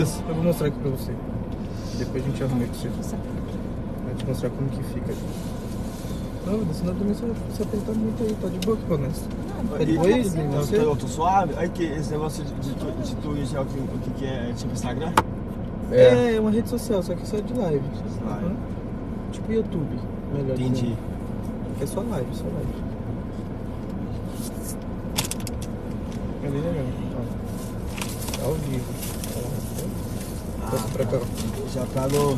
Isso. Eu vou mostrar aqui pra você. Depois a gente arruma aqui pra você. Vou te mostrar como que fica. Não, senão também se apertar muito aí, tá de boa aqui pra nós. Tá de boa aí, você? Eu tô suave. Aí que esse negócio de Twitch é o que é tipo Instagram? É uma rede social, só que só de live. Live. Uhum. Tipo YouTube, melhor Entendi. dizendo. É só live, só live. É bem legal. Ó. Ao vivo. Passa pra cá. Já tá no... Ó.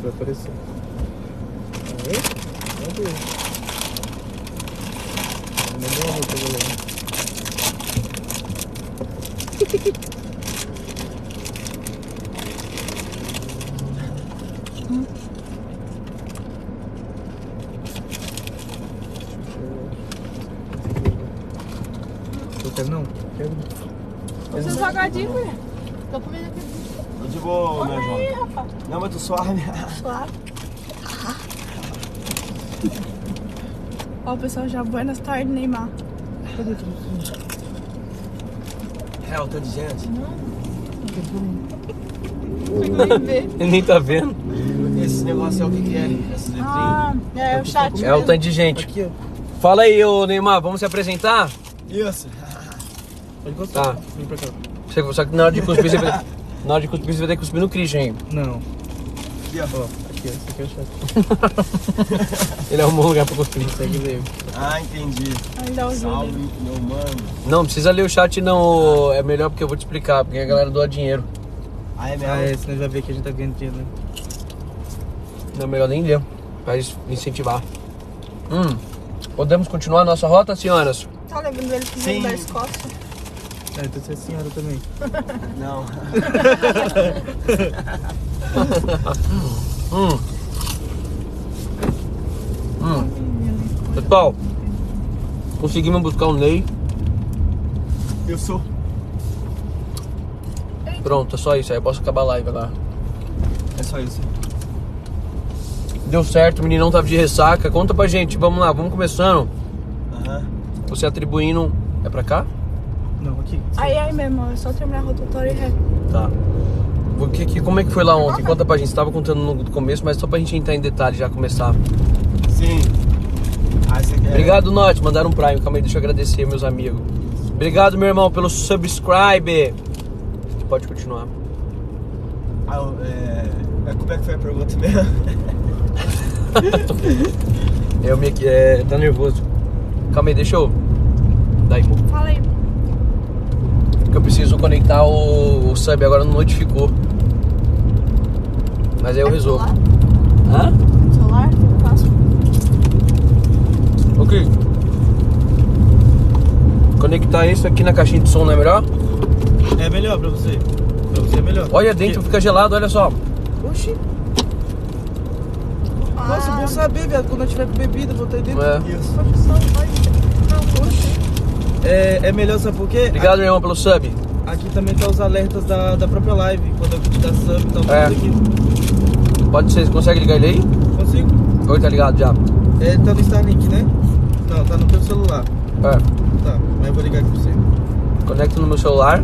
Vai aparecer. Aí? Cadê? Mandou uma pra galera. Você quer não? Quero. Você salgadinho, mulher. Tô comendo aqui. Tô de boa, minha Olha aí, jovem. rapaz. Não, mas tô suave. Suave. Ó, o pessoal já buenas tardes, Neymar. Cadê tudo? É, o tanto de gente. Não nem ver. Ele nem tá vendo. Esse negócio é o que é? Essas letrinhas. Ah, é o chat. É o tanto de gente. Aqui, ó. Fala aí, ô Neymar, vamos se apresentar? Isso. Pode encostar. Tá. Vem pra cá. Só que na hora de cuspir, você vai... Na hora de cuspir, você vai ter que cuspir no Christian, hein? Não. Aqui, ó. Ó, aqui, ó. Esse aqui é o chat. Ele arrumou um lugar pra cuspir. Consegue ler. Ah, entendi. Ainda o Salve, Júlio. meu mano. Não, precisa ler o chat não, é melhor porque eu vou te explicar, porque a galera doa dinheiro. Ah, é mesmo? Ah, é, senão já vê que a gente tá ganhando dinheiro, né? Não é melhor nem ler, pra incentivar. Podemos continuar a nossa rota, senhoras? Tá lembrando dele que Sim. veio da Escócia? Ah, então você é senhora também. Não. Pessoal, conseguimos buscar o Ney. Eu sou. Pronto, é só isso, aí eu posso acabar a live agora. É só isso. Deu certo, o meninão tava de ressaca. Conta pra gente, vamos lá, vamos começando. Aham. Você atribuindo... É pra cá? Não, aqui. Aí mesmo, é só terminar a rotatória e ré. Tá. Como é que foi lá ontem? Conta pra gente, você tava contando no começo, mas só pra gente entrar em detalhe, já começar. Sim. Ah, você quer... Obrigado, Note, mandaram um Prime, calma aí, deixa eu agradecer, meus amigos. Obrigado, meu irmão, pelo subscribe. Pode continuar. Ah, como é que foi a pergunta mesmo? Tá nervoso. Calma aí, deixa eu... Daí, pô. Fala aí. Porque eu preciso conectar o sub, agora não notificou. Mas aí eu resolvo. Celular? Hã? Celular? Eu faço. Ok. Conectar isso aqui na caixinha de som não é melhor? É melhor pra você. Pra você é melhor. Olha dentro, fica gelado, olha só. Oxi. Nossa, bom saber, viado. Quando eu tiver com bebida, vou ter dentro. É. Isso. Oxi. É melhor, sabe por quê? Obrigado, meu irmão, pelo sub. Aqui também tá os alertas da própria live. Quando eu te dar sub, tá tudo É. aqui. Pode ser, você consegue ligar ele aí? Consigo? Oi, tá ligado já? É, tá no Starlink, né? Não, tá no teu celular. É. Tá, mas eu vou ligar aqui pra você. Conecta no meu celular.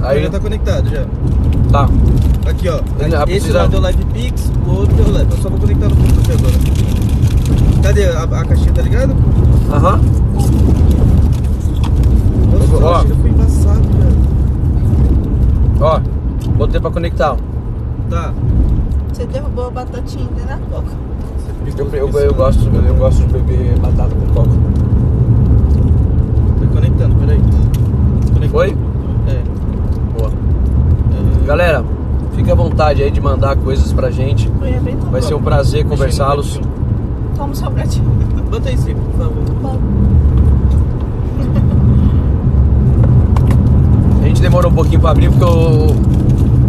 Aí Aí, já tá conectado já. tá. Aqui, ó. Ele Esse precisa- lado é o Live Pix, o outro é o Live. Eu só vou conectar no computador agora. Cadê a caixinha, tá ligado? Aham. Nossa, Ó. acho que eu fui embaçado, velho. Ó, botei pra conectar. Tá. Você derrubou a batatinha dentro da boca. Eu gosto de beber batata com coca. Tô conectando, peraí. Conectou? Foi? É. Boa. Galera, fique à vontade aí de mandar coisas pra gente. Foi bem top. Vai ser um prazer conversá-los. Toma só pra ti. Bota aí sim, por favor. A gente demorou um pouquinho pra abrir porque eu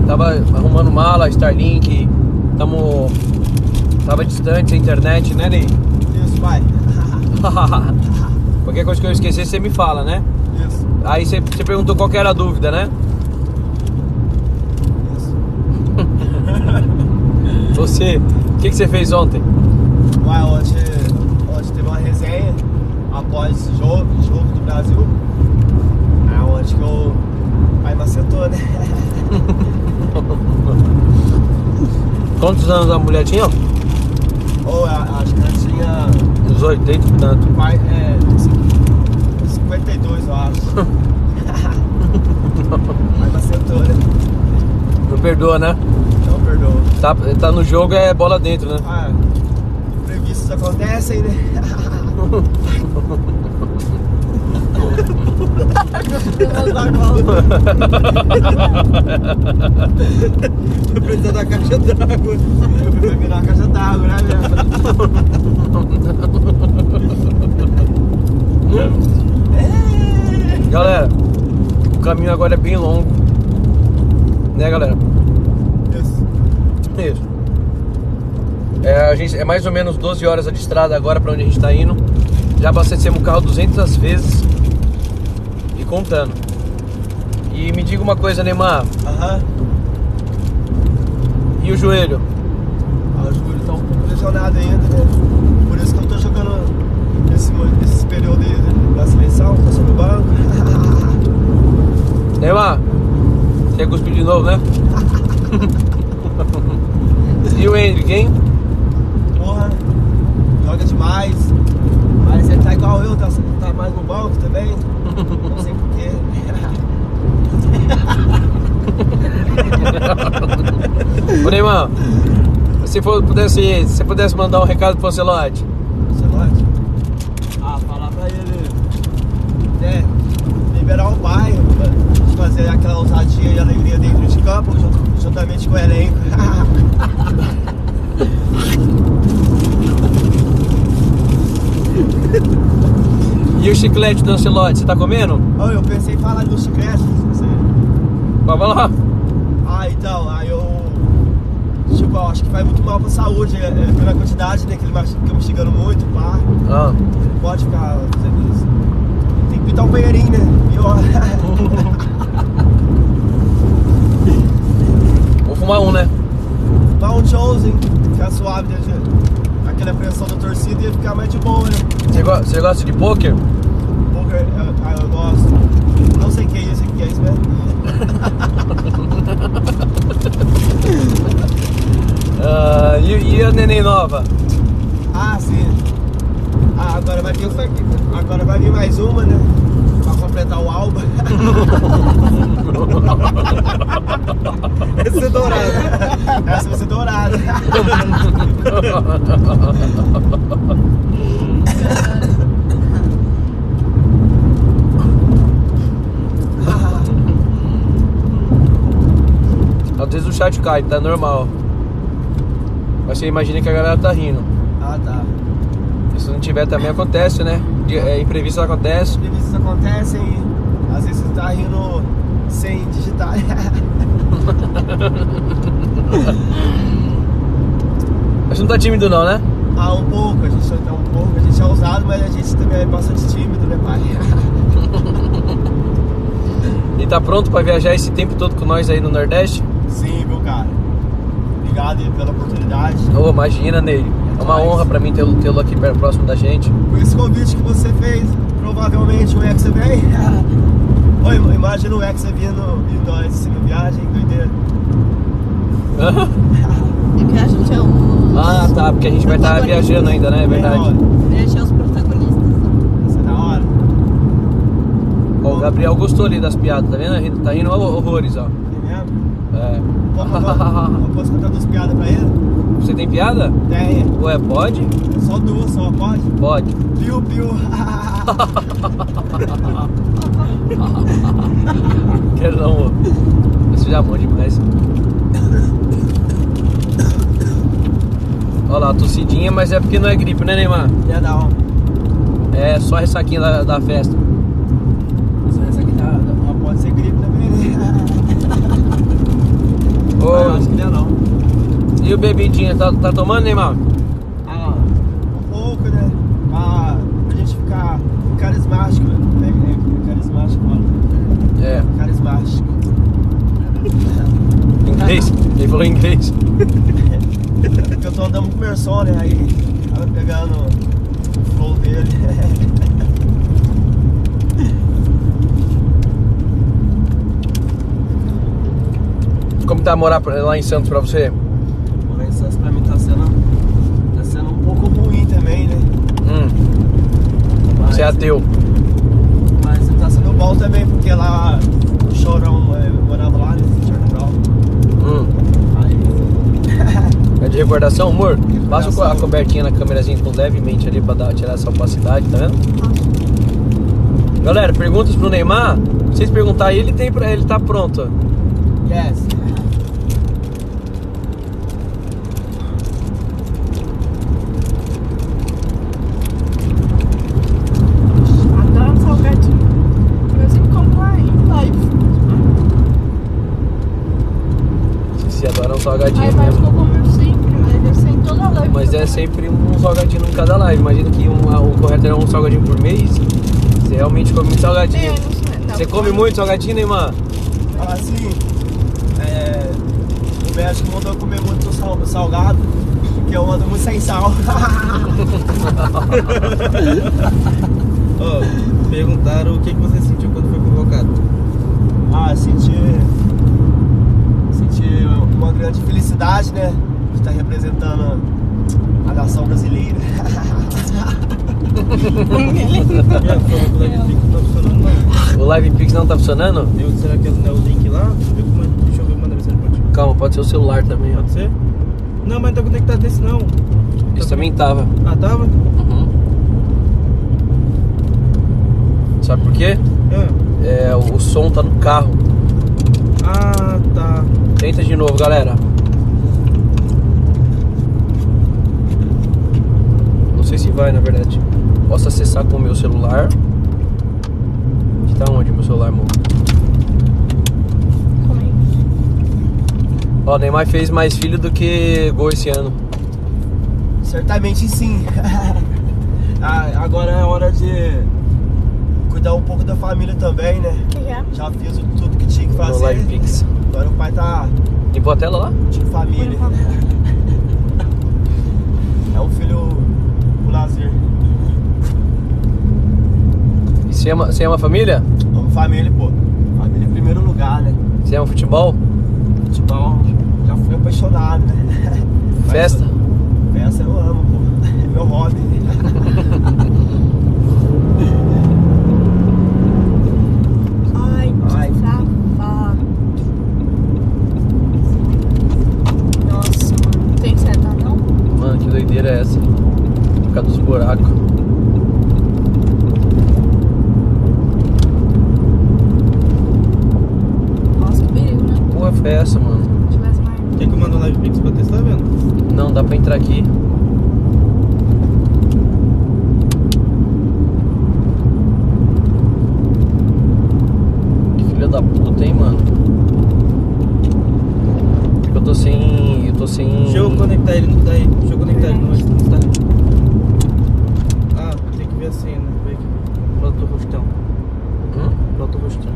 tava arrumando mala, Starlink, tava distante a internet, né, Ney? Isso, pai. Qualquer coisa que eu esquecer, você me fala, né? Isso. Aí você perguntou qual que era a dúvida, né? Isso. Você, o que você fez ontem? Uai, ontem teve uma resenha após esse jogo do Brasil. Aí ontem que eu Aí macetou, né? Quantos anos a mulher tinha? Ou acho que ela tinha. Uns 80 e tanto. 52, eu acho. Aí macetou, né? Não perdoa, né? Não perdoa. Tá no jogo, é bola dentro, né? Ah, imprevistos acontecem, né? Tô precisando da caixa d'água. Eu fui beber na caixa d'água, né, velho? Galera, o caminho agora é bem longo. Né, galera? Isso. Isso. É mais ou menos 12 horas de estrada agora pra onde a gente tá indo. Já abastecemos o carro 200 vezes. E contando. E me diga uma coisa, Neymar. Aham. E o joelho? Os joelhos estão um pouco lesionados ainda, né? Por isso que eu tô jogando esse período aí da seleção, tô só no banco. Neymar, você cuspiu de novo, né? E o Hendrick, hein? Porra, joga demais. Mas ele tá igual eu, tá mais no banco também. Não sei porquê. Ô Neymar, se você pudesse mandar um recado pro Ancelotti. Ancelotti? Ah, falar pra ele, né, liberar o bairro, fazer aquela ousadia e alegria dentro de campo, juntamente com o elenco. E o chiclete do Ancelotti, você tá comendo? Oh, eu pensei em falar do chiclete, você... Vai lá. Ah, então, aí eu... Tipo, eu acho que faz muito mal pra saúde, pela quantidade, né, que ele fica mastigando muito, pá. Ah. Não pode ficar fazendo isso. Tem que pintar um banheirinho, né? Pior. Vou fumar um, né? Dá um showzinho, ficar suave, né, gente? Aquela pressão da torcida ia ficar mais de boa, né? Você gosta de poker? Poker, eu gosto. Não sei o que é isso mesmo. E a neném nova? Ah, sim. Ah, agora vai vir mais uma, né? Pra completar o álbum. Essa é dourada. Essa vai ser dourada. Às vezes o chat cai, tá normal. Mas você imagina que a galera tá rindo. Ah, tá. E se não tiver também acontece, né? Imprevisto acontece. Imprevistos acontecem e às vezes você tá rindo sem digitar. Mas você não tá tímido não, né? Ah, um pouco, a gente é ousado, mas a gente também é bastante tímido, né, pai? E tá pronto pra viajar esse tempo todo com nós aí no Nordeste? Sim, meu cara. Obrigado aí pela oportunidade. Ô, imagina, Ney. É uma honra pra mim tê-lo aqui próximo da gente. Com esse convite que você fez, provavelmente o Hexa vem. Oi, imagina o Hexa vindo e nós assim, viagem, doideira. É que a gente é um... Ah, tá, porque a gente vai estar viajando ainda, né? É verdade. Da hora. A gente é os protagonistas. Isso é da hora. Ó, o Gabriel gostou ali das piadas, tá vendo? Tá rindo horrores, ó. É mesmo? É. Eu posso contar duas piadas pra ele? Você tem piada? Tem. Ué, pode? Só duas, só pode? Pode. Piu, piu. Quero não, amor. Isso já é bom demais. Olha lá, tossidinha, mas é porque não é gripe, né, Neymar? É da hora. É só a ressaquinha da festa. Essa aqui pode ser gripe também, né? Ô, Eu acho que não é não. e o bebidinho, tá tomando, Neymar? Ah, um pouco, né? Pra gente ficar carismático, né? Carismático, mano. É. Carismático. Inglês? Ele falou inglês. Porque eu tô andando com o Merson, né? Aí tava pegando o flow dele. como tá morar lá em Santos pra você? Morar em Santos pra mim tá sendo um pouco ruim também, né? Você é ateu. Mas tá sendo bom também, porque lá o Chorão morava lá, né? Aí... É de recordação, amor? Passa a cobertinha na câmerazinha com levemente ali pra tirar essa opacidade, tá vendo? Galera, perguntas pro Neymar. Se vocês perguntarem, ele tá pronto. Yes. Adoro salgadinho. Eu sempre compro lá em live. Você adora um Aí salgadinho vai mesmo. eu como sempre, mas eu sei em toda live. Mas que eu é como. sempre um salgadinho em cada live. Imagina que o correto era um salgadinho por mês. Você realmente come muito salgadinho. Eu não sei, não. Você come muito salgadinho, Neymar? Assim, o médico mandou comer muito salgado, porque eu ando muito sem sal. Perguntaram o que você sentiu quando foi convocado. Senti uma grande felicidade, né? De estar representando a nação brasileira. O Live Pix não tá funcionando? Será que não é o link lá? Deixa eu ver, manda mensagem pra ti. Calma, pode ser o celular também, ó. Pode ser? Não, mas não tá conectado nesse não. Isso também tava. Ah, tava? Uhum. Sabe por quê? O som tá no carro. Ah, tá. Tenta de novo, galera. Não sei se vai, na verdade. Posso acessar com o meu celular. Tá onde meu celular, amor? Ó, o Neymar fez mais filho do que gol esse ano. Certamente sim. Agora é hora de cuidar um pouco da família também, né? O que é? Já fiz tudo que tinha que fazer. No Live Pix. Agora o pai tá Limpou a tela lá? de família. É um filho pro lazer. E você ama a família? Vamos família, pô. Família em primeiro lugar, né? Você ama futebol? Futebol, já fui apaixonado, né? Mas Festa? Festa eu amo, pô. É meu hobby. Ai, que safado. Nossa, mano. Não tem seta, não? Mano, que doideira é essa? Por causa dos buracos. Nossa, que perigo, né? Porra, foi essa, mano? Se tivesse mais. Quer que eu mando um live pix pra testar, vendo? Não, dá pra entrar aqui. Que filha da puta, hein, mano? Eu tô sem... Deixa eu conectar ele, não tá aí. Deixa eu conectar ele, não está. Ah, tem que ver a senha, né? Vê aqui. Bota o rostão. Bota o rostão.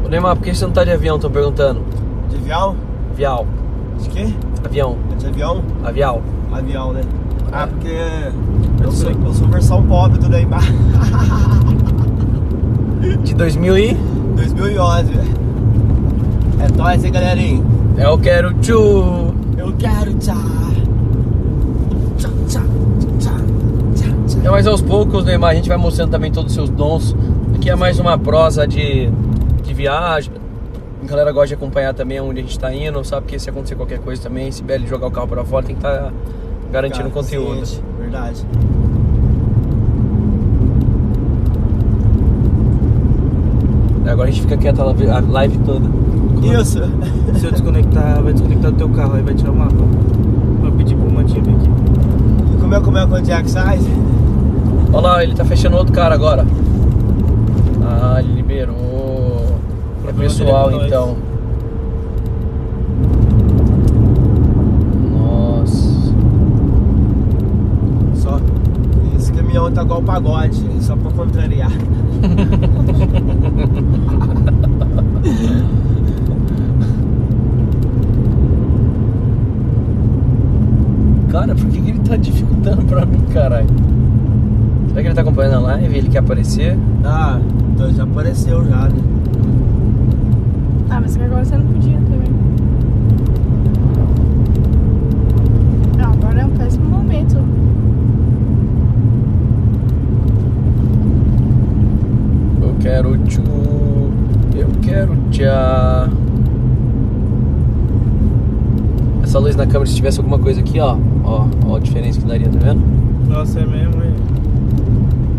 Ô Neymar, por que você não tá de avião? Tô perguntando. De avião? Avião. De quê? Avião. De avião? Avião. Avião, né? Porque eu sou versão pobre do Neymar. De 2000 e... 2011, velho. É nóis, hein, galerinha? Eu quero tchu. Eu quero tchau. Tchau, tchau, tchau, tchau, tchau. É, mas aos poucos, Neymar, a gente vai mostrando também todos os seus dons. Aqui é mais uma prosa de viagem. A galera gosta de acompanhar também onde a gente tá indo. Sabe que se acontecer qualquer coisa também, se Belly jogar o carro pra fora, tem que estar garantindo Cara, conteúdo. ciente, verdade. Agora a gente fica quieto a live toda. Isso. Se eu desconectar, vai desconectar do teu carro, aí vai tirar o mapa. Vou pedir pro Matinho vir aqui. Como é quanto Jack sai? Olha lá, ele tá fechando outro cara agora. Ah, ele liberou. É pessoal, dele é com então. Nossa. Só. Esse caminhão tá igual o pagode, só pra contrariar. Cara, por que ele tá dificultando pra mim, caralho? Será que ele tá acompanhando a live? Ele quer aparecer? Ah, então já apareceu já, né? Ah, mas agora você não podia também. Não, agora é um péssimo momento. Eu quero tchu, eu quero tchá. Essa luz na câmera, se tivesse alguma coisa aqui, ó a diferença que daria, tá vendo? Nossa, é mesmo, hein?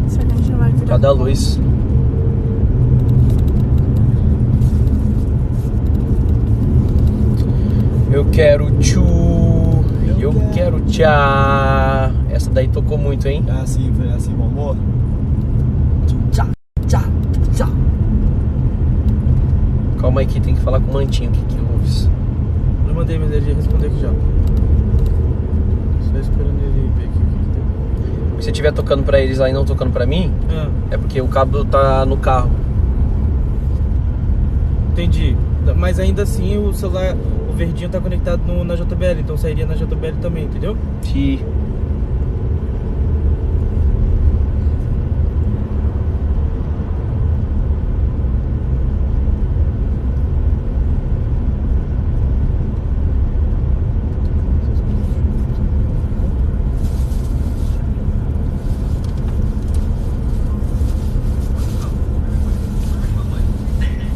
Será que a gente não vai virar? Cada luz. Eu quero tchu, eu quero tchá. Essa daí tocou muito, hein? É assim, foi assim, bombou? Tchá, tchá, tchá. Calma aí que tem que falar com o Mantinho, que ouve. Eu mandei, mas ele ia responder aqui já. Só esperando ele ver aqui o que tem. Se você estiver tocando pra eles lá e não tocando pra mim, é porque o cabo tá no carro. Entendi. Mas ainda assim o celular, o verdinho tá conectado na JBL, então sairia na JBL também, entendeu? Sim.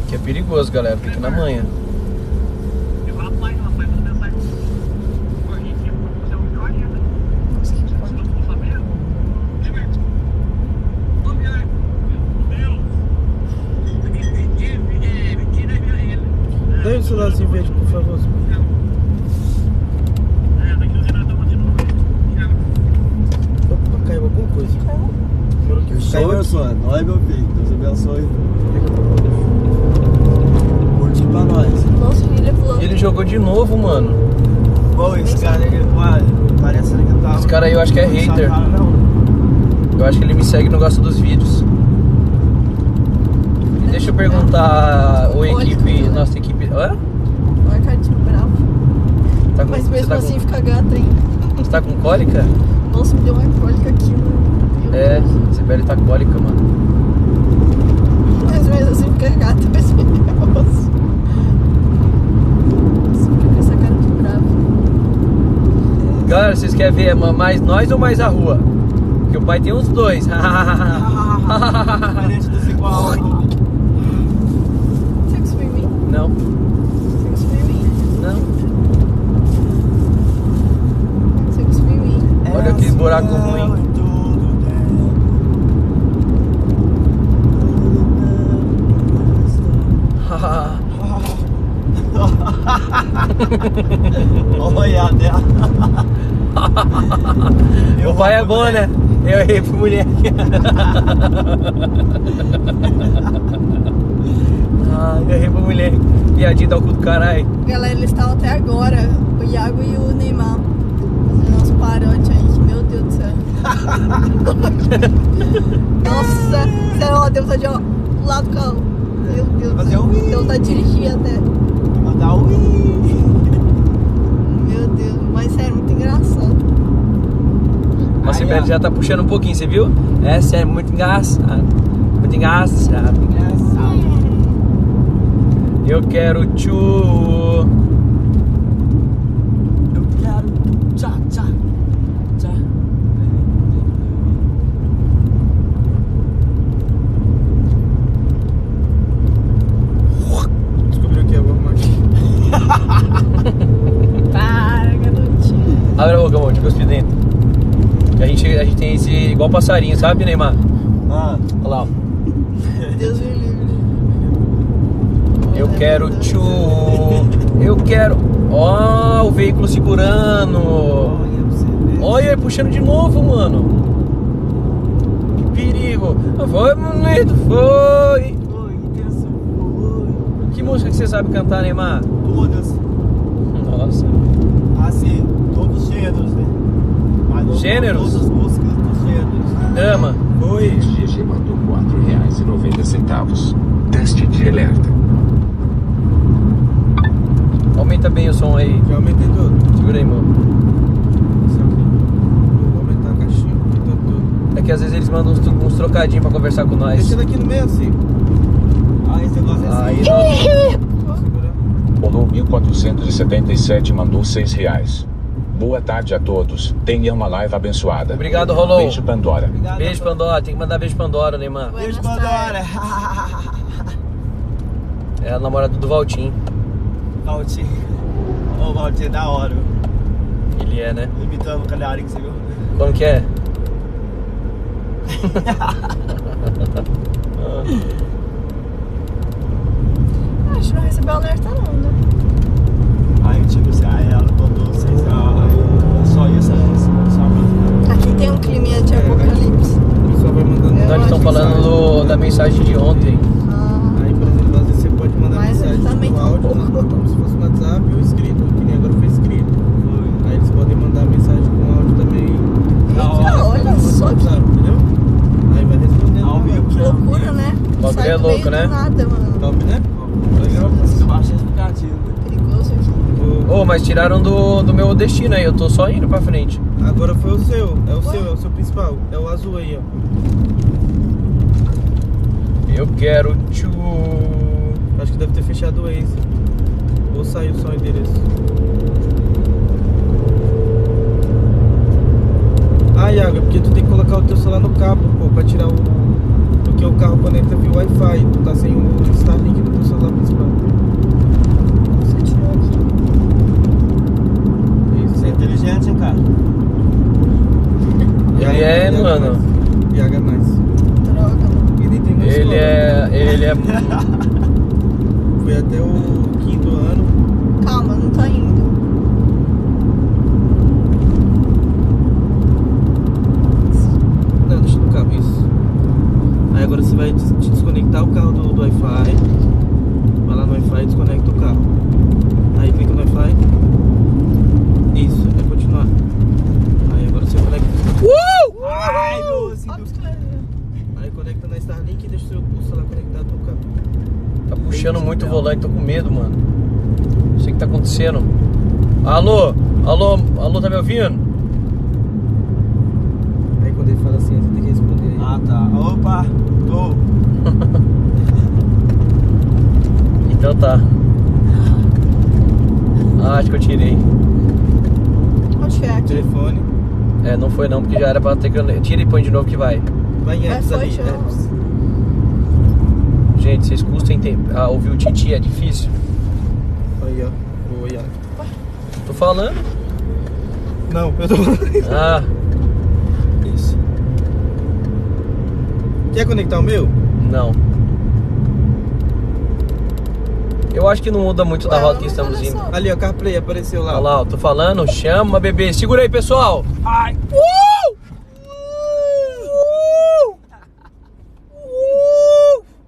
Que é perigoso, galera, fica na manhã. Dá o celularzinho verde, por favor. Opa, caiu alguma coisa. Sonho, sonho. Nós, meu filho. Deus abençoe. Curte pra nós. Nossa, ele pulou. Ele jogou de novo, mano. Bom, esse cara, ele parece que ele tava... Esse cara aí eu acho que é hater. Cara, não. Eu acho que ele me segue e não gosta dos vídeos. E deixa eu perguntar, equipe, nossa equipe... Hã? Olha, cara, tipo, bravo. Tá com, Mas você mesmo tá assim com, fica gata, hein? você tá com cólica? Nossa, me deu uma cólica aqui, mano. É, você pele tá cólica, mano. Mas mesmo assim fica gata, esse negócio. Nossa, fica com essa cara de bravo. Galera, vocês querem ver mais nós ou mais a rua? Porque o pai tem uns dois. Diferente dos igual. Você cuspiu em mim? Não, Você cuspiu em mim? não. Você cuspiu em mim? Olha aquele buraco ruim. Olha dela. O pai é bom, né? Eu errei pro moleque. Eu errei pro moleque. Piadinha do cu do caralho. Galera, eles estavam até agora, o Iago e o Neymar, fazendo nosso parote aí, meu Deus do céu. Nossa, sério, ó, Deus tá de ó, do lado do carro. Meu Deus do Fazer céu. um ui. Deus tá dirigindo até. Mandar um... Meu Deus, mas sério, muito engraçado. A Sibeli já tá puxando um pouquinho, você viu? É sério, muito engraçado. Muito engraçado. Eu quero tchu. Eu quero... Tchá, tchá. Tchá. Descobriu o que é, vou arrumar aqui. Para, garotinho. Abre a boca, amor, te cuspir dentro. A gente tem esse igual passarinho, sabe, Neymar? Ah. Olha lá, ó. Deus me livre. Eu quero tchu. Eu quero. Ó, o veículo segurando. Olha pra você ver. Olha ele puxando de novo, mano. Que perigo. Foi, bonito, foi. Foi, intenso, foi. Que música que você sabe cantar, Neymar? Todas. Nossa. Assim, todos os gêneros, né? Mas não Gêneros? Todas as músicas dos gêneros. Drama. Oi. GG mandou R$4,90. Teste de alerta. Aumenta bem o som aí. Já aumentei tudo. Segura aí, mano. Isso aqui. porque às vezes eles mandam uns trocadinhos pra conversar com nós. Deixa ele aqui no meio assim. Ah, esse negócio é Aí assim. O No 1477 mandou R$6. Boa tarde a todos. Tenha uma live abençoada. Obrigado, Rolou. Beijo, Pandora. Obrigado, Beijo, Pandora. Tem que mandar beijo, Pandora, Neymar. Beijo, Buenas Pandora. É a namorada do Valtinho. Valtinho. Ô, Valtinho, é da hora, viu? Ele é, né? Imitando o Calharim, você viu? Como que é? A gente não recebeu alerta não, né? Aí, tipo assim, aí ela botou vocês. Só isso, só pra... Aqui tem um climinha de apocalipse. O pessoal vai mandando. Então eles estão acho falando da mensagem de ontem. Ah, Aí, por exemplo, às vezes você pode mandar Mas eles mensagem também com tão áudio, pouco. como se fosse no WhatsApp ou escrito, que nem agora foi escrito. Aí eles podem mandar mensagem com áudio também. eita, olha só que, WhatsApp, entendeu? Aí vai respondendo. Ao vivo. que loucura, né? bagulho Sai é do louco, meio né? do nada, mano. Top, né? Legal, você baixa esse aplicativo. Perigoso aqui. Ô, mas tiraram do meu destino aí, eu tô só indo pra frente. Agora foi o seu, é o seu principal. É o azul aí, ó. Eu quero tchu. Acho que deve ter fechado o Waze. Ou saiu só o endereço. Ah, Iago, é porque tu tem que colocar o teu celular no cabo, pô, pra tirar o... Porque o carro conecta via Wi-Fi. Tu tá sem o Starlink do teu celular principal. Você tirou aqui. Isso. Você é inteligente, hein, cara? Ele é, mano. Iago é mais. Droga, mano. E nem tem mais Ele é. Foi até o 5º ano. Calma, não tá indo. Não, deixa no cabo, isso. Aí agora você vai desconectar o carro do Wi-Fi. Vai lá no Wi-Fi e desconecta o carro. Aí clica no Wi-Fi. Isso, é continuar. Aí agora você conecta. Ai, meu, assim, Ó, bicicleta. Aí conecta na Starlink e deixa o celular conectado no carro. Tá puxando muito o volante, tô com medo, mano. Não sei o que tá acontecendo. Alô? Alô, tá me ouvindo? Aí quando ele fala assim, você tem que responder aí. Ah, tá. Opa, tô. Então tá. Ah, acho que eu tirei. Onde que é aqui? Telefone. É, não foi não, porque já era pra ter que... Tira e põe de novo que vai. Vai em apps Foi, ali. já. Apps. Gente, vocês custam ouvir o Titi, é difícil. Aí, ó. Boa, Iago. Tô falando. Não, eu tô falando isso. Ah, Isso. Quer conectar o meu? não. Eu acho que não muda muito da Ué, rota que mas estamos olha indo. só. Ali, ó, CarPlay apareceu lá. Olha lá, ó, tô falando, chama, bebê. Segura aí, pessoal. Ai.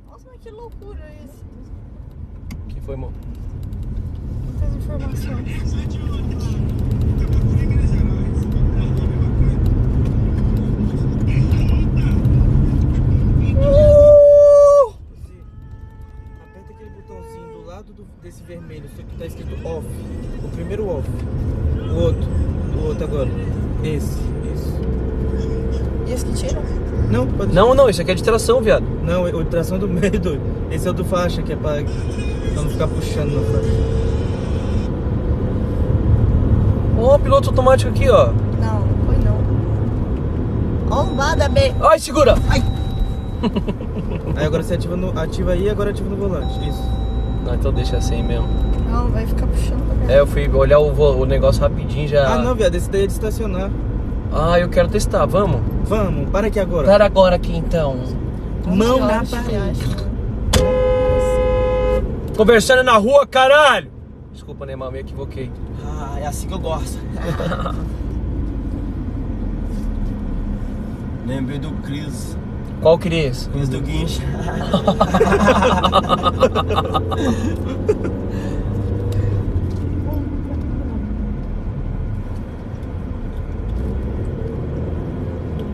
Nossa, mas que loucura isso. Que foi, irmão? Muitas informações. Aperta aquele botãozinho do lado desse vermelho, isso aqui tá escrito off. O primeiro off. O outro agora. Esse, isso. E esse que tira? Não, pode Não, isso aqui é de tração, viado. Não, o de tração do meio, doido. Esse é o do faixa, que é pra não ficar puxando na faixa. Ó, o piloto automático aqui, ó. Não, não foi não. Ombada, B. Ai, segura. Ai. Aí agora você ativa aí e agora ativa no volante. Isso. Não, então deixa assim mesmo. Não, vai ficar puxando pra cá. É, eu fui olhar o negócio rapidinho já. Ah, não, viado, esse daí é de estacionar. Ah, eu quero testar, vamos? Vamos, para aqui agora. Para agora aqui então. Mão na Nossa, parede. Conversando na rua, caralho! Desculpa, Neymar, me equivoquei. Ah, é assim que eu gosto. Lembrei do Cris. Qual Cris? Cris do Guincho.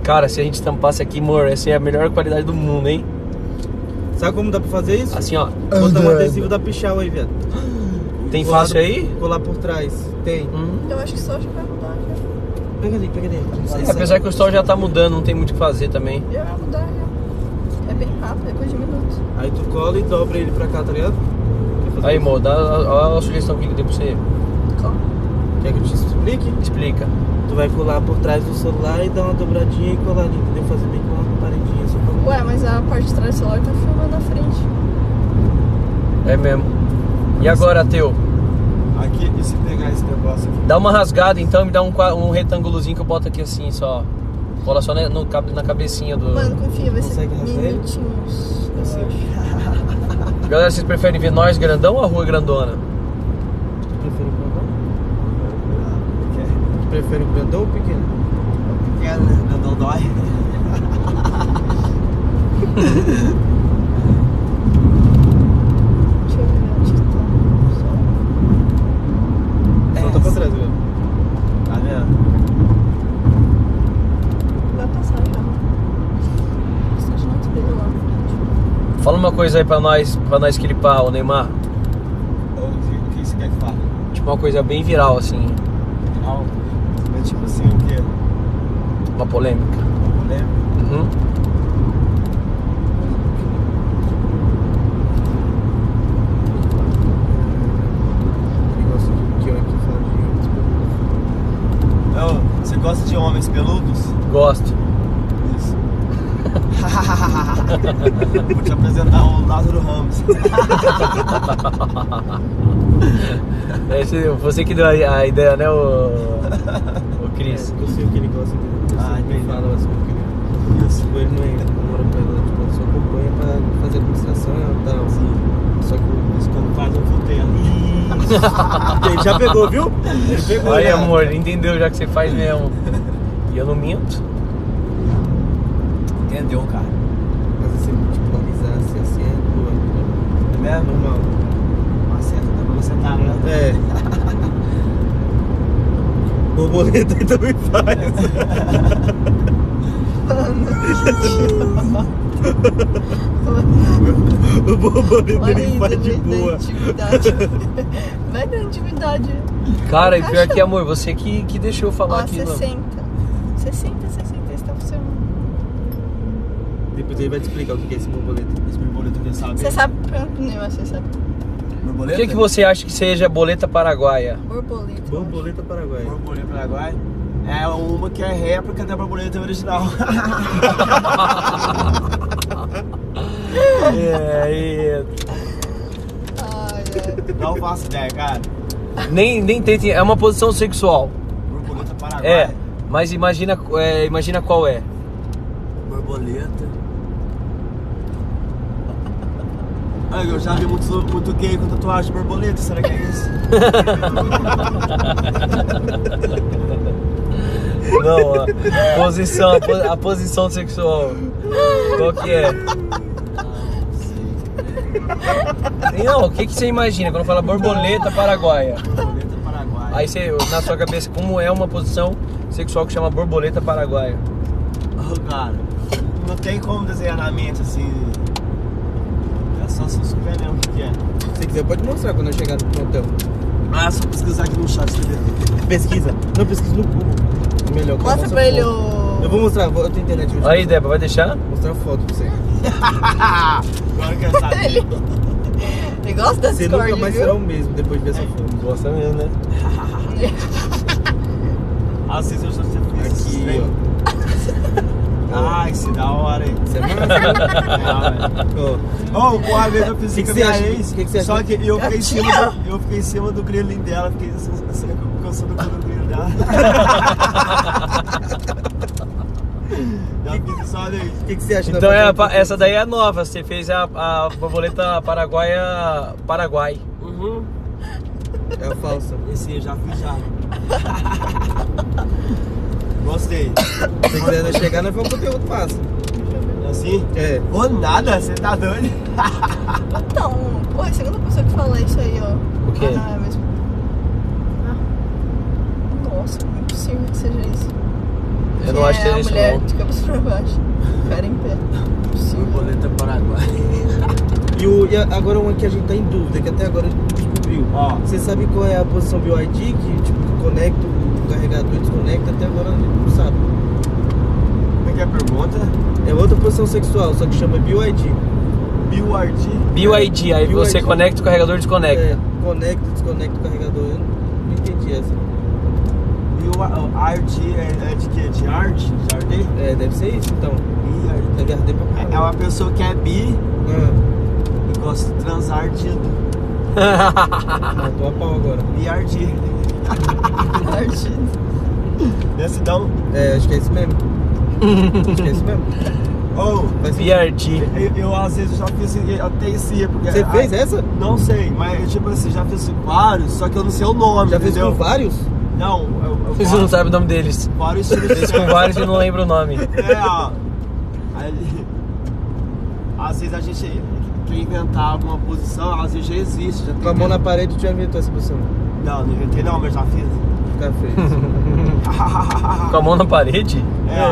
Cara, se a gente estampasse aqui, amor, essa é a melhor qualidade do mundo, hein? Sabe como dá pra fazer isso? Assim, ó. Botar um adesivo da Pichau aí, viado. Tem Colar fácil do- aí? Colar por trás. Tem. Eu acho que só já vai mudar já. Pega ali. Apesar que o sol já tá mudando, não tem muito o que fazer também. Já vai mudar, já. É bem rápido, depois de minutos. Aí tu cola e dobra ele pra cá, tá ligado? Aí, amor, dá a sugestão que eu dei pra você. Qual? Quer que eu te explique? Explica. Tu vai colar por trás do celular e dar uma dobradinha e colar ali, entendeu? Fazer bem com uma paredinha só pra... Ué, mas a parte de trás do celular tá filmando a frente. É mesmo. E agora, Teu? Aqui, e se pegar esse negócio aqui? Dá uma rasgada então e me dá um retângulozinho que eu boto aqui assim só. Cola só na cabecinha do. Mano, confia, vai ser Consegue rasgar ele? minutinhos. Eu acho. Galera, vocês preferem ver nós grandão ou a rua grandona? Tu prefere o grandão? Quer? Tu prefere o grandão ou o pequeno? Quer, né? Não dói. Deixa eu ver onde tá. Solta pra trás, velho. Tá vendo? Vai passar já. Bastante noite dele lá. Fala uma coisa aí pra nós clipar, o Neymar. O que você quer que fale? Tipo uma coisa bem viral, assim. Não. É tipo assim, o quê? Uma polêmica. Polêmica? Uhum. Negócio que eu aqui falo de... Você gosta de homens peludos? Gosto. Isso. Vou te apresentar o Lázaro Ramos. Você que deu a ideia, né, o Cris? Eu sei o que ele gosta de... Entendi. Fala as coisas que ele... Isso. Tipo, ele não namora com ela, tipo, ele só acompanha pra fazer administração e tal. Sim. Só que Isso quando faz um futelo. ele já pegou, viu? Ele pegou. Aí, já. amor, ele entendeu já que você faz mesmo. E eu não minto. Entendeu, cara? Mas assim, tipo, alisar assim é boa, entendeu? É mesmo? Normal. Uma seta dá pra você tá, né? É. Borboleta ele também faz. O borboleta ele faz de boa. Vai dar intimidade. Cara, e pior que, amor, você que deixou eu falar Ó, aqui. 60. 60, está funcionando. Depois ele vai te explicar o que é esse borboleta. Esse borboleta quer saber? Você sabe, pergunta pro Neymar, você sabe. O Borboleta? que você acha que seja boleta paraguaia? Borboleta. Borboleta paraguaia. Borboleta paraguai? É uma que é réplica da borboleta original. É, Ai, Não faço ideia, cara. nem tente, é uma posição sexual. Borboleta paraguai. É, mas imagina qual é. Borboleta. Ah, eu já vi muito gay com tatuagem de borboleta, será que é isso? Não, a posição sexual. Qual que é? Não, o que você imagina quando fala borboleta paraguaia? Borboleta paraguai. Aí você, na sua cabeça, como é uma posição sexual que chama borboleta paraguaia? Oh, cara, não tem como desenhar na mente assim. É só se souber mesmo o que é. Se quiser pode mostrar quando eu chegar no hotel. Ah, só pesquisar aqui no chat, você vê. Pesquisa. Não, pesquisa no Google. É melhor. mostra Mostra pra ele foto. o... Eu vou mostrar, eu tenho internet. Eu vou Aí, Débora, vai deixar? mostrar foto pra você. Agora eu quero saber. Ele gosta da Você Discord, nunca mais viu? será o mesmo depois de ver essa foto. Gosta mesmo, né? Assista o seu serviço. Aqui, Ai, que da hora, hein? Você é massa, Ô, uma vez eu fiz Que isso que com a você minha acha? ex, Que você acha? só que eu fiquei em cima do grilinho dela, fiquei cansando do grilo dela. Já fiz isso uma vez. O que você acha? Então essa daí é nova, você fez a borboleta paraguaia Paraguai. Uhum. É a falsa. Esse eu já fiz já. Gostei. Se quiser chegar, nós vamos conteúdo massa. Assim? É. Ô, nada, você tá doido? Então, pô, é a segunda pessoa que fala isso aí, ó. O quê? Ah, é mesmo. Ah. Nossa, não é possível que seja isso. Eu não acho que é seja a isso mulher não. de cabeça pra baixo. Cara em pé. Não é possível. Borboleta paraguai. E agora uma que a gente tá em dúvida, que até agora a gente não descobriu. Ó. Você sabe qual é a posição BioID que tipo, conecta o o carregador e desconecta, até agora a gente não sabe. Como é que é a pergunta? É outra posição sexual, só que chama BYD. BYD? BYD, aí você BYD. conecta o carregador e desconecta. É, conecta e desconecta o carregador. Eu não entendi essa. BYD é de quê? De arte? De arte? É, deve ser isso então. Deve arder pra caralho. É uma pessoa que é bi Ah, e gosta de transar ardido. tô a pau agora. BRD. Nesse não? É, acho que é isso mesmo. Acho que é isso mesmo. Oh, Vai ser- BRT. eu às vezes já fiz até esse porque Você fez essa? Não sei, mas tipo assim, já fiz vários, só que eu não sei o nome, Já fez entendeu? com vários? Não, Você não sabe o nome deles. vários estilos Eles com vários e não lembra o nome. É, ó. Aí, às vezes a gente quer inventar alguma posição, às vezes já existe. Já tem Com a mão na parede, tu já inventou essa posição. Não, não inventei não, mas já fiz. Fica feio. Com a mão na parede? É.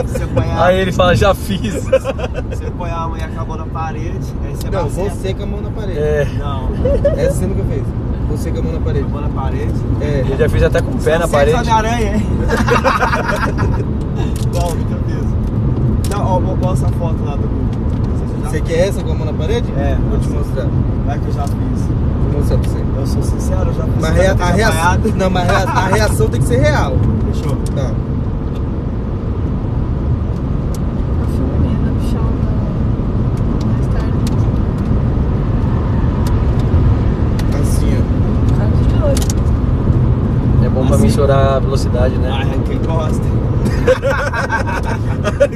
Você põe a, Aí ele fala, já fiz. você põe a mão e acabou na parede, aí você Não, maceta. você com a mão na parede. É, Não, Essa você nunca fez. Você com a mão na parede. acabou na parede. É. eu já fiz até com o pé na Você é parede. Homem-Aranha, hein? Não, nunca fiz. Não, ó, vou essa foto lá do Google. Você quer essa com a mão na parede? É. Vou te mostrar. Vai que eu já fiz. Vou mostrar pra você. Eu sou sincero, eu já fiz. Mas a tanta coisa reação. vaiada. Não, mas a reação tem que ser real. Fechou. Tá. A feminina no chão mais tarde. Assim, ó. Tá de olho. É bom pra Assim. mensurar a velocidade, né? Ai, quem gosta.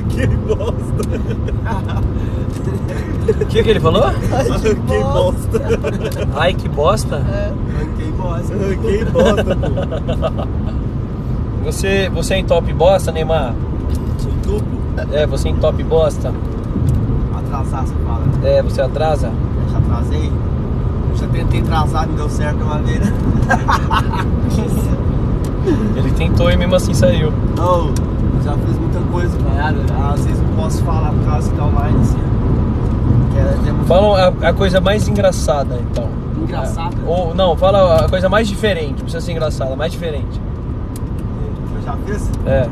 Quem gosta. O que ele falou? Quem bosta. Ai, que bosta. É. Quem bosta. Quem bosta, pô. Você é em top bosta, Neymar? Sou tubo. É, você é em top bosta? Atrasar, você fala. É, você atrasa? Eu já atrasei. Eu já tentei atrasar, não deu certo uma vez. Ele tentou e mesmo assim saiu. Oh, já fiz muita coisa, cara. Às vezes não posso falar por causa que tá online, assim. Que é muito Fala a coisa mais engraçada, então. engraçado. Ou não, fala a coisa mais diferente. Não precisa ser engraçada, mais diferente. Que eu já fiz. É.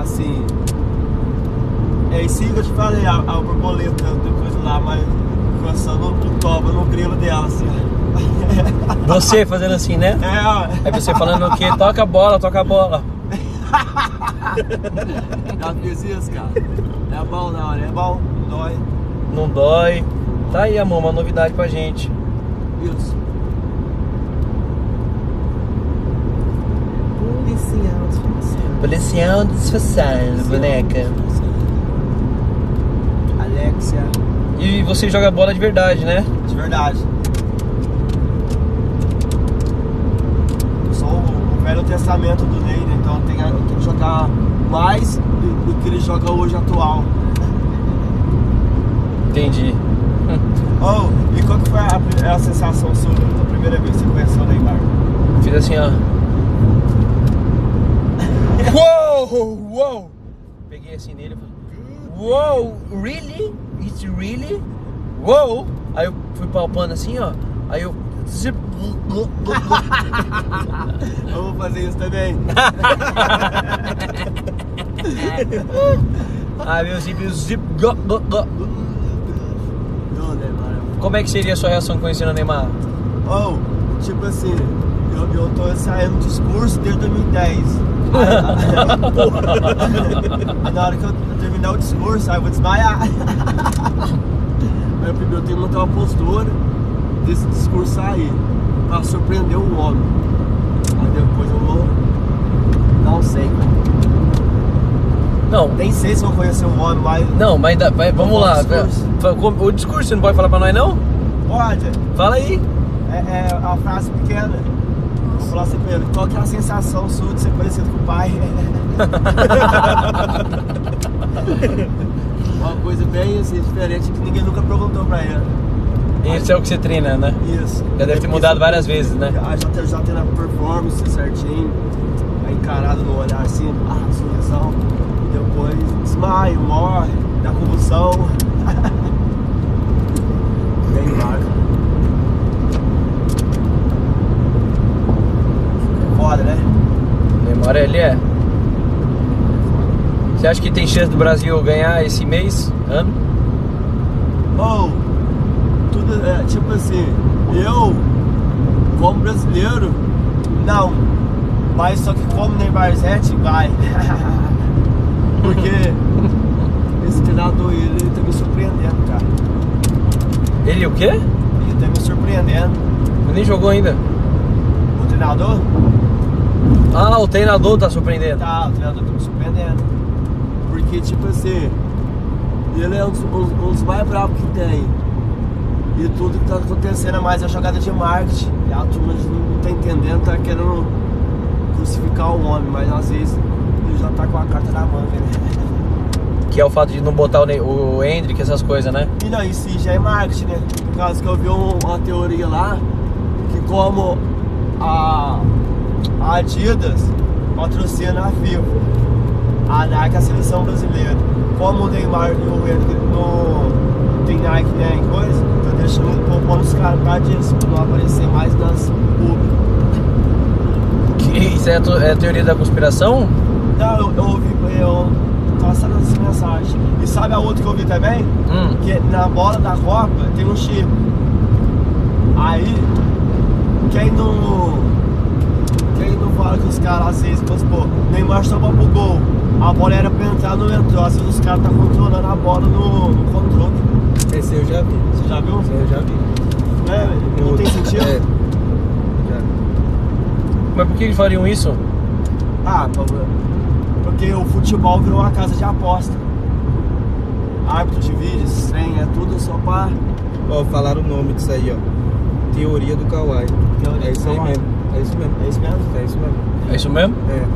Assim. É isso que eu te falei, a borboleta, depois lá, mas começando no toba, no grilo dela, assim. Você fazendo assim, né? É, ó. Aí você falando o quê? Toca a bola, toca a bola. Já fiz isso, cara. É bom na hora, é bom, não dói. Não dói. Tá aí, amor, uma novidade pra gente. Isso. Policial disfarçado, boneca. Alexia, E você joga bola de verdade, né? de verdade. Eu sou o Velho Testamento do Ney, né? Então eu tenho que jogar mais do que ele joga hoje atual. Entendi. Oh, e qual que foi a sensação sua da primeira vez que você conheceu o Neymar? Fiz assim, ó. Uou, uou. Peguei assim nele e falei, uou, really? It's really? Uou. Aí eu fui palpando assim, ó. Aí eu... Zip. Eu vou fazer isso também. Aí meu zip, zip, go, go, go. Não, Neymar. Como é que seria a sua reação conhecendo o Neymar? Oh, tipo assim, eu tô ensaiando discurso desde 2010. Aí, na hora que eu terminar o discurso, aí eu vou desmaiar. Aí primeiro eu tenho que montar uma postura desse discurso sair, pra surpreender o homem. Aí depois eu vou... Não sei, cara. Não, Nem sei se eu vou conhecer o homem, mas... não, mas vamos lá. Discurso. O discurso você não pode falar pra nós, não? Pode. Fala aí. É uma frase pequena. Vou falar assim pra ele, qual que é a sensação sua de ser parecido com o pai? Uma coisa bem assim, diferente que ninguém nunca perguntou pra ele. Esse é o que você treina, né? Isso. Já deve ter mudado várias vezes, né? Já tem na performance certinho, aí encarado no olhar assim, sorrisão. E depois desmaio, morre, dá convulsão. Bem marca. Morelli é. Você acha que tem chance do Brasil ganhar esse mês, ano? Tudo é tipo assim, eu como brasileiro, não. Mas só que como Neymar Zete, vai. Porque esse treinador, ele tá me surpreendendo, cara. Ele o quê? Ele tá me surpreendendo. Ele nem jogou ainda. O treinador? Ah, o treinador tá surpreendendo. Tá, o treinador tá me surpreendendo. Porque, tipo assim, ele é um dos mais bravos que tem. E tudo que tá acontecendo é mais a jogada de marketing. E a turma não tá entendendo, tá querendo crucificar o homem, mas às vezes ele já tá com a carta na manga, né? Que é o fato de não botar o Hendrick, essas coisas, né? E não, isso já é marketing, né? Por causa que eu vi uma teoria lá, que como a Adidas patrocina a FIFA, a Nike é a seleção brasileira, como o Neymar e o Hendrick não tem Nike nem coisa, tá deixando poupando os caras pra disso, pra não aparecer mais nas públicas. Isso é teoria da conspiração? Não, eu ouvi, eu passando essa mensagem. E sabe a outra que eu vi também? Que na bola da Copa tem um chip. Aí, quem não fala que os caras, às vezes, vamos supor, Neymar só pro gol, a bola era pra entrar, não entrou. Às vezes os caras tá controlando a bola no controle. Esse eu já vi. Você já viu? Esse eu já vi. Não tem sentido? É. Mas por que eles fariam isso? Porque o futebol virou uma casa de aposta. Árbitro de vídeo, trem, é tudo só pra... Ó, falaram o nome disso aí, ó. Teoria do Kawhi. Teoria É do isso aí Kawhi. mesmo. É isso mesmo. É isso mesmo? É isso mesmo. É isso mesmo? É.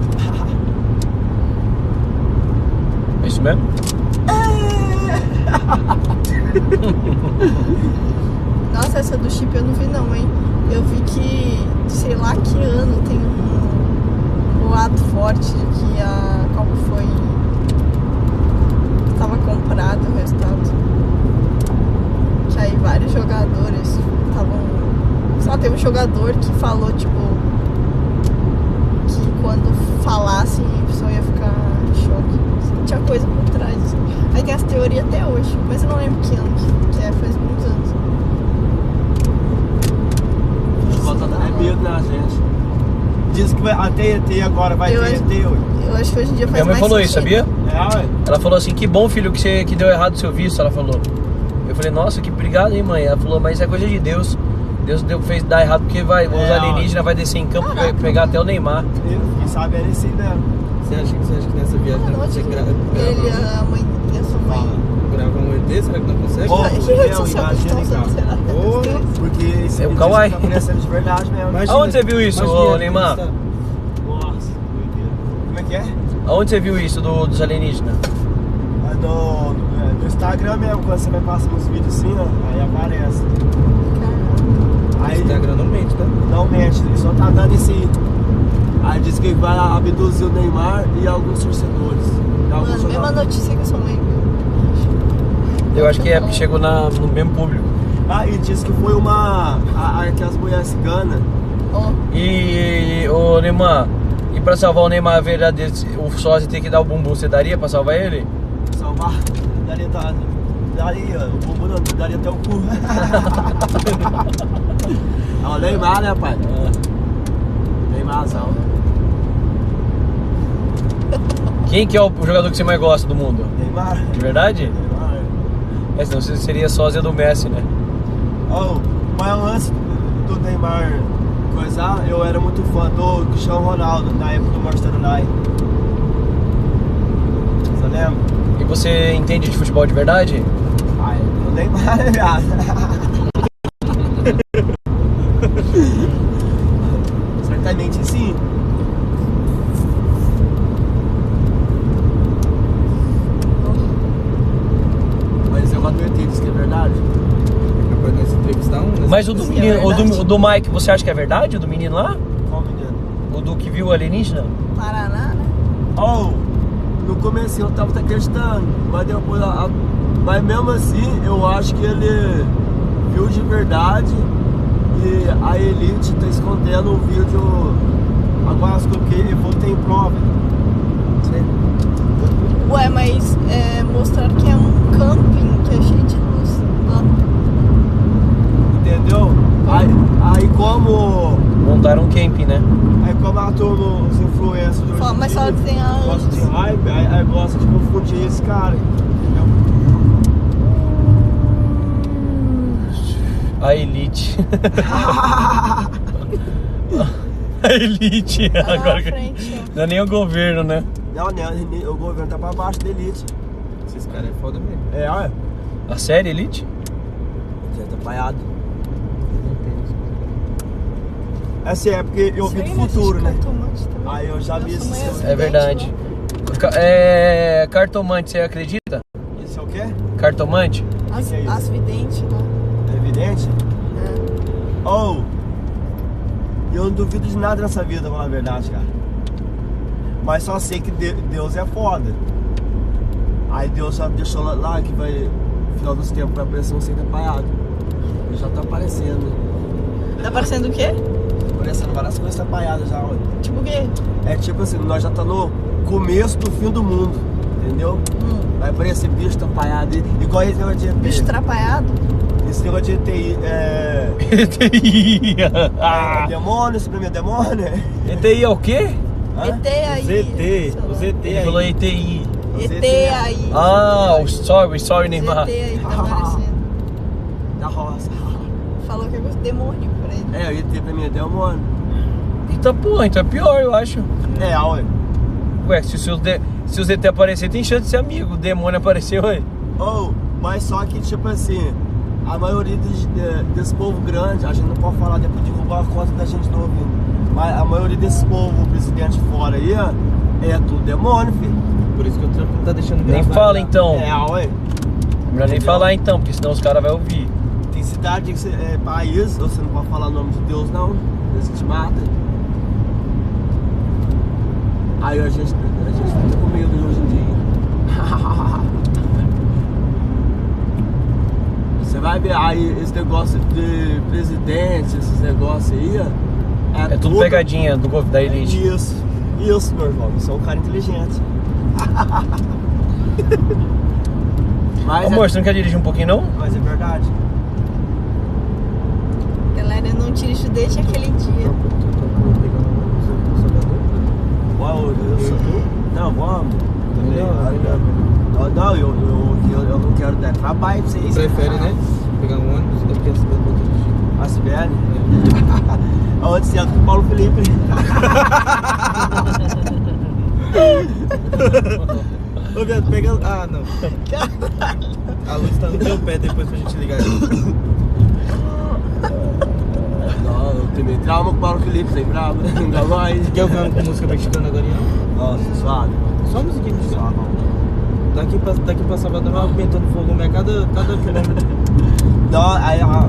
É isso mesmo? Nossa, essa do chip eu não vi não, hein? Eu vi que, sei lá que ano, tem um boato forte de que a Copa foi... Estava comprado o resultado. Que aí vários jogadores estavam... Só teve um jogador que falou, tipo... Que quando falasse, a pessoa ia ficar em choque. Tinha coisa por trás, assim. Aí tem essa teoria até hoje, mas eu não lembro que ano que é, faz muitos anos. É medo na gente. Diz que a TNT agora vai ter TNT hoje. Eu acho que hoje em dia faz Minha mãe mais falou isso, sentido. sabia? É, ué. Ela falou assim, que bom, filho, que deu errado o seu visto, ela falou. Eu falei, nossa, que obrigado, hein, mãe? Ela falou, mas é coisa de Deus. Deus fez dar errado porque os alienígenas vai descer em campo e pegar até o Neymar. Quem sabe é esse mesmo. Você acha que nessa viagem não consegue gravar? Ele, a mãe e a sua mãe. Gravar um ET? Será que não consegue? Ô, Que rede social que imagina, estão usando, será? Porra. Porque esse É o vídeo Kawhi. tá parecendo de verdade mesmo. Imagina- Aonde você viu isso, imagina ô, a Neymar? entrevista. Nossa, doideira. Como é que é? Aonde você viu isso dos alienígenas? No Instagram mesmo, quando você vai passando uns vídeos assim, ó, aí aparece. Aí Instagram não mente, tá? não mente, ele só tá dando esse. Aí diz que vai abduzir o Neymar e alguns torcedores. E alguns Mano, mesma jogadores. notícia que a sua mãe viu. Eu acho que é porque chegou no mesmo público. E diz que foi que as mulheres ciganas. Ó, E, ô Neymar, e pra salvar o Neymar verdadeiro, o sósia tem que dar o bumbum, você daria pra salvar ele? Salvar, daria, o bumbum não, daria até o cu. É o Neymar, né, pai? Neymarzão. Quem que é o jogador que você mais gosta do mundo? Neymar. De verdade? Neymar. É, senão você seria sósia do Messi, né? Mas antes do Neymar coisar, eu era muito fã do Cristiano Ronaldo, na época do Manchester United. Você lembra? E você entende de futebol de verdade? O Neymar é viado. Certamente sim. Mas eu gosto de diz que é verdade. Capaz de nós entrevistar um, né? Mas o do Sim, é menino, verdade. o do Mike, você acha que é verdade? O do menino lá? Qual menino? O do que viu o alienígena? Paraná, né? No começo eu tava acreditando, mas depois mas mesmo assim eu acho que ele viu de verdade e a elite tá escondendo um vídeo Agora as coisas que eu vou ter em prova. Ué, mas mostraram que é um camping que é cheio de luz lá. Entendeu? Aí como. Montaram um camping, né? Aí como a turma, os influencers de hoje em Mas dia, fala que tem a gosta de hype, aí gosta de confundir esse cara, entendeu? A elite. A elite. Tá Agora na que... frente, ó. Não é nem o governo, né? Não, o governo tá pra baixo da elite. Esses caras é foda mesmo. É, olha. A série elite? Já tá paiado. Essa é porque eu vi do futuro, né? Aí eu já vi esse É verdade. Cartomante, você acredita? Isso é o quê? Cartomante? As, Que é isso? as videntes lá. É evidente? É. Oh, eu não duvido de nada nessa vida, pra falar a verdade, cara. Mas só sei que Deus é foda. Aí Deus já deixou lá que vai, no final dos tempos, vai aparecer um ser apaiado. E já tá aparecendo. Tá parecendo o quê? Aparecendo várias coisas apaiadas já, olha. Tipo o quê? É tipo assim, nós já tá no começo do fim do mundo, entendeu? Vai aparecer bicho apaiado, igual esse negócio de ET. Bicho atrapalhado? Esse negócio de ETI é demônio, esse pra mim é demônio. ETI é o quê? Hã? ET aí. Os ET Ele aí. falou ETI. ET aí. Ah, o sorry, Neymar. ET aí tá aparecendo. Da roça. Falou que é demônio pra ele. É, o ET pra mim é demônio. Então, pô, então é pior, eu acho. É, ué. Ué, se os ET aparecer, tem chance de ser amigo. O demônio apareceu, ué. Oh, mas só que tipo assim, a maioria desse povo grande, a gente não pode falar depois de derrubar a conta da gente não ouvindo. Mas a maioria desse povo, presidente fora aí, é tudo demônio, filho. Por isso que o Trump não tá deixando Nem gravar. fala então. É, ué. Melhor nem falar então, porque senão os caras vão ouvir. Tem cidade que é país, você não pode falar o nome de Deus não, Deus te mata. Aí a gente fica com medo hoje em dia. Você vai ver aí esse negócio de presidente, esses negócios aí, É tudo pegadinha da elite. Isso, meu irmão, você é um cara inteligente. Mas Amor, você não quer dirigir um pouquinho não? mas é verdade. Galera, eu não dirijo desde aquele dia. Uau, eu sou tu? Não, vamos. Não, Eu não quero dar trabalho pra vocês. prefere, né? Pegar um ônibus daqui a cidade pra dirigir. A Sibeli? Aonde você anda com o Paulo Felipe? Ô, viado, pega. Ah, não. A luz tá no teu pé depois pra gente ligar. Não, eu tenho trauma com o Paulo Felipe, sem bravo. Ainda mais. Quer ouvir uma música mexicana agora? Nossa, suave. Só musiquinha mexicana. Suave. Daqui pra Salvador vai aumentando o volume a cada quilômetro. Não, aí a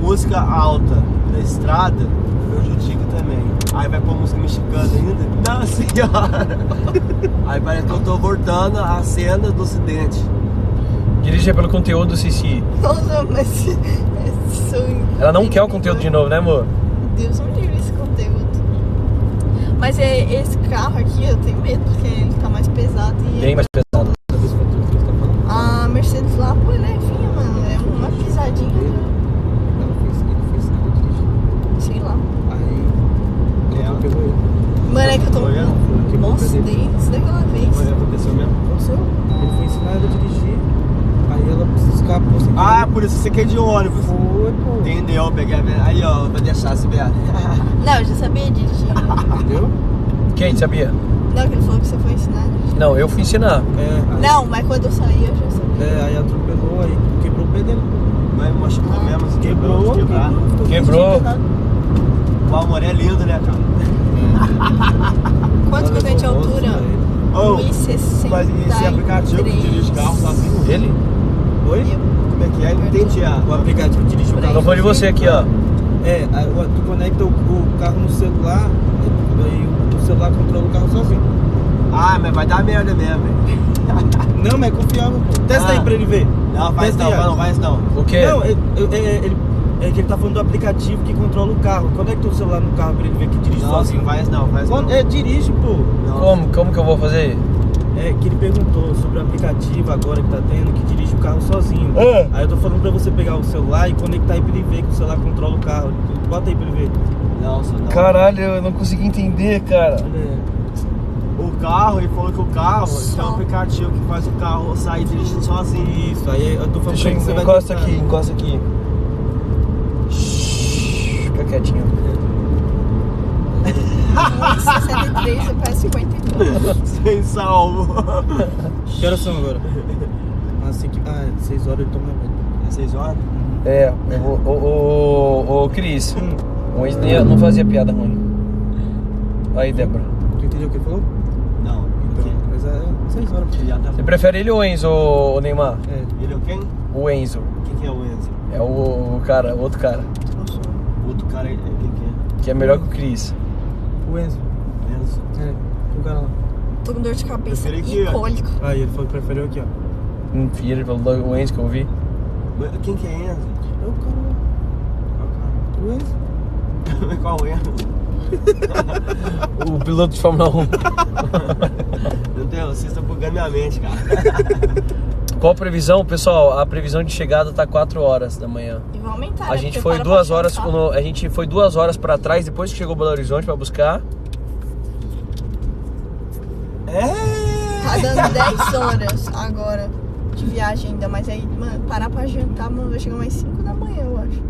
música alta da estrada prejudica também. Aí vai pôr música mexicana ainda. Nossa senhora! Aí parece que eu tô voltando a cena do acidente. Dirigir pelo conteúdo, Cici. Nossa, mas Ela não quer o conteúdo de novo, né, amor? Deus não livre esse conteúdo. Mas esse carro aqui eu tenho medo, porque ele tá mais pesado e. Bem mais pesado. A Mercedes lá, pô, é levinha, mano. É uma pisadinha. Ele fez nada dirigir. Sei lá. Aí. Ela pegou ele. Mano, é que eu tô Foi ela? com bons dentes daquela vez. Foi, aconteceu mesmo? Aconteceu. Ele foi ensinar ela a dirigir. Aí ela escapou sem Ah, querer. por isso você quer ir de ônibus. Foi, pô. Entendeu? Peguei a... Aí, ó, vou deixar a Sibeli. Não, eu já sabia dirigir. Entendeu? Quem sabia? Não, que ele falou que você foi ensinar a dirigir. Não, eu fui ensinar. É, aí, Não, mas quando eu saí eu já sabia. aí atropelou, aí quebrou o pé dele. Mas machucou mesmo, se Quebrou. quebrar. Quebrou. O amor é lindo, né, cara? Quanto que eu tenho de altura? Oh, 1,63. mas esse aplicativo que dirige carro sozinho? Ele? Oi? Como é que é? Não entendi. O aplicativo dirige o carro. Tô falando de você aqui, ó. É, aí tu conecta o carro no celular, aí o celular controla o carro sozinho. Ah, mas vai dar merda mesmo, velho. Não, mas é confiável, pô. Testa aí pra ele ver. Não, faz Testa não, aí, não faz não. O quê? Não, ele É que ele tá falando do aplicativo que controla o carro. Conecta o celular no carro pra ele ver que dirige sozinho. Faz não. Dirige, pô. Não. Como que eu vou fazer? É que ele perguntou sobre o aplicativo agora que tá tendo, que dirige o carro sozinho. Aí eu tô falando pra você pegar o celular e conectar aí pra ele ver que o celular controla o carro. Bota aí pra ele ver. Não. Caralho, eu não consegui entender, cara. O carro, ele falou que o carro tem um aplicativo que faz o carro sair dirigindo sozinho. Isso, aí eu tô falando Deixa pra você vai encosta tentar. aqui, encosta aqui. Fica quietinho. 63 e parece 52. Sem salvo. Que horas são agora? 6 horas ele toma remédio. É 6 horas? É, ô Cris, o Wesley não fazia piada ruim. Aí, Débora. Tu entendeu o que ele falou? Não. Então, mas é 6 horas. Você prefere ele ou o Enzo, o Neymar? É. Ele é o quem? O Enzo. Quem é o Enzo? É o cara, o outro cara. Outro cara, quem que Que é melhor que o Cris. O Enzo. é? Enzo. É, o cara lá. Tô com dor de cabeça Prefere aqui, e ó. cólico. Aí ele falou que preferiu aqui, ó. Mentira, ele falou o Enzo que eu ouvi. Quem que é Enzo? É o cara lá. O Enzo. Qual Enzo? O piloto de Fórmula 1. Meu Deus, vocês estão bugando minha mente, cara. Qual a previsão, pessoal? A previsão de chegada tá 4 horas da manhã. E vão aumentar. A gente foi 2 horas, a gente foi 2 horas pra trás depois que chegou Belo Horizonte pra buscar. Tá dando 10 horas agora de viagem ainda, mas aí, mano, parar pra jantar, mano, vai chegar mais 5 da manhã, eu acho.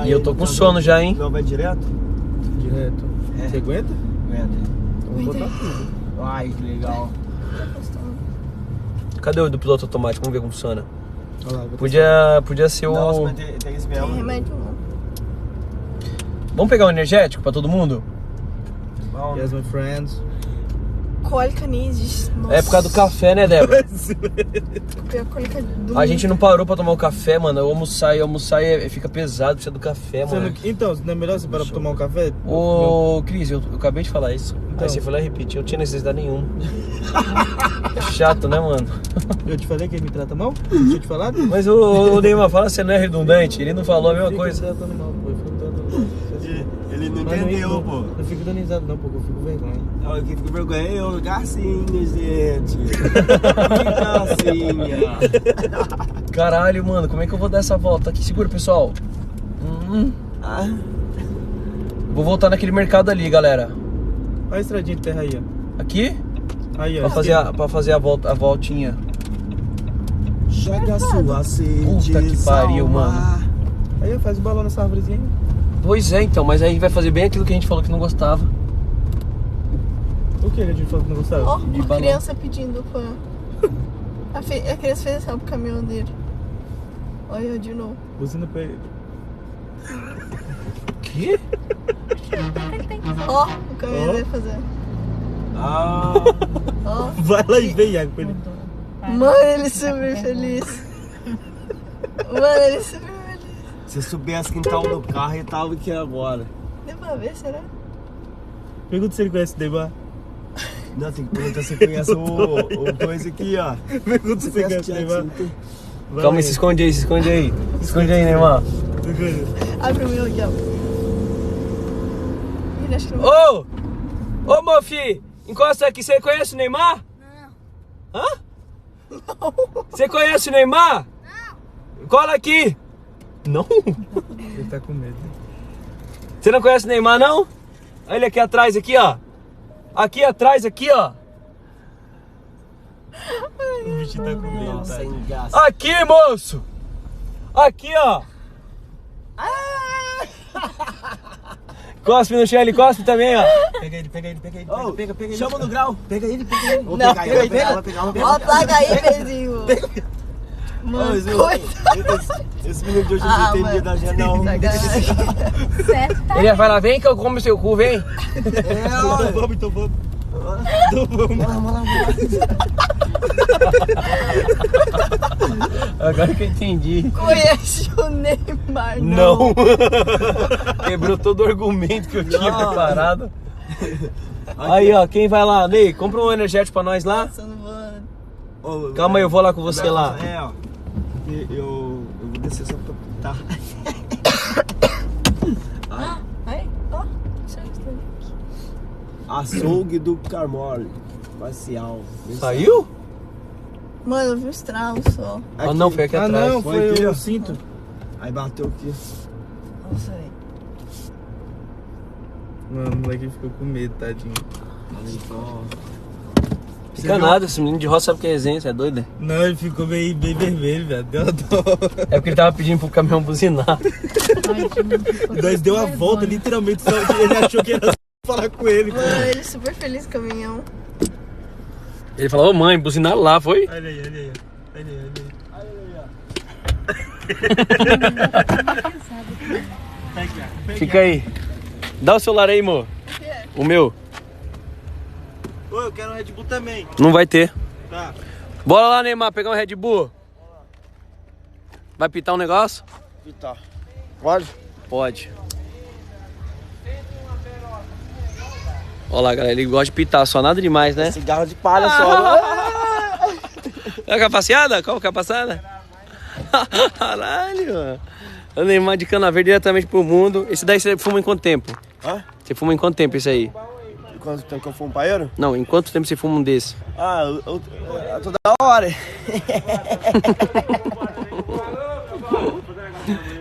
E eu tô com sono já, hein? Não vai direto? Direto. É. Você aguenta? Aguenta. Vamos botar tudo. Ai, que legal. Cadê o do piloto automático? Vamos ver como funciona. Olha lá, vou Podia ser Nossa, o... mas tem isso Tem mesmo. remédio não. Vamos pegar um energético pra todo mundo? Bom, Yes, my friends. Cólica nem existe. Nossa. É por causa do café, né, Débora? Pior cólica do A gente não parou pra tomar o café, mano. Eu almoçar fica pesado, precisa do café, Você mano. não- Então, não é melhor você parar pra tomar um café? Ô, Cris, eu acabei de falar isso. Então. Aí você foi lá e repetiu, não tinha necessidade nenhuma. É chato, né, mano? Eu te falei que ele me trata mal? Deixa eu te falar? Mas o Neymar fala, você não é redundante, ele não falou a mesma Fica coisa. me tratando mal, pô. Eu fico me tratando mal. ele não Mas entendeu, não, pô. Não fico dando risada não, pô, que eu fico vergonha. Olha, quem fica vergonha é eu, Garcinha, gente. Que Garcinha. Caralho, mano, como é que eu vou dar essa volta aqui? Segura, pessoal. Ah, Vou voltar naquele mercado ali, galera. Olha a estradinha de terra aí, ó. Aqui? Aí, ó. Pra fazer a voltinha. joga a sua sede. Puta que pariu, salva. Aí, ó, faz o balão nessa árvorezinha aí. Pois é, então, mas aí vai fazer bem aquilo que a gente falou que não gostava. O que a gente falou que não gostava? Ó, de uma balão. criança pedindo pra... A criança fez assim, ó, pro caminhão dele. Olha de novo. Buzina pra ele. Que? Ó, o caminhão Ó. dele fazer. Ah, Ó. Vai lá e vem, Iago, pra ele. Mano, ele super feliz. Mano, ele super feliz. se eu soubesse quem tava no carro, ele tava aqui agora. Deu pra ver, será? Pergunta se ele conhece o Neymar. Não, tem que perguntar se você conhece o coisa aqui, ó. Pergunta se você conhece o Neymar. Vai Calma aí, lá. se esconde aí, se esconde aí. Se esconde aí, Neymar. Abre o meu aqui, ó. Ele acha que não... Ô! Ô, meu filho! Encosta aqui, você conhece o Neymar? Não. Hã? Não. Você conhece o Neymar? Não. Cola aqui. Não? Ele tá com medo. Você não conhece o Neymar, não? Olha ele aqui atrás, aqui, ó. Aqui atrás, aqui, ó. O bicho tá com medo, Nossa, tá? engraçado. Aqui, moço! Aqui, ó! Cospe no chão, ele cospe também, ó. Pega ele, pega ele, pega ele. Ô, Pega ele. chama no grau. Pega ele, pega ele. Vou Não, pegar ele, vou pegar, vou pegar, vou pegar. Ó, plaga aí, Bezinho. Ô, Mano, esse- coitado. Esse menino de hoje não tem medo da gente, não. Sacanagem. Certo, tá? Ele vai lá, vem que eu como seu cu, vem. Então vamos, então vamos. Então vamos. Agora que eu entendi. Conhece o Neymar, Não. Quebrou todo o argumento que eu tinha Não. preparado. Aí, ó, quem vai lá? Ney, compra um energético pra nós lá. Nossa, eu não vou... Ô, Calma aí, eu vou lá com você lá. É, ó. Eu vou descer só pra tá. Ai, ó. Açougue do Carmole. Parcial. Saiu? Mano, eu vi o estralo só. Ah, não, foi aqui atrás. não, foi aqui, o ó. cinto. Aí bateu aqui. Nossa, velho. Mano, o moleque ficou com medo, tadinho. Fica nada, esse menino de roça sabe o que é resenha, você é doido, né? Não, ele ficou bem vermelho, velho. Deu dó. É porque ele tava pedindo pro caminhão buzinar. Nós deu a volta, literalmente, só que ele achou que era falar com ele. Mano, ele super feliz com o caminhão. Ele falou, ô mãe, buzinaram lá, foi? Olha aí, olha aí. Olha aí, olha aí. Fica aí. Dá o celular aí, amor. O meu. Ô, eu quero um Red Bull também. Não vai ter. Tá. Bora lá, Neymar, pegar um Red Bull. Vai pitar um negócio? Tá. Pode? Pode. Olha lá, galera, ele gosta de pitar, só nada demais, né? Cigarro de palha só. É a capaciada? Qual a capaciada? Caralho. O Neymar de cana verde diretamente pro mundo. Esse daí você fuma em quanto tempo? Hã? Você fuma em quanto tempo esse aí? Quanto tempo que eu fumo paeiro? Não, em quanto tempo você fuma um desse? Ah, toda hora.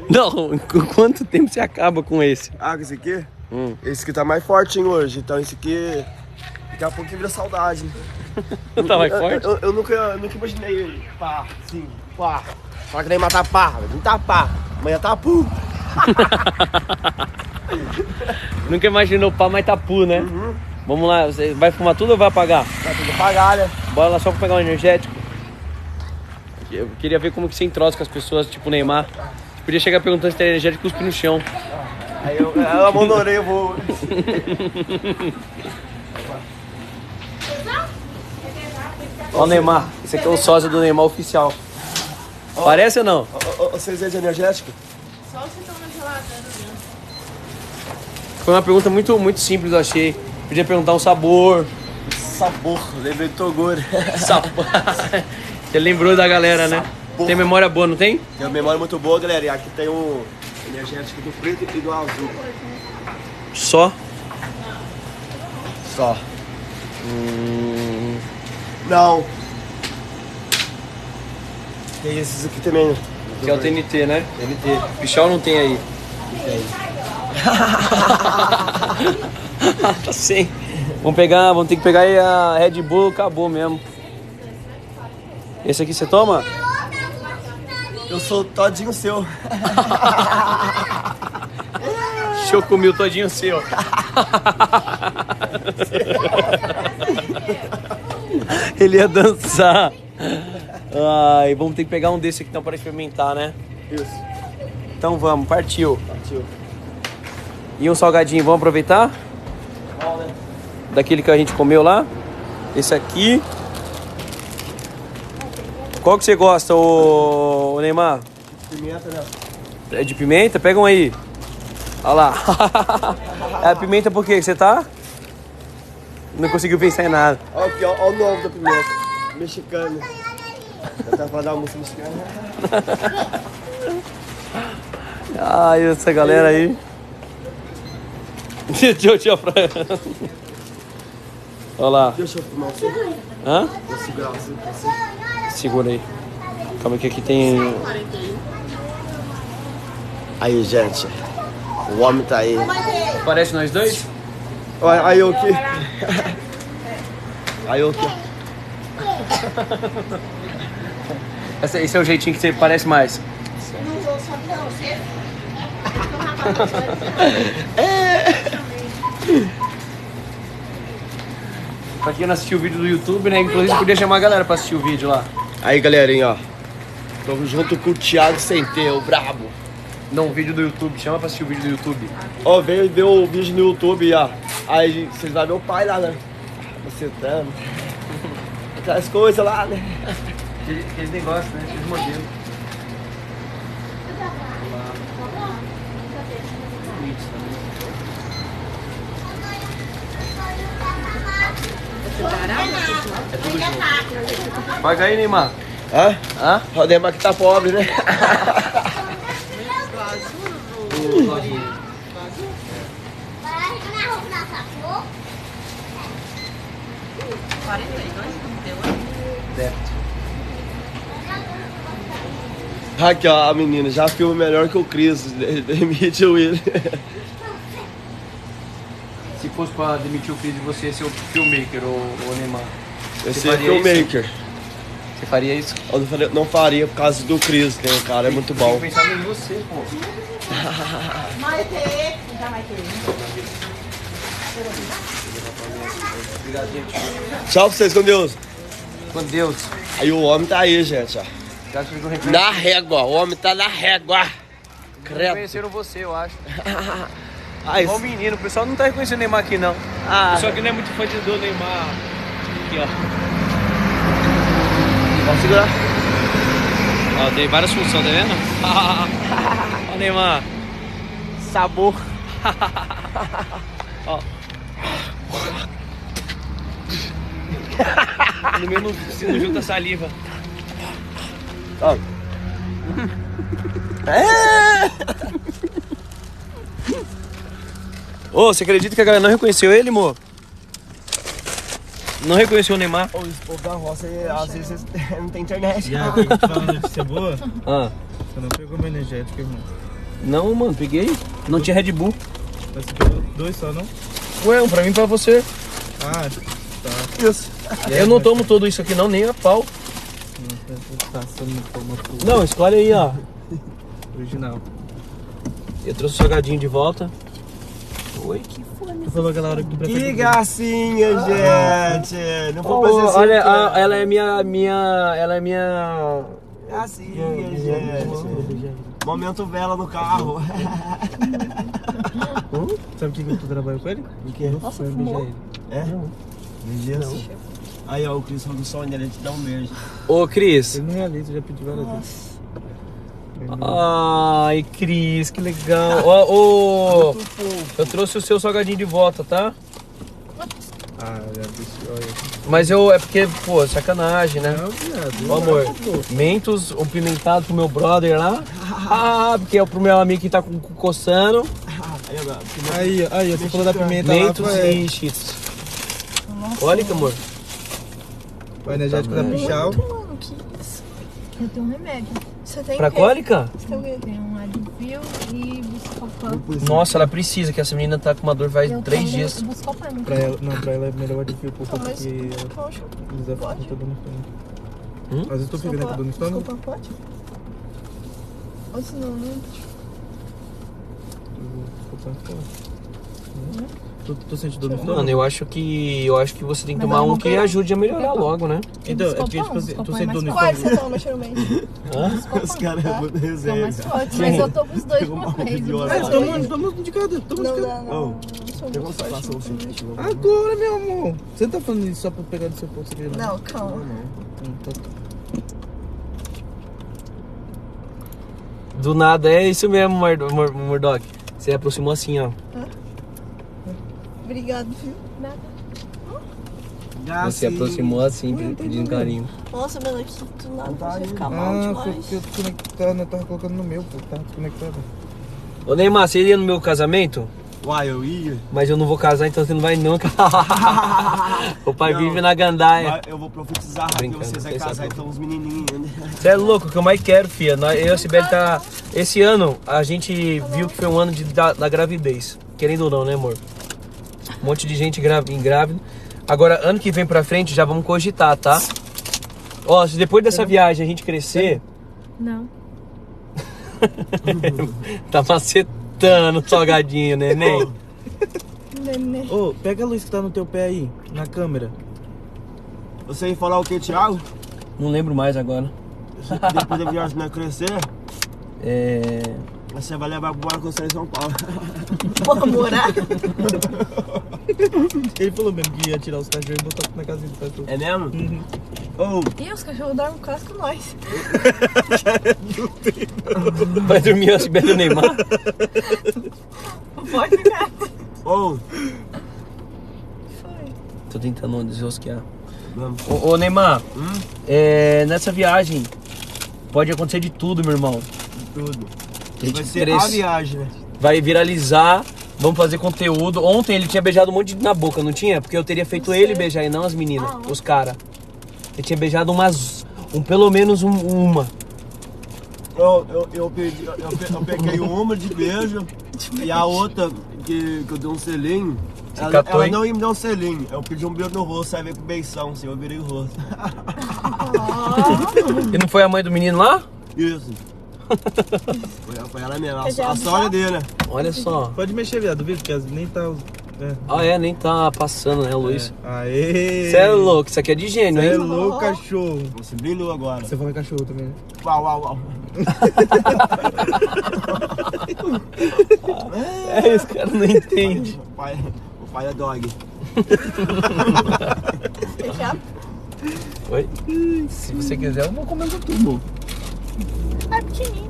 Não, em quanto tempo você acaba com esse? Ah, esse aqui? Esse aqui tá mais fortinho hoje. Então esse aqui, daqui a pouco vira saudade. Tá mais forte? Eu nunca imaginei ele. Pá, assim, pá. Fala que nem matar pá, não tá pá. Amanhã tá pu. Nunca imaginou pá, mas tá pu, né? Vamos lá, você vai fumar tudo ou vai apagar? Vai tudo pagar, né? Bora lá só pra pegar um energético. Eu queria ver como que você entrosa com as pessoas, tipo o Neymar. Você podia chegar perguntando se tem energético e cuspir no chão. Aí eu abandonei, eu vou. Ó o Neymar, esse aqui é o sósia do Neymar oficial. Parece ou não? Vocês é de energético? Só você toma geladeira. Foi uma pergunta muito simples, eu achei. Podia perguntar um sabor. Sabor, lembrei do Toguro. Sabor. Você lembrou da galera, né? Sabor. Tem memória boa, não tem? Tem uma memória muito boa, galera. E aqui tem um energético do preto e do azul. Só? Só. Não. Tem esses aqui também, né? Que é o TNT, né? TNT. Pichal não tem aí. Tá sem. Vamos ter que pegar aí a Red Bull, acabou mesmo. Esse aqui você toma? Eu sou todinho seu. Deixa eu comer o todinho seu. Ele ia dançar. Ai, vamos ter que pegar um desse aqui então para experimentar, né? Isso. Então vamos, partiu. Partiu. E um salgadinho, vamos aproveitar? Bom, né? Daquele que a gente comeu lá. Esse aqui. Qual que você gosta, ô Neymar? Pimenta, né? É de pimenta? Pega um aí. Olha lá. É a pimenta por quê? Você tá? Não conseguiu pensar em nada. Olha aqui, ó o novo da pimenta. Mexicano. Eu tava falando da música mexicana. Ai, essa galera aí. Deixa eu tirar pra ela. Olha lá. Deixa eu fumar assim. Hã? Vou segurar assim pra você. Segura aí. Calma que aqui tem... Aí, gente. O homem tá aí. Parece nós dois? Olha, aí eu aqui. Aí eu aqui. Esse é o jeitinho que você parece mais. Pra quem não assistiu o vídeo do YouTube, né? Inclusive podia chamar a galera pra assistir o vídeo lá. Aí, galerinha, ó. Tamo junto com o Thiago Centeu, brabo. Não, o vídeo do YouTube. Chama pra assistir o vídeo do YouTube. Ó, veio ver o vídeo no YouTube, ó. Aí vocês vão ver o pai lá, né? Você tá. Aquelas coisas lá, né? Aqueles negócios, né? Aqueles modelos. É tudo junto. Paga aí, Neymar. Hã? Hã? O Neymar que tá pobre, né? Débito. Aqui, ó, a menina já filma melhor que o Cris. Demite o William. Se fosse pra demitir o filho de você, ser o filmmaker ou Neymar? Esse é filmmaker. Você faria isso? Eu não faria por causa do Cris, né? O cara é muito bom. Eu pensava em você, pô. Vai ter, já vai ter. Obrigado, gente. Tchau pra vocês, com Deus. Com Deus. Aí o homem tá aí, gente, ó. Na régua, o homem tá na régua. Credo. Conheceram você, eu acho. Ah, Igual o menino, o pessoal não tá reconhecendo o Neymar aqui, não. Ah. O pessoal que não é muito fã do Neymar. Aqui, ó. Pode segurar. Ó, tem várias funções, tá vendo? Ó, Neymar. Sabor. Ó. No meu não junta saliva. Ó. É. Ô, você acredita que a galera não reconheceu ele, amor? Não reconheceu o Neymar? Ô, esse povo da roça, às vezes não tem internet. Já que a gente fala notícia boa, Ah. você não pegou meu energético, irmão. Não, mano, peguei. Não tinha Red Bull. Mas você pegou 2 só, não? Ué, um pra mim e pra você. Ah, tá. Isso. Eu não tomo tudo isso aqui não, nem a pau. Passando toma tudo. Não, escolhe aí, ó. Original. Eu trouxe o salgadinho de volta. Oi, que Tu falou aquela hora que tu prefere. Que gracinha, gente. Não vou fazer assim. olha, ela é minha... Gracinha, gente. Momento vela no carro. Sabe o que tu trabalha com ele? O quê? Nossa, beijar ele. É? Beleza. Aí, ó, o Cris falou do sonho dele, te dá um beijo. Ô, Cris. Ele não realiza, eu já pedi várias vezes. Ai, Cris, que legal. Ó, eu trouxe o seu salgadinho de volta, tá? Ah, já disse, olha. Mas é porque, pô, sacanagem, né? Não, viado. Ó, amor, Mentos, um pimentado pro meu brother lá. Ah, porque é pro meu amigo que tá coçando. Aí, você falou da pimenta Mentos lá, e cheetos. Olha que amor. o energético da Pichal. Mano, que isso? Eu tenho um remédio. Você tem Pra o quê? cólica? Você tem o quê? Tem um Advil e Buscopan. Nossa, ela precisa, que essa menina tá com uma dor faz Eu 3 tomo dias. Buscopan. Pra ela é melhor o Advil, porque Mas, eles poxa, ficam pode? todo no estômago. Hum? Às vezes tu fica, né, com dor no estômago. Desculpa, pode? Ou se não, não. Tu sente dor no estômago? Mano, eu acho que você tem que tomar um que ajude a melhorar logo, né? Então, é porque, tipo assim, tu sente dor no Quais estômago. você toma, Cheiramente? Hã? Os caras é muito São resenha. mais fortes, mas eu tomo os dois por vez. Toma um de cada, toma um de cada. Não. Não sou Tem muito como forte. passar o seu Agora, meu amor. Você não tá falando isso só pra pegar do seu ponto, você quer Não, calma. Do nada, é isso mesmo, Murdoch. Você aproximou assim, ó. Obrigado, viu? Nada. Você aproximou assim, pedindo carinho. Nossa, mano, aqui do nada você fica mal Ah, foi demais. porque eu desconectado, eu tava colocando no meu, pô. Tava desconectado. Ô Neymar, você iria no meu casamento? Uai, eu ia. Mas eu não vou casar, então você não vai nunca. O pai Não. vive na gandaia. Mas eu vou profetizar que Brincando, vocês vão vocês casar, sabem. então os menininhos. Né? Você é louco, o que eu mais quero, filha. Eu e a Sibeli tá... Esse ano, a gente viu que foi um ano da gravidez. Querendo ou não, né, amor? Um monte de gente grávida. Agora, ano que vem pra frente, já vamos cogitar, tá? Ó, se depois dessa viagem a gente crescer... Não. Tá macetando o salgadinho, neném. Nenê. Ô, pega a luz que tá no teu pé aí, na câmera. Você ia falar o que, Thiago? Não lembro mais agora. Depois da viagem não crescer, você vai levar pro barco em São Paulo. Vou morar. Ele falou mesmo que ia tirar os cachorros e botar na casinha do cachorro. É mesmo? Uhum. Oh, E os cachorros dormem quase com nós. Vai dormir a Sibeli e o Neymar? Pode ficar. oh. Foi. Tô tentando desrosquear. Vamos. Ô Neymar, nessa viagem pode acontecer de tudo, meu irmão. Tudo. A gente Vai ser a cresce. viagem, né? vai viralizar, vamos fazer conteúdo. Ontem ele tinha beijado um monte na boca, não tinha? Porque eu teria feito ele beijar e não as meninas, os caras. Ele tinha beijado pelo menos uma. Eu peguei uma de beijo e a outra que eu dei um selinho. Ela não ia me dar um selinho. Eu pedi um beijo no rosto, aí veio com beição, assim, eu virei o rosto. E não foi a mãe do menino lá? Isso. Foi ela mesmo, a história dele. Olha só. Pode mexer, viado, viu? Porque nem tá... Nem tá passando, né, Luiz? Aê! Você é louco, isso aqui é de gênio, hein? Você é louco, cachorro. Você brilhou agora. Você fala cachorro também, né? Uau. Esse cara não entende. O pai é dog. Fechado? Oi? Se você quiser, eu vou comendo tudo. É pequenininho.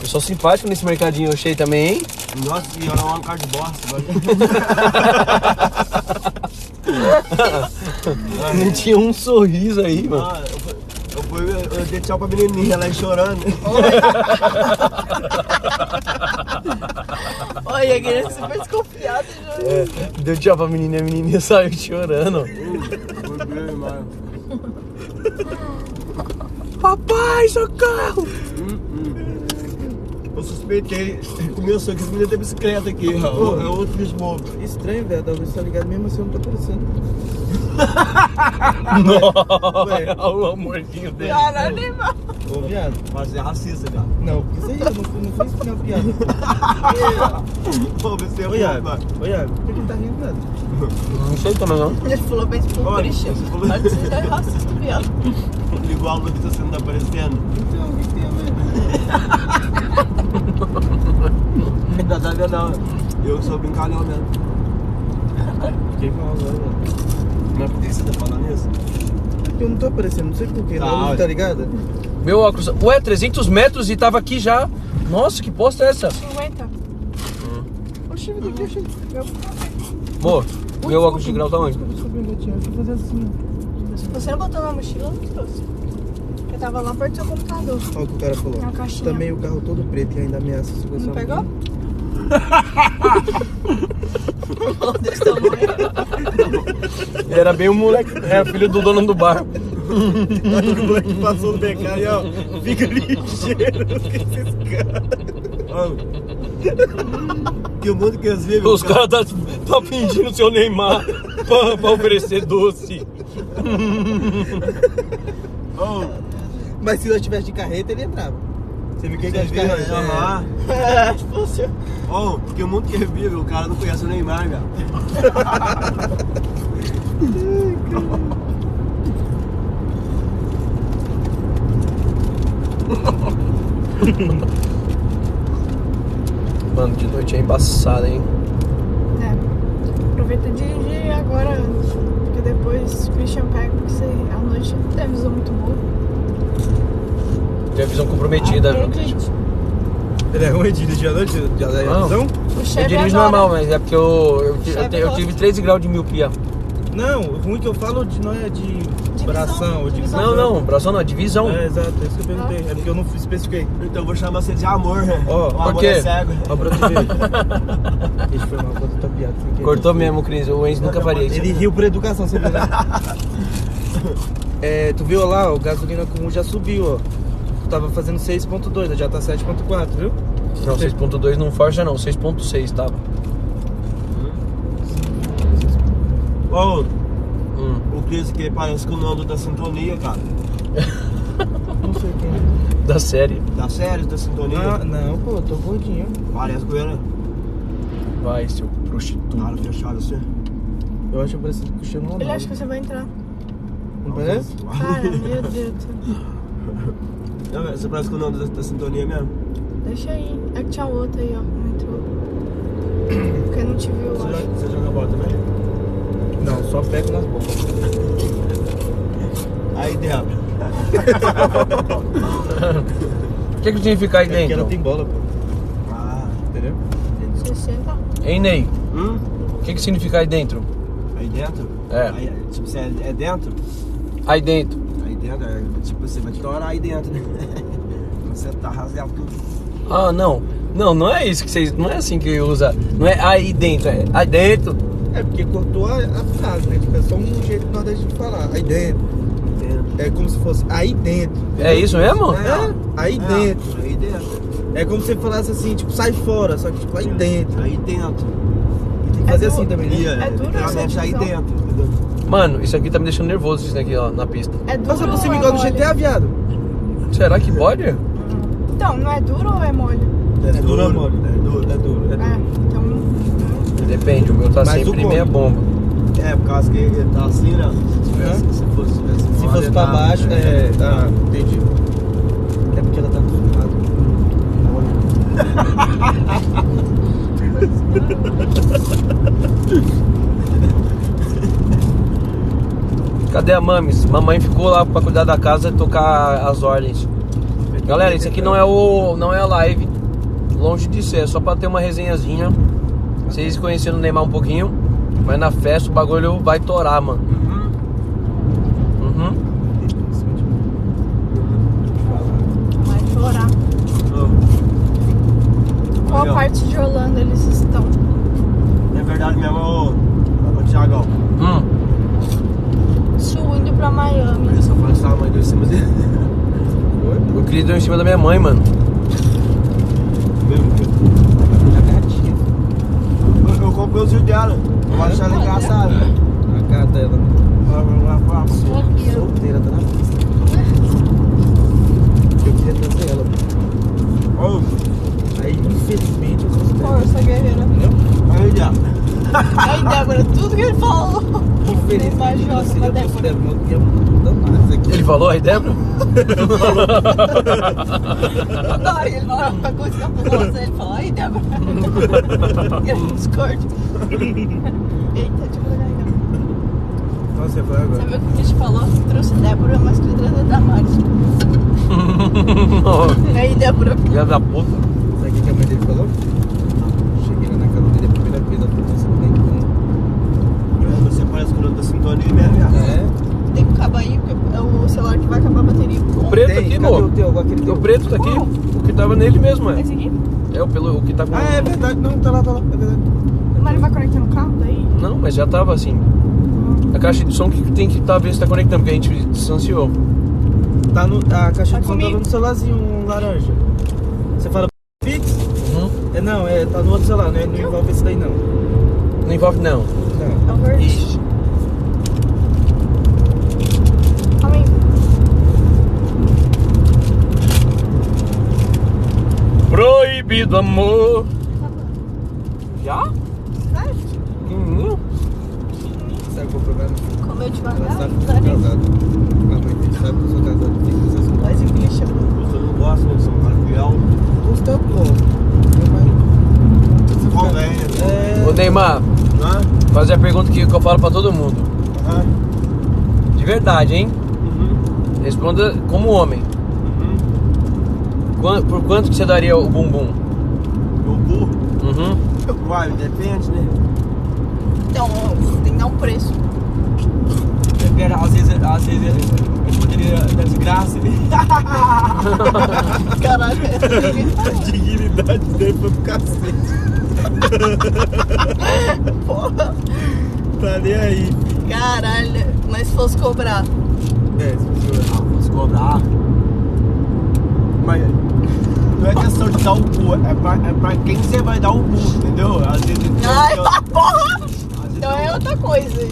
Eu sou simpático nesse mercadinho, eu achei também, hein? Nossa senhora, uma cara de bosta. Não tinha um sorriso aí, mano. Eu dei tchau pra menininha, ela aí chorando. Olha, a criança super desconfiada já. Deu tchau pra menininha, a menininha saiu chorando. Papai, socorro! Eu suspeitei, começou que esse menino tem bicicleta aqui, é outro bicho bobo. Estranho, velho, a luz tá ligada mesmo assim, eu não tô aparecendo. Olha o amorzinho dele. Caralho, irmão. Ô, viado. Mas é racista, cara. Não, porque isso aí, eu não fiz uma piada. Pô, você é Ô, Iago, bobo, por que ele tá rindo, velho? Não sei também não. Ele falou bem pro Olha, Christian. você falou- Pode ser racista, viado. Igual o que você não tá aparecendo. Então, o que tem a ver? Ainda tá vendo, não. Eu sou brincalhão mesmo. Fiquei falando agora, velho. Mas por que você tá falando isso? Eu não tô aparecendo, não sei por quê. Tá, A luz olha. tá ligada? Meu óculos. Ué, 300 metros e tava aqui já. Nossa, que posta é essa? 50. Oxi, vida aqui, achei. Amor, meu óculos de grau tá onde? Desculpa, gatinho. Deixa eu fazer assim. Você não botou na mochila, eu não trouxe. Eu tava lá perto do seu computador. Olha o que o cara falou. Na caixinha. Também o carro todo preto e ainda ameaça a segurança. Não pegou? Desse tamanho. Era bem o moleque. Era filho do dono do bar. Olha o moleque passou no becado e ó, fica ligeiro com esses caras. Que o mundo que eles vivem. Os caras tá pedindo o seu Neymar pra oferecer doce. Mas se nós tivesse de carreta, ele entrava. Você viu que ele de carreta? Aham. É, tipo assim. Que o mundo que ele vive, o cara não conhece o Neymar, velho. Mano, de noite é embaçado, hein? É. Aproveita de dirigir agora, porque depois o Christian pega, porque você, à noite não tem visão muito boa. Tem a visão comprometida, viu? Acredite. Ele é ruim de dirigir à noite? De Não. visão? O Eu chefe dirijo adora. normal, mas é porque eu Chefe tive 13 graus de miopia. Não, o ruim que eu falo não é de bração. de visão. Não, bração não, divisão. É, exato, é isso que eu perguntei. É porque eu não especifiquei. Então eu vou chamar você de amor, né? Ó, o por amor quê? é cego. Ó, pra tu ver. Esse foi mal quando tá piada. Cortou mesmo, Cris. O Enzo nunca faria isso. Ele riu por educação, você viu, né? É, tu viu lá, o gasolina comum já subiu, ó. Tava fazendo 6.2, já tá 7.4, viu? Não, 6.2 não forja não, 6.6 tava. O Cris que parece com o Nando da Sintonia, cara. Não sei quem. Da série. Da série da Sintonia. Ah, não, pô, eu tô gordinho. Parece com ele. Vai, seu prostituto. Cara, fechado assim. Eu acho que eu preciso do Cristiano Ronaldo. Ele acha que você vai entrar. Não parece? Cara, meu Deus do céu. Não, você parece com o Nando da Sintonia mesmo? Deixa aí. É que tinha outro aí, ó. Não entrou. Porque não te viu, eu acho. Você joga bola também? Não, só pego nas bolas. Aí, Débora. O que significa aí É porque ela dentro? tem bola, pô. Ah. Entendeu? 160. Hein, Ney? O que significa aí dentro? Aí dentro? É. Aí, tipo, você é dentro? Aí dentro. Aí dentro, tipo, você vai te torar aí dentro, né? Você tá rasgado tudo. Ah, não. Não é isso que vocês... Não é assim que usa. Não é aí dentro, é aí dentro. É porque cortou a frase, né? Tipo, é só um jeito que nós deixamos de falar. Aí dentro. É como se fosse aí dentro. É isso mesmo? É, aí dentro. Aí dentro. É como se você falasse assim, tipo, sai fora, só que tipo, aí dentro. Aí dentro. Tem que fazer assim também, né? É duro essa Realmente aí divisão. dentro, entendeu? Mano, isso aqui tá me deixando nervoso, isso aqui, ó, na pista. É duro Passa por ou cima é igual do mole? GTA, viado. Será que pode? Então, não é duro ou é mole? É duro, amor. É duro. É duro. É, então... Depende, o meu tá Mas sempre o meia bomba. É, por causa que ele tá assim, né? Se fosse Se mole, fosse pra tá- baixo, tá, entendi. É porque ela tá acostumada. Cadê a Mames? Mamãe ficou lá pra cuidar da casa e tocar as ordens. Galera, isso aqui não é a live. Longe de ser, é só pra ter uma resenhazinha. Vocês conhecendo o Neymar um pouquinho. Mas na festa o bagulho vai torar, mano. Uhum. Vai chorar. Qual Aí, ó. parte de Holanda eles estão? É verdade mesmo, ô Thiagão. Sul, indo pra Miami. Ele só fala que tava mãe deu em cima dele. O Cris deu em cima da minha mãe, mano. Mesmo que- Eu comprei os vídeos dela. Eu acho ela engraçada. A cara dela. Solteira, tá na pista. Eu queria trazer ela. Ô, Aí, infelizmente, eu sou solteiro. Força, guerreira. aí já. Aí, Débora, tudo que ele falou. Infelizmente, Neymar você joga, eu Débora. considero meu que é um danado aqui. Ele falou aí, Débora? Toda hora ele fala uma coisa que eu falo, ele fala, aí, Débora. Eu discordo. Eita, deixa eu pegar aí. Nossa, você foi agora. Sabe o que o Cristian falou? Trouxe Débora, mas que trazer da Mari. Aí, Débora. Filha da puta. Sabe o que a mãe dele falou? Cheguei lá na casa dele a primeira vez, ela falou assim, nem como. Você parece com o da sintonia mesmo, já. É? Tem que acabar aí, porque é o celular que vai acabar a bateria. O preto Tem, aqui, cadê amor. o teu? Agora aquele teu. O preto tá aqui. O que tava nele mesmo, é. Esse aqui? É o que tá com. Ah, é verdade. Não, tá lá, é verdade. Mas ele vai conectar no carro daí? Não, mas já tava assim. A caixa de som que tem que tá vendo se tá conectando, porque a gente distanciou. Tá no, a caixa de som comigo. tava no celularzinho laranja. Você fala Pix? Uhum. É, não, tá no outro celular, né? Não envolve esse daí não. Não envolve, não. Não. É o verde. Ixi. Calma aí. Proibido amor. Já? Sério? Pequenininho? Sabe qual é o problema? Comeu Ela devagar? sabe que eu sou casado. A mãe dele sabe que eu sou casado. Tem que fazer isso. Mas em Christian. Você não gosta, né? Você é um cara fiel. Custa pouco. Você convém, né? Ô Neymar, Hã? fazer a pergunta que eu falo pra todo mundo. Aham. De verdade, hein? Uhum. Responda como homem. Uhum. Por quanto que você daria o bumbum? O burro. Uhum. Uai, depende, né? Então, tem que dar um preço. Depende, às vezes eu poderia dar de graça, né? Caralho, A dignidade dele foi pro cacete. porra. Tá nem aí. Caralho, mas se fosse cobrar. É, se for. Vamos cobrar. Mas não é questão de dar o cu, é pra quem você vai dar o cu, entendeu? Às vezes. Ai, porra! às vezes Então é outra coisa.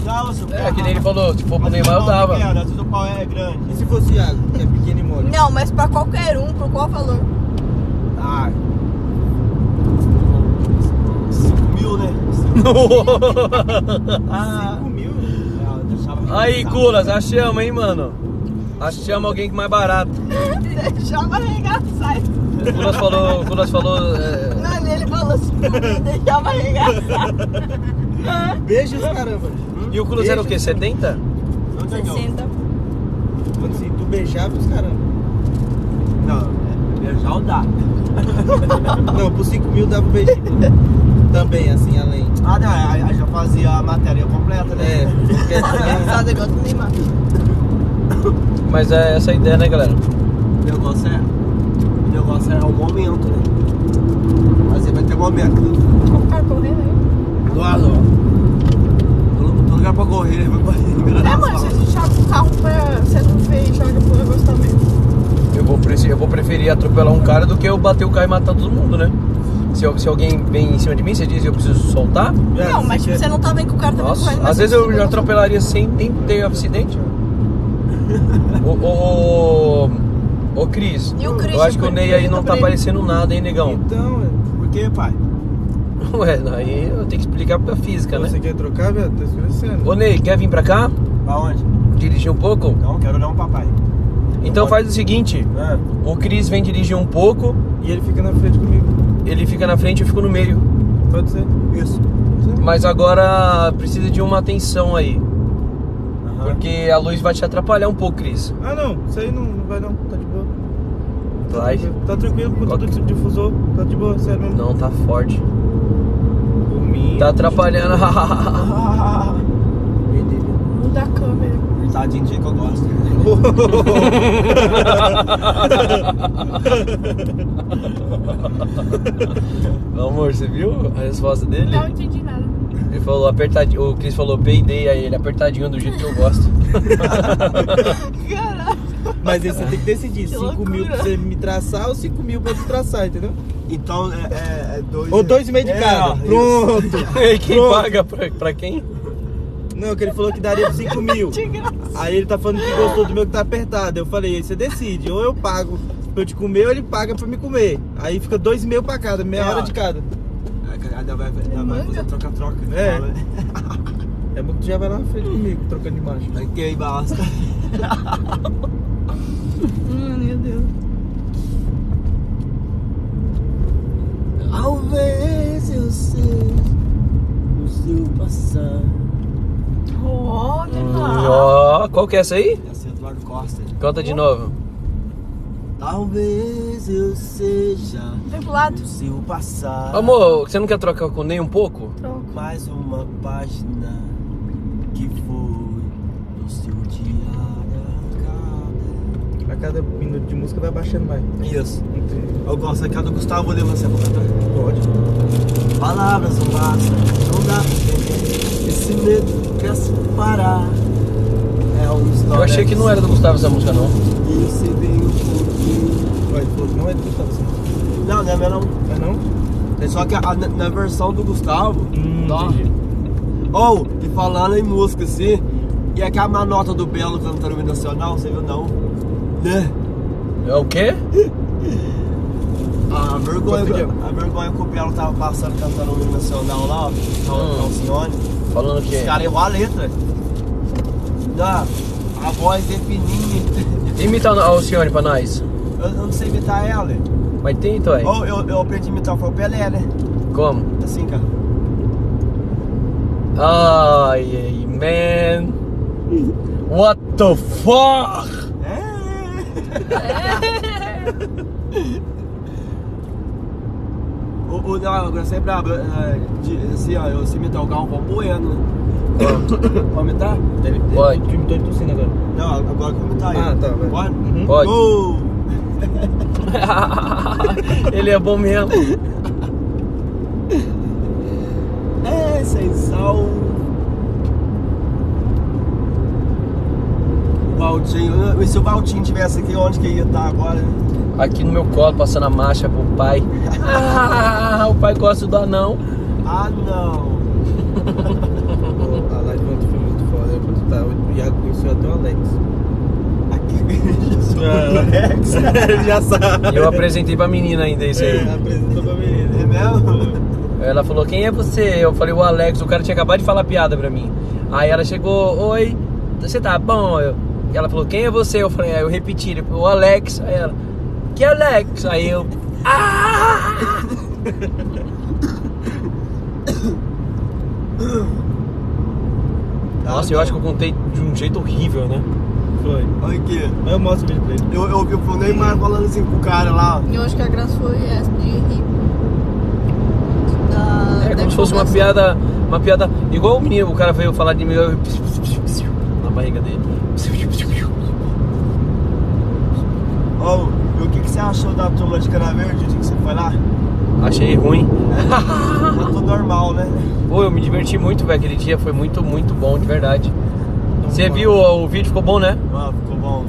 Não, se o É, pau- que nem ele falou, se for pro às vezes Neymar eu o pau é dava. pequeno, às vezes o pau é grande. E se fosse Iago, que é pequeno e mole? Não, mas pra qualquer um, por qual valor? Ah. 5.000, né? 5.000? Eu deixava Aí, Culas, achamos, hein, mano? Achamos alguém que mais barato. Deixava arregaçar. O Culas falou. Não, ele falou assim, deixava arregaçar. Beijos, caramba. E o Culas era o quê? 70? Não entendeu? 60. Quando assim, tu beijava os caramba. Não, beijar dá. Não, por 5.000 dava um beijinho. Também, assim, além. Ah, não, aí já fazia a matéria completa, né? É, porque Arregaçado igual do Neymar. Mas é essa a ideia, né, galera? O negócio é negócio é o momento, né? Mas aí vai ter momento. Com o carro correndo aí. Nossa, todo lugar pra correr, vai correr. É, mas você joga o carro pra você não ver e joga pro negócio também. Eu vou preferir atropelar um cara do que eu bater o carro e matar todo mundo, né? Se alguém vem em cima de mim, você diz que eu preciso soltar? Não, mas tipo, você não tá bem com o carro também Nossa, correndo. mas às vezes você eu segura. atropelaria sem nem ter acidente. Ô Cris, E o Christian, eu acho que o Ney aí não tá pra ele. aparecendo nada, hein, negão? Então, Por quê, pai? Ué, aí eu tenho que explicar pra física, né? você quer trocar, velho? Tá escurecendo. Ô Ney, quer vir pra cá? Pra onde? Dirigir um pouco? Não, quero não, papai. Então faz o seguinte, Ah, o Cris vem dirigir um pouco, E ele fica na frente comigo. ele fica na frente e eu fico no meio. Pode ser. isso. Mas agora precisa de uma atenção aí, Aham. porque a luz vai te atrapalhar um pouco, Cris. Ah, não. Isso aí não vai não. Tá de boa. Vai. Tá tranquilo por conta do difusor. Tá de boa, sério mesmo. Não, tá forte. Por mim. Tá atrapalhando. Ah, Muda a câmera. tadinho de jeito que eu gosto. Amor, você viu a resposta dele? Não entendi nada. Ele falou apertadinho, o Cris falou peidei, aí ele apertadinho do jeito que eu gosto. Caralho. Mas aí você tem que decidir. Que 5 mil pra loucura. você me traçar ou 5 mil pra eu te traçar, entendeu? Então é dois. Ou 2,5 de cada. ó, Pronto. E quem Pronto. paga pra quem? Não, que ele falou que daria 5 mil. De graça. Aí ele tá falando que gostou do meu que tá apertado. Eu falei, aí você decide. Ou eu pago pra eu te comer, ou ele paga pra me comer. Aí fica 2,5 pra cada, meia É, hora ó. de cada. Ainda vai fazer troca-troca. É. Fala, né? É bom que tu já vai lá na frente comigo, trocando de marcha. Ok, basta. Meu Deus. Talvez eu seja o seu passado. Olha. Ó, qual que é essa aí? Essa é Eduardo Costa. Canta de novo. Talvez eu seja Vem pro lado. o seu passado. Amor, você não quer trocar com o Ney um pouco? Troca. Mais uma página que foi do seu diário. A cada minuto de música vai baixando mais. Isso. Entendi. Eu gosto aqui do Gustavo Lima, você pode cantar? Pode. Palavras não bastam, não dá pra entender. Esse medo quer se parar. É uma história. Eu achei que não era do Gustavo essa música, não. E você veio um pouquinho. Olha, ele falou que não é do Gustavo, assim. Não, não é minha não. É não? Só que na versão do Gustavo. Ó. Entendi. Ou, e falando em música assim, e aquela nota do Belo cantando o hino nacional, você viu não? Né? É o quê? A vergonha que o Belo tava passando cantando o hino nacional lá, ó, Alcione. Falando o Os quê? caras errou a letra. A voz é fininha. Imita a Alcione pra nós. Eu não sei imitar ela. Mas tenta aí. Ou eu aprendi a imitar, foi o Pelé, né? Como? Assim, cara. Ai, man. What the fuck? Não, agora sempre assim, ó, eu sei imitar o Galvão Bueno, né? Pode imitar? Pode. Tu imitou ele tossindo agora. Não, agora que eu imitar ele. Ah, tá, vai. Pode? Uhum. Pode. Ele é bom mesmo. É, sem sal. O Valtinho, e se o Valtinho tivesse aqui, onde que ia estar agora? Aqui no meu colo, passando a marcha pro pai. Ah, o pai gosta do anão. Ah, não. A live ontem foi muito foda. Eu vou contar. O Iago conheceu até o Alex. Aqui, Ele já sabe. Eu apresentei pra menina ainda isso aí. Apresentou pra menina. é mesmo? Ela falou, quem é você? Eu falei, o Alex. O cara tinha acabado de falar piada pra mim. Aí ela chegou, oi, você tá bom? Ela falou, quem é você? Eu falei, aí eu repeti, ele falou, o Alex. Aí ela, que Alex? Aí eu, ah! Nossa, eu acho que eu contei de um jeito horrível, né? Foi. Olha aqui. Eu mostro o vídeo pra ele. Eu ouvi o Neymar falando assim pro cara lá. Eu acho que a graça foi essa de rir. É como se fosse uma piada, igual o menino, o cara veio falar de mim, eu, na barriga dele. Ó, o que que você achou da turma de Cana Verde, o dia que você foi lá? Achei ruim. Tá tudo normal, né? Pô, eu me diverti muito, velho, aquele dia. Foi muito, muito bom, de verdade. Você viu o vídeo? Ficou bom, né? Ah, ficou bom.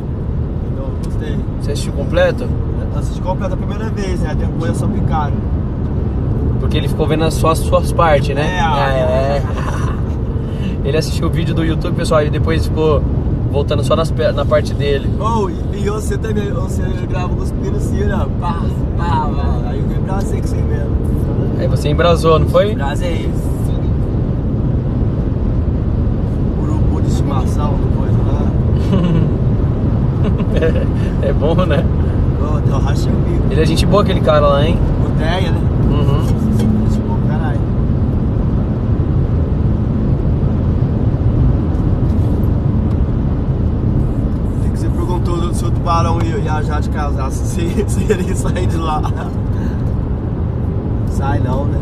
Eu gostei. Você assistiu completo? Eu assisti completo a primeira vez, né? Depois eu só picaram. Porque ele ficou vendo as suas partes, né? É. Ele assistiu o vídeo do YouTube, pessoal, e depois ficou voltando só na parte dele. Oh, e você também, você grava cuspindo assim, né? Pá, pá, pá. Aí eu embrasei com você mesmo. Aí você embrasou, não foi? Embrasei. Urubu de estimação, coisa lá. É bom, né? Oh, eu rachei o bico. Ele é gente boa, aquele cara lá, hein? Odeia, né? Uhum. Gente boa, caralho. Tem que você perguntou se o Tubarão e a Jade casassem, se ele sair de lá. Sai não, né?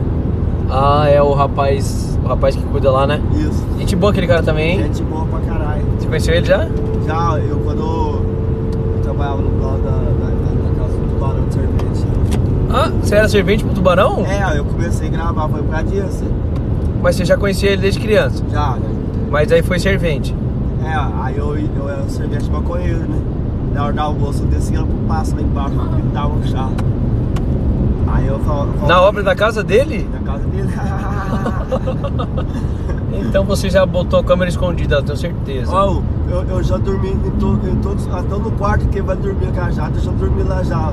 Ah, é o rapaz que cuida lá, né? Isso. Gente boa aquele cara também, hein? Gente boa pra caralho. Você conheceu ele já? Já, eu quando eu trabalhava no lado da casa do Tubarão de sorvete. Ah, você era servente pro Tubarão? É, eu comecei a gravar, foi por causa disso. Mas você já conhecia ele desde criança? Já, né? Mas aí foi servente. É, aí eu era servente maconheiro, né? Na hora do almoço eu descia pro passo lá embaixo pra pintar um chá. Aí eu falo. Na obra da casa dele? Na casa dele. Então você já botou a câmera escondida, eu tenho certeza. Oh, eu já dormi em todos, até no quarto que vai dormir com a Jada, eu já dormi lá já.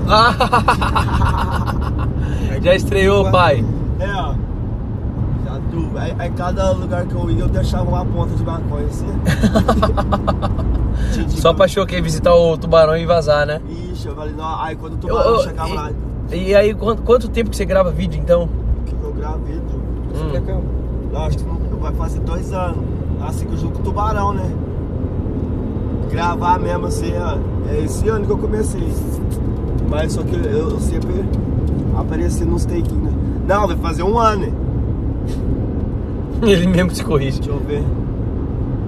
Já estreou, pai. É, ó. Já tu. Aí cada lugar que eu ia eu deixava uma ponta de maconha assim. Só pra choquei visitar o Tubarão e vazar, né? Ixi, eu falei, não, aí quando o Tubarão chegava lá. E aí, quanto tempo que você grava vídeo, então? Que eu gravo vídeo. Acho que vai fazer 2 anos. Assim que eu jogo com o Tubarão, né? Gravar mesmo assim, ó. É esse ano que eu comecei. Mas só que eu sempre apareci nos takes, né? Não, vai fazer 1 ano, né? Ele mesmo que se corrige. Deixa eu ver.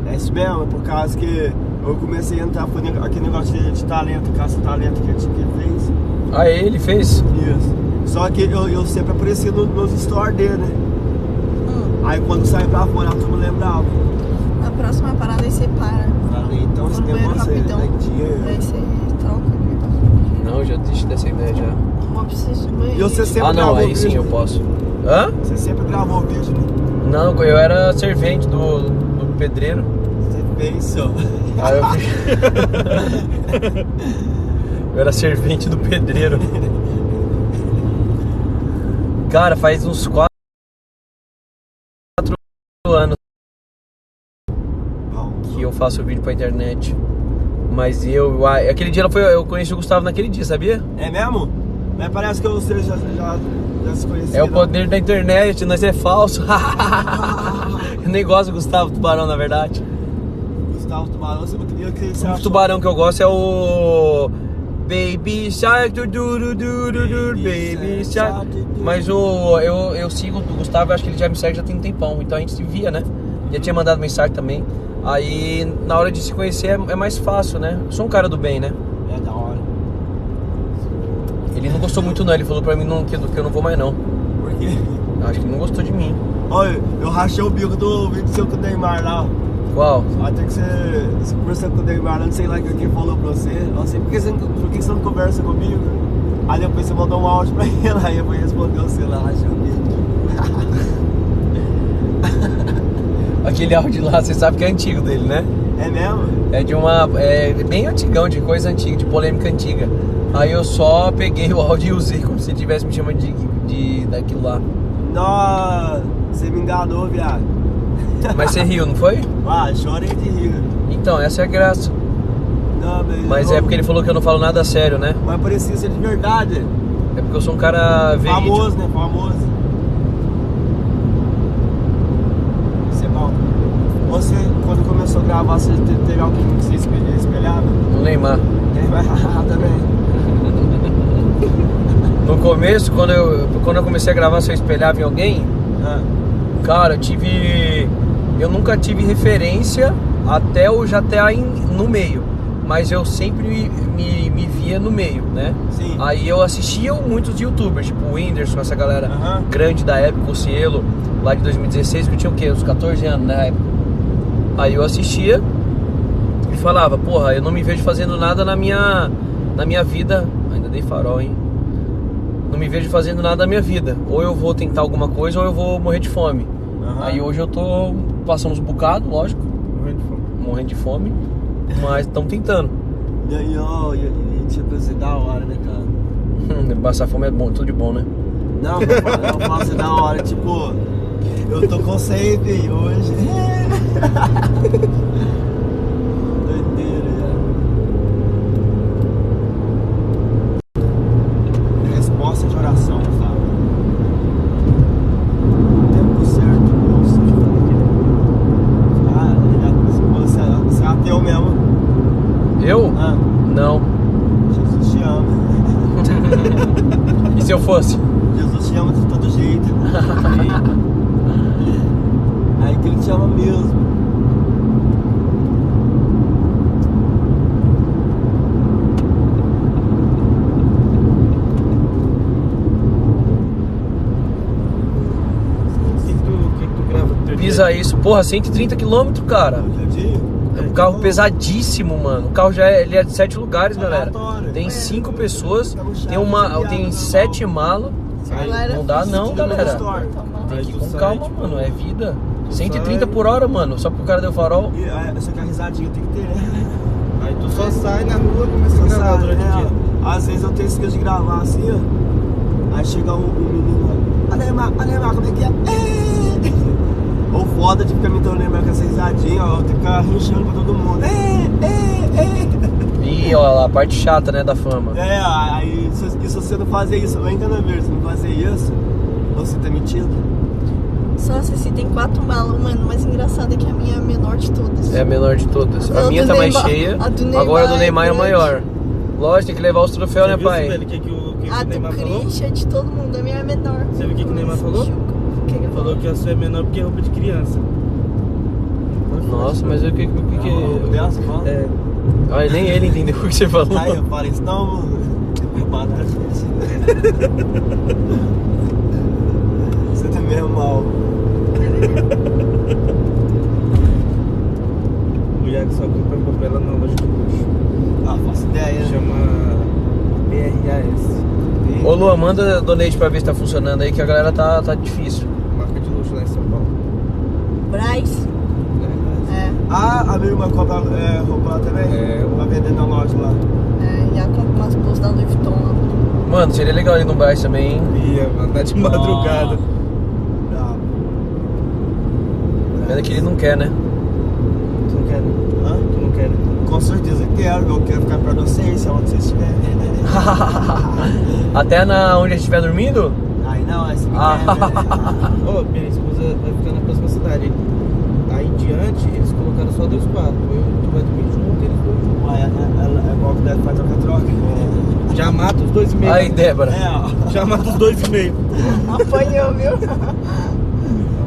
É isso mesmo, por causa que eu comecei a entrar por aquele negócio de talento, caça-talento que ele fez. Ah, ele fez? Isso. Só que eu sempre apareci nos stories dele, né? Aí quando sai pra fora, a turma lembrava. Na próxima parada aí você para. Falei, então esse Vou no banheiro negócio rapidão. é dinheiro. Aí você troca. Não, já desisti dessa ideia já. Não preciso de banheiro. E você sempre Ah, não, gravou aí vídeo, sim eu né? posso. Hã? Você sempre gravou vídeo, né? Não, eu era servente do pedreiro. Você fez só. Aí eu era servente do pedreiro. Cara, faz uns 4 anos que eu faço vídeo pra internet. Mas aquele dia eu conheci o Gustavo naquele dia, sabia? É mesmo? Mas parece que você já se conhecia. É o poder da internet, nós é falso. Eu nem gosto do Gustavo Tubarão, na verdade. Gustavo Tubarão, você queria que você O achou? tubarão que eu gosto é o Baby Shark, Baby Shark. Mas eu sigo o Gustavo, eu acho que ele já me segue já tem um tempão. Então a gente se via, né? Já tinha mandado mensagem também. Aí na hora de se conhecer é mais fácil, né? Eu sou um cara do bem, né? É da hora. Ele não gostou muito não, ele falou pra mim que eu não vou mais não. Por quê? Acho que ele não gostou de mim. Olha, eu rachei o bico do vídeo seu com o Neymar lá. Qual? Até que você conversou com o Neymar, não sei lá quem falou pra você. Eu sei, por que você não conversa comigo? Aí depois você mandou um áudio pra ele, aí eu respondeu você lá, rachei o bico. Aquele áudio lá, você sabe que é antigo dele, né? É mesmo? É bem antigão, de coisa antiga, de polêmica antiga. Aí eu só peguei o áudio e usei como se tivesse me chamando daquilo lá. Nossa, você me enganou, viado. Mas você riu, não foi? Ah, chorei de rir. Então, essa é a graça. Não, Mas é porque ele falou que eu não falo nada sério, né? Mas parecia ser de verdade. É porque eu sou um cara verídico. Famoso, né? Famoso. Isso é bom. Você, quando começou a gravar, você teve alguém que você espelhava? O Neymar. Também. No começo, quando eu comecei a gravar, se eu espelhava em alguém, cara, eu nunca tive referência até eu já estar no meio. mas eu sempre me via no meio, né? Sim. Aí eu assistia muitos youtubers, tipo o Whindersson, essa galera grande da época, o Cielo, lá de 2016, que eu tinha o quê? Uns 14 anos na época. Aí eu assistia e falava, porra, eu não me vejo fazendo nada na minha vida. Ainda dei farol, hein? Não me vejo fazendo nada na minha vida. Ou eu vou tentar alguma coisa ou eu vou morrer de fome. Aí hoje eu tô passando uns bocados, lógico, morrendo de fome, mas estamos tentando. E tipo, assim, da hora, né, cara? Passar fome é bom, tudo de bom, né? Não, eu faço da hora, tipo, eu tô com save hoje. Doideira, resposta de oração, sabe? Tempo certo, moço. Você é ateu mesmo? Eu? Ah, Não. Jesus te ama. E se eu fosse? Jesus te ama de todo jeito. Aí que ele te ama mesmo. O que tu grava do teu Pisa isso, porra, 130 km, cara. É um carro pesadíssimo, mano. O carro ele é de 7 lugares, galera. Tem 5 pessoas, tem 7 malas. Não dá não, galera. Tem que ir com calma, mano. É vida. 130 por hora, mano. Só porque o cara deu farol. E essa risadinha tem que ter, né? Aí tu só sai na rua e começa a gravar durante o dia. Às vezes eu tenho esqueço de gravar assim, ó. Aí chega um menino lá. Alemar, como é que é? Ou foda de ficar me dando lembrar com essa risadinha, ó. Eu tenho que ficar rinchando pra todo mundo. Ih, ó lá, a parte chata, né, da fama. Aí se você não fazer isso, eu ainda não vejo. Se não fazer isso, você tá mentindo. Só se tem 4 malas, mano. O mais engraçado é que a minha é a menor de todas. É a menor de todas. A A minha do tá mais Neymar- cheia. a do Neymar Agora a do é Neymar é grande. maior. Lógico, tem que levar os troféus, né, Você viu, pai? Sibeli, que A o do Neymar falou? Christian, de todo mundo. A minha é menor. Você viu o que o Neymar falou? O que ele Falou que a sua é menor porque é roupa de criança. Nossa, mas o que Dessa, mano. É. Ai, nem ele entendeu o que você falou. Aí eu falei isso, não, mano. Mata a gente. Você também é mal. O Iago só compra papel na loja de luxo. Ah, faço ideia. Chama BRAS. Ô Luan, manda donate pra ver se tá funcionando aí, que a galera tá difícil. Marca de luxo lá em São Paulo. Braz. A minha irmã compra roupa lá também? Pra vender na loja lá. E a compra umas bolsas da Louis Vuitton lá. Mano, seria legal ir no Braz também, hein? Ia, mano, tá de madrugada. Bravo. Pena que ele não quer, né? Tu não quer, né? Hã? Tu não quer, né? Com certeza quero, eu quero ficar perto de vocês, onde vocês estiverem. Até onde a gente estiver dormindo? Aí não, aí você me quer, Ô, minha esposa vai ficar na próxima cidade. Aí em diante, eles colocaram só 2 quartos. Tu vai dormir junto, eles vão junto. Ué, é bom que deve fazer troca. Já mata os 2,5. Aí, Débora. Ó. Já mata os 2,5. Apanhou, viu?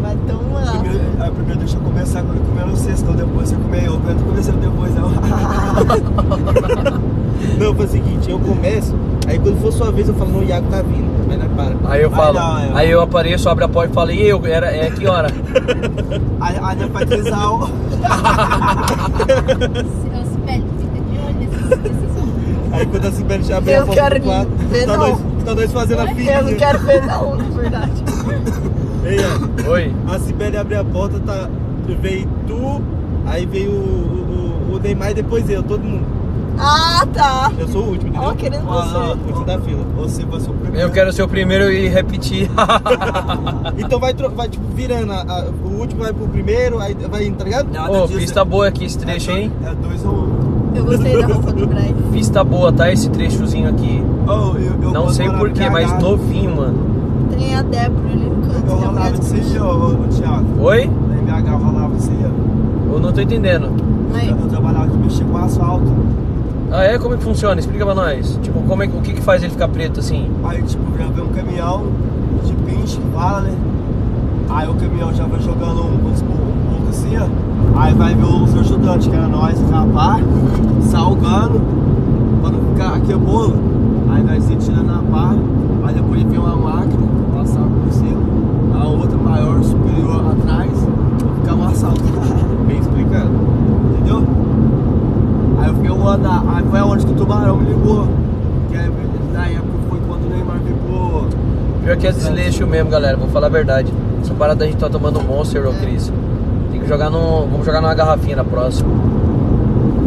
Vai tomar. Primeiro deixa eu começar comendo vocês, não depois você comer eu tô começando depois, não. Não, foi o seguinte, eu começo, aí quando for sua vez eu falo, não, o Iago tá vindo, mas não para. Aí eu falo, não, aí eu apareço, abro a porta e falo, e eu? É que hora? Aí não vai trisar o... Sibeli, fica de olho nesses homens. Aí quando a Sibeli já abre Eu a porta quero do quarto, ver, tá não. nós fazendo a fila. Eu não quero ver não, na verdade. Ei, ó, Oi? a Sibeli abre a porta, veio tu, aí veio o Neymar e depois eu, todo mundo. Ah, tá. Eu sou o último, entendeu? Ó, querendo você. O último da fila. Você vai ser o primeiro. Eu quero ser o primeiro e repetir. Então vai tipo virando, o último vai pro primeiro, aí vai indo, tá ligado? Ô, pista boa aqui esse trecho, hein? É 2 ou 1. Eu gostei da roupa do Braz. Pista boa, tá? Esse trechozinho aqui. Eu Não sei porquê, mas novinho, mano. Tem a Débora ali no canto. Eu tem a rolava mulher disso do aí, ô Thiago. Oi? Na MH rolava isso aí, ó. Eu não tô entendendo. Aí. Eu trabalhava de mexer com asfalto. Ah, é? Como é que funciona? Explica pra nós. Tipo, o que faz ele ficar preto assim? Aí, tipo, já veio um caminhão de pinche que fala, né? Aí o caminhão já vai jogando um pouco assim, ó. Aí vai ver o seu ajudante, que era nós, capar, salgando, pra não ficar aqui o bolo. Aí vai se tirando a pá, aí depois vem uma máquina, passar por cima, a outra maior, superior atrás, ficar uma salgando. Bem explicado. Entendeu? Aí eu fiquei um ano, aí foi onde que o Tubarão me ligou. Que é, na época foi quando o Neymar veio pro... Pior que é desleixo mesmo, galera, vou falar a verdade. Essa parada a gente tá tomando Monster, ô Cris. Tem que jogar vamos jogar numa garrafinha na próxima.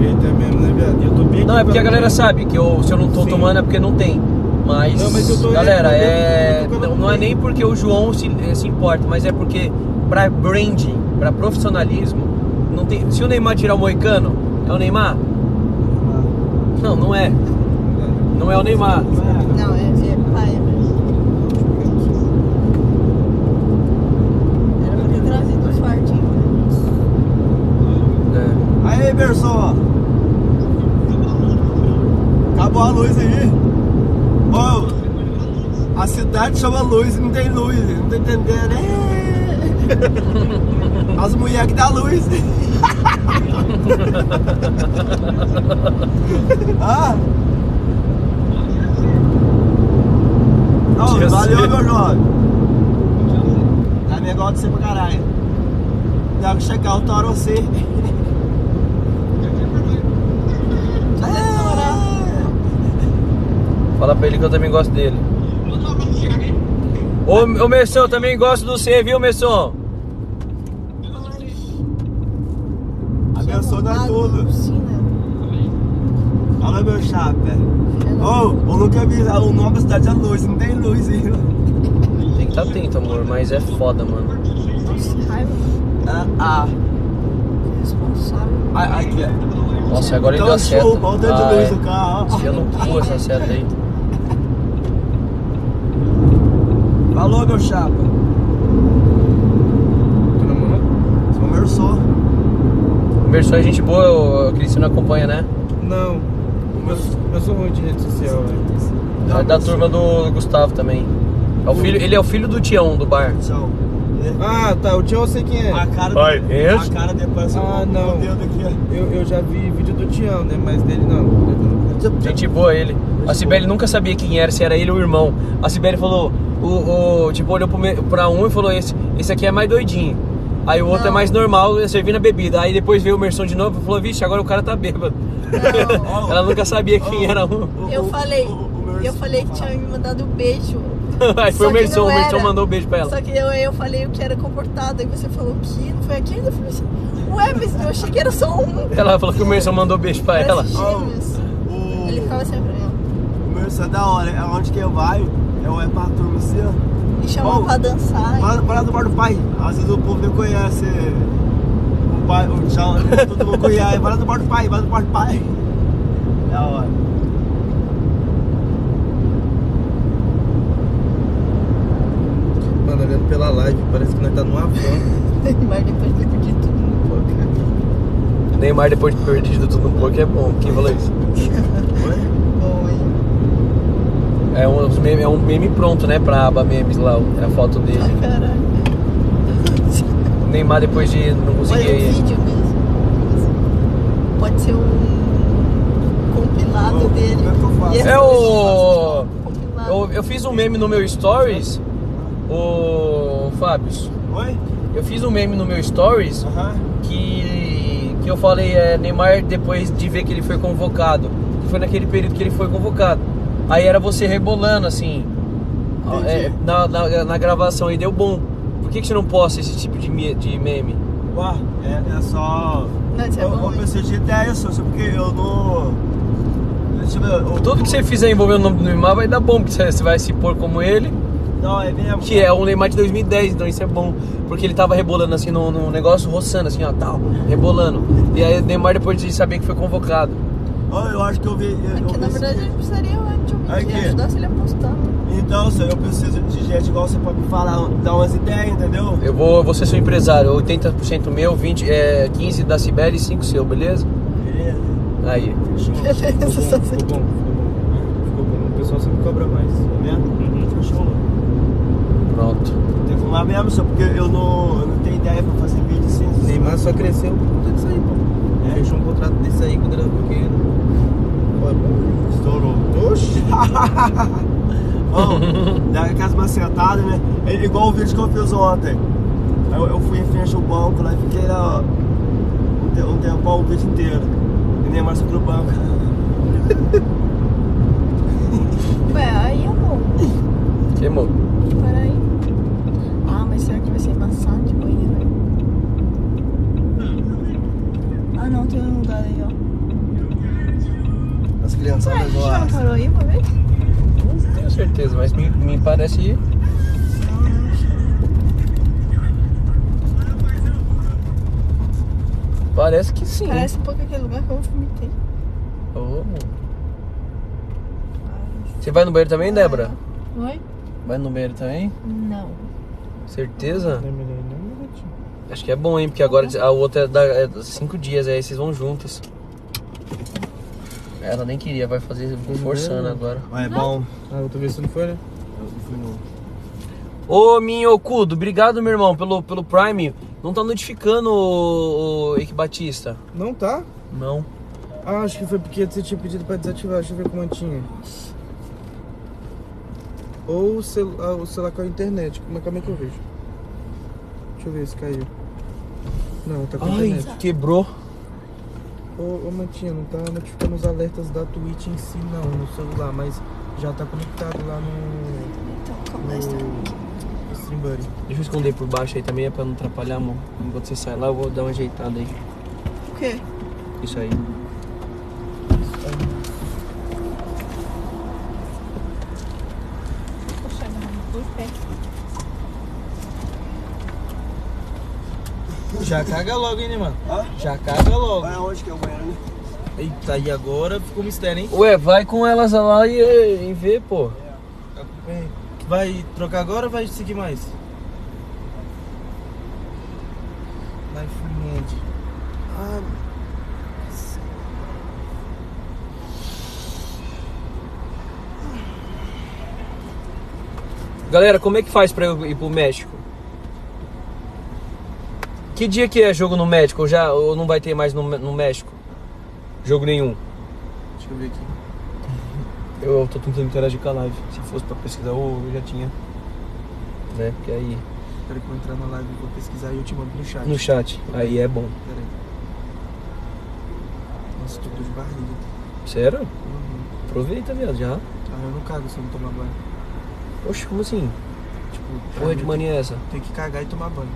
Eita, é mesmo, né, viado? Eu tô bem. Não, é porque a galera sabe que se eu não tô tomando é porque não tem. Mas, Não, mas eu tô- galera, eu tô- não é nem porque o João se importa, mas é porque pra branding, pra profissionalismo, não tem. Se o Neymar tirar o Moicano, é o Neymar? Não, não é. Não é o Neymar. Não, é paia mesmo. Era pra ter trazido os fartinhos. É. Aí, Berson, acabou a luz aí. Ô, a cidade chama luz e não tem luz, não tô entendendo, né? As mulheres que dá luz. Ah? Não, Tinha valeu, sido. meu jovem. Tá negócio de você pra caralho. Dá que chegar o toro você. Fala pra ele que eu também gosto dele. Ô Messon, eu também gosto do você, viu, Messon? Abençoa nós tudo. Sim, né? Fala, meu chapa. Ô, eu nunca vi o nome da cidade é luz, não tem luz aí. Tem que estar atento, amor, mas é foda, mano. Nossa, que raiva. Responsável. Aqui, ó. Nossa, agora ele Então, deu a seta. show, olha o tanto de luz do carro. Desfia no cu essa seta aí. Falou, meu chapa. Tu namorou? Conversou. Conversou é gente boa, o Cristiano acompanha, né? Não. Eu sou ruim de rede social, velho. É da turma do Gustavo também. Ele é o filho do Tião do bar. Tchau. Ah, tá. O Tião eu sei quem é. A cara Vai, do, esse? a cara depois Ah, não. o dedo aqui, ó. Eu já vi vídeo do Tião, né? Mas dele não. Gente boa ele. A Cibele nunca sabia quem era, se era ele ou o irmão. A Cibele falou, tipo, olhou pra um e falou, esse aqui é mais doidinho. Aí o outro é mais normal, servindo a bebida. Aí depois veio o Merson de novo e falou, vixe, agora o cara tá bêbado. Não. Ela nunca sabia quem era um. Eu falei que tinha me mandado um beijo. Aí foi Só o que Merson, não o Merson era. mandou um beijo pra ela. Só que eu falei o que era comportado. Aí você falou que não foi aquele. Eu falei assim, ué, mas eu achei que era só um. Ela falou que o Merson mandou beijo pra ela. Parece gêmeos. Ele ficava sempre O meu é da hora, é onde que eu vai, é pra turma assim, ó. me chamava pra dançar. Para do bar do pai. Às vezes o povo não conhece o pai, o tchau, todo mundo conhece. Para do bar do pai, vai do bar do pai. Da hora. Mano, olhando pela live, parece que nós tá numa van. Mas depois de perder tudo no poker. Neymar depois de perdido tudo um pouco é bom. Quem falou isso? Bom, hein? É um meme pronto, né? Pra aba memes lá, é a foto dele. Ai, caralho. Neymar depois de não conseguir. Olha, um vídeo mesmo. Pode ser um compilado Oh, dele. como é que eu faço? E essa É o- compilado. Eu fiz um meme no meu Stories, o Fábio. Oi? Eu fiz um meme no meu Stories Aham. que eu falei Neymar depois de ver que ele foi convocado. Que foi naquele período que ele foi convocado. Aí era você rebolando assim Entendi. na gravação e deu bom. Por que você não posta esse tipo de meme? Ué, é só. Não, isso é bom, Eu hein? preciso de ideia, só porque eu não. Deixa eu ver. Tudo que você fizer envolvendo o nome do Neymar vai dar bom, porque você vai se pôr como ele, Não, é mesmo. que é o Neymar de 2010, então isso é bom. Porque ele tava rebolando assim no negócio, roçando assim, ó, tal, rebolando. E aí o Neymar depois de saber que foi convocado. Eu acho que eu vi. Aqui, na verdade, ele precisaria de alguém que Aqui. ajudasse ele a postar. Então, senhor, eu preciso de gente igual você pode me falar, dar umas ideias, entendeu? Eu vou ser seu empresário, 80% meu, 15% da Cibele e 5% seu, beleza? Beleza. Aí. Fechou. Beleza, só sei. Ficou bom. O pessoal sempre cobra mais. Tá vendo? Fechou. Pronto. Tem que filmar mesmo, só porque eu não tenho ideia pra fazer vídeo assim. Neymar só cresceu por conta disso aí, pô. Fechou um contrato desse aí quando era pequeno. Estourou. Oxi! Dá aquelas macetadas, né? É igual o vídeo que eu fiz ontem. Eu fui em frente ao banco lá e fiquei lá um tempão, o vídeo inteiro. E nem mais pro banco. Ué, aí amor. Queimou. Peraí. Ah, mas será que vai ser embaçado de banheiro, né? Ah não, tem um lugar aí, ó. As criançadas A gente já não gostam. parou aí uma vez? Não tenho certeza, mas me parece. Parece que sim. Parece um pouco aquele lugar que eu vomitei. Ô, você vai no banheiro também, Débora? Oi? Vai no banheiro também? Não. Certeza? Não é melhor não, gatinho. Acho que é bom, hein? Porque agora a outra é 5 dias, aí vocês vão juntas. Ela nem queria, vai fazer forçando agora. Mas é bom. Ah, outra vez você não foi, né? Eu não fui não. Ô, Minhocudo, obrigado, meu irmão, pelo Prime. Não tá notificando o Eike Batista? Não tá? Não. Ah, acho que foi porque você tinha pedido pra desativar. Deixa eu ver como tinha. Ou o celular com a internet. Como é que eu vejo? Deixa eu ver se caiu. Não, tá com a Ai, internet. quebrou. Ô, Mantinha, não tá notificando os alertas da Twitch em si não, no celular, mas já tá conectado lá no Então, começa. Stream Buddy. Deixa eu esconder por baixo aí também, é pra não atrapalhar, amor. Enquanto você sai lá, eu vou dar uma ajeitada aí. O quê? Isso aí. Poxa, por pé. Já caga logo, hein, né, mano? Hã? Já caga logo. Vai aonde que é o banheiro, né? Eita, e agora ficou um mistério, hein? Ué, vai com elas lá e vê, pô. Vai trocar agora ou vai seguir mais? Vai frente. Ah, Galera, como é que faz pra eu ir pro México? Que dia que é jogo no México? Ou não vai ter mais no México? Jogo nenhum. deixa eu ver aqui. Eu tô tentando interagir com a live. Se fosse pra pesquisar, eu já tinha. Né? Porque aí. Espera que eu vou entrar na live e vou pesquisar e eu te mando no chat. No chat. Aí é bom. Pera aí. Nossa, tô de barriga. Sério? Uhum. Aproveita, viado, já. Ah, eu não cago se eu não tomar banho. Oxe, como assim? Tipo, Porra de mania é essa? tem que cagar e tomar banho.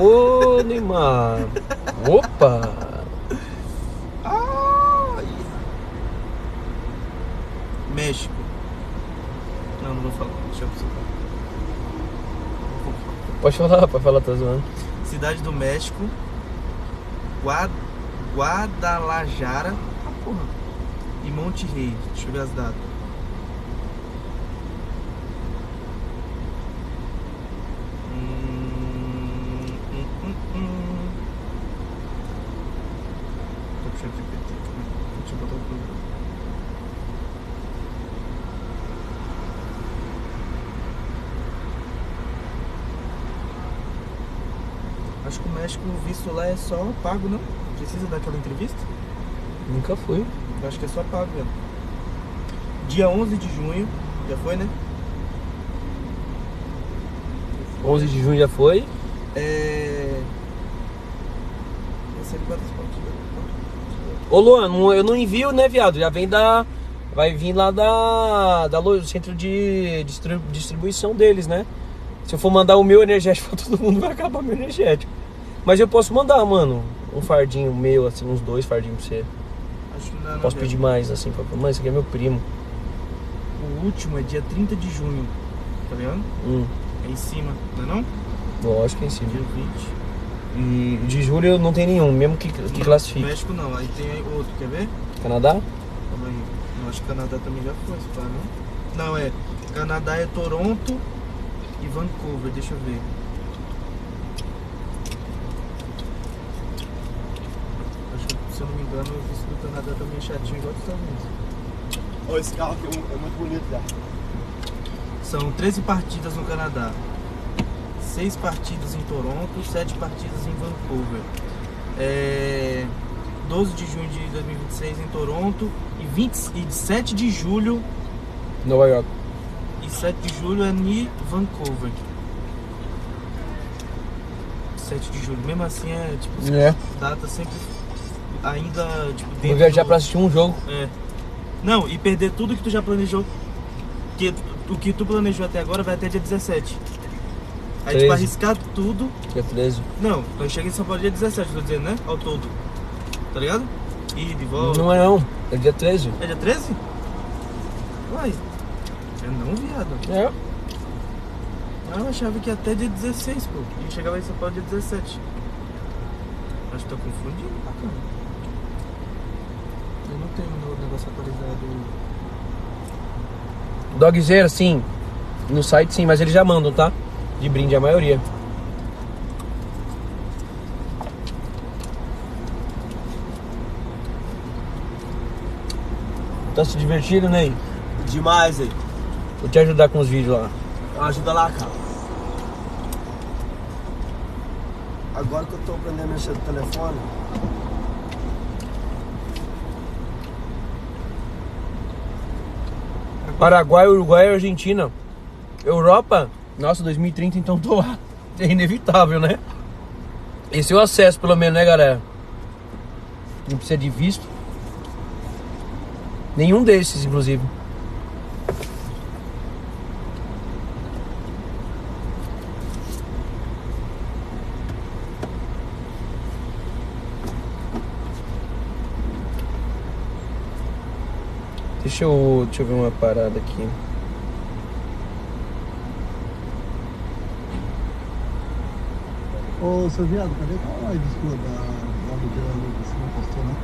Ô, Neymar. Opa! México. Não vou falar. Deixa eu falar. Pode falar, tá zoando. Cidade do México. Guadalajara. Ah, porra. E Monte Rei. Deixa eu ver as datas. Tô puxando de PT. Deixa eu botar o programa. Acho que o México, o visto lá é só pago, não? Precisa daquela entrevista? Nunca fui. Eu acho que é só pago, velho. Dia 11 de junho, já foi, né? 11 de junho já foi. Recebe quantas pontinhas? Ô, Luan, eu não envio, né, viado? Já vem da... Vai vir lá do centro de distribuição deles, né? Se eu for mandar o meu energético pra todo mundo, vai acabar meu energético. Mas eu posso mandar, mano, um fardinho meu, assim, uns 2 fardinhos pra você. Acho que não, Posso pedir mais, assim, pra... Mãe, esse aqui é meu primo. O último é dia 30 de junho, tá vendo? É em cima, não é não? Lógico que é em cima. Dia 20. E de julho não tem nenhum, mesmo que classifique. México não, aí tem aí outro, quer ver? Canadá? Calma aí. Eu acho que Canadá também já foi, se pá, não? Não, Canadá é Toronto e Vancouver, deixa eu ver. Acho que, se eu não me engano, o visto do Canadá também é chatinho igual dos Estados Unidos. Ô, esse carro aqui é muito bonito, já. São 13 partidas no Canadá, 6 partidas em Toronto, 7 partidas em Vancouver. 12 de junho de 2026 em Toronto e 7 de julho Nova York. e 7 de julho é em Vancouver. 7 de julho, mesmo assim é tipo data sempre ainda tipo dentro. Vou viajar pra assistir um jogo. Não, e perder tudo que tu já planejou. Que o que tu planejou até agora vai até dia 17. Aí 13. tipo arriscar tudo. Dia 13. Não, eu chego em São Paulo dia 17, tô dizendo, né? Ao todo. Tá ligado? E de volta. Não é não, é dia 13. É dia 13? Uai. É não, viado. É. Eu achava que até dia 16, pô. E chegava em São Paulo dia 17. Acho que tô confundindo, bacana. Eu não tenho o negócio atualizado. Dogzera, sim. No site sim, mas eles já mandam, tá? De brinde a maioria. Tá se divertindo, Ney? Demais, aí. Vou te ajudar com os vídeos lá. Ajuda lá, cara. Agora que eu tô aprendendo a mexer no telefone. Paraguai, Uruguai e Argentina. Europa, nossa, 2030 então tô lá. É inevitável, né? Esse é o acesso, pelo menos, né, galera? Não precisa de visto. Nenhum desses, inclusive. Deixa eu ver uma parada aqui. Ô, seu viado, cadê aquela live sua da Miguel Lucas? Você não postou, né?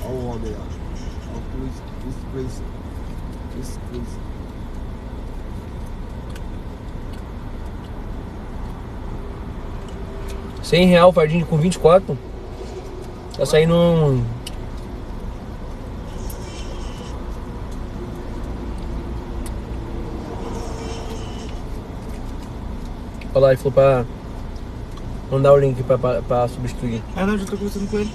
Olha o homem, ó. Olha o Chris. R$100 fardinho com 24. Tá saindo um... Olha lá, ele falou pra mandar o link pra substituir. Ah não, já tô conversando com ele.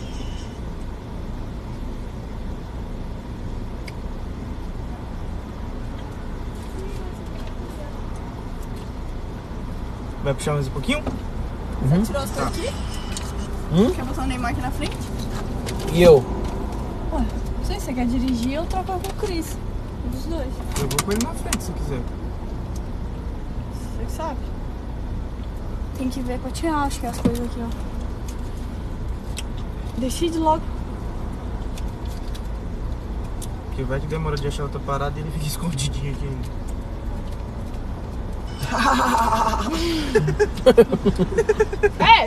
Vai puxar mais um pouquinho? Você tirou as coisas aqui? Quer botar o Neymar aqui na frente? E eu? Ué, não sei se você quer dirigir ou trocar com o Chris. Um dos dois. Eu vou com ele na frente se quiser. Você que sabe. Tem que ver pra tirar, acho que é as coisas aqui, ó. Decide logo. Porque vai que demora de achar outra parada e ele fica escondidinho aqui ainda.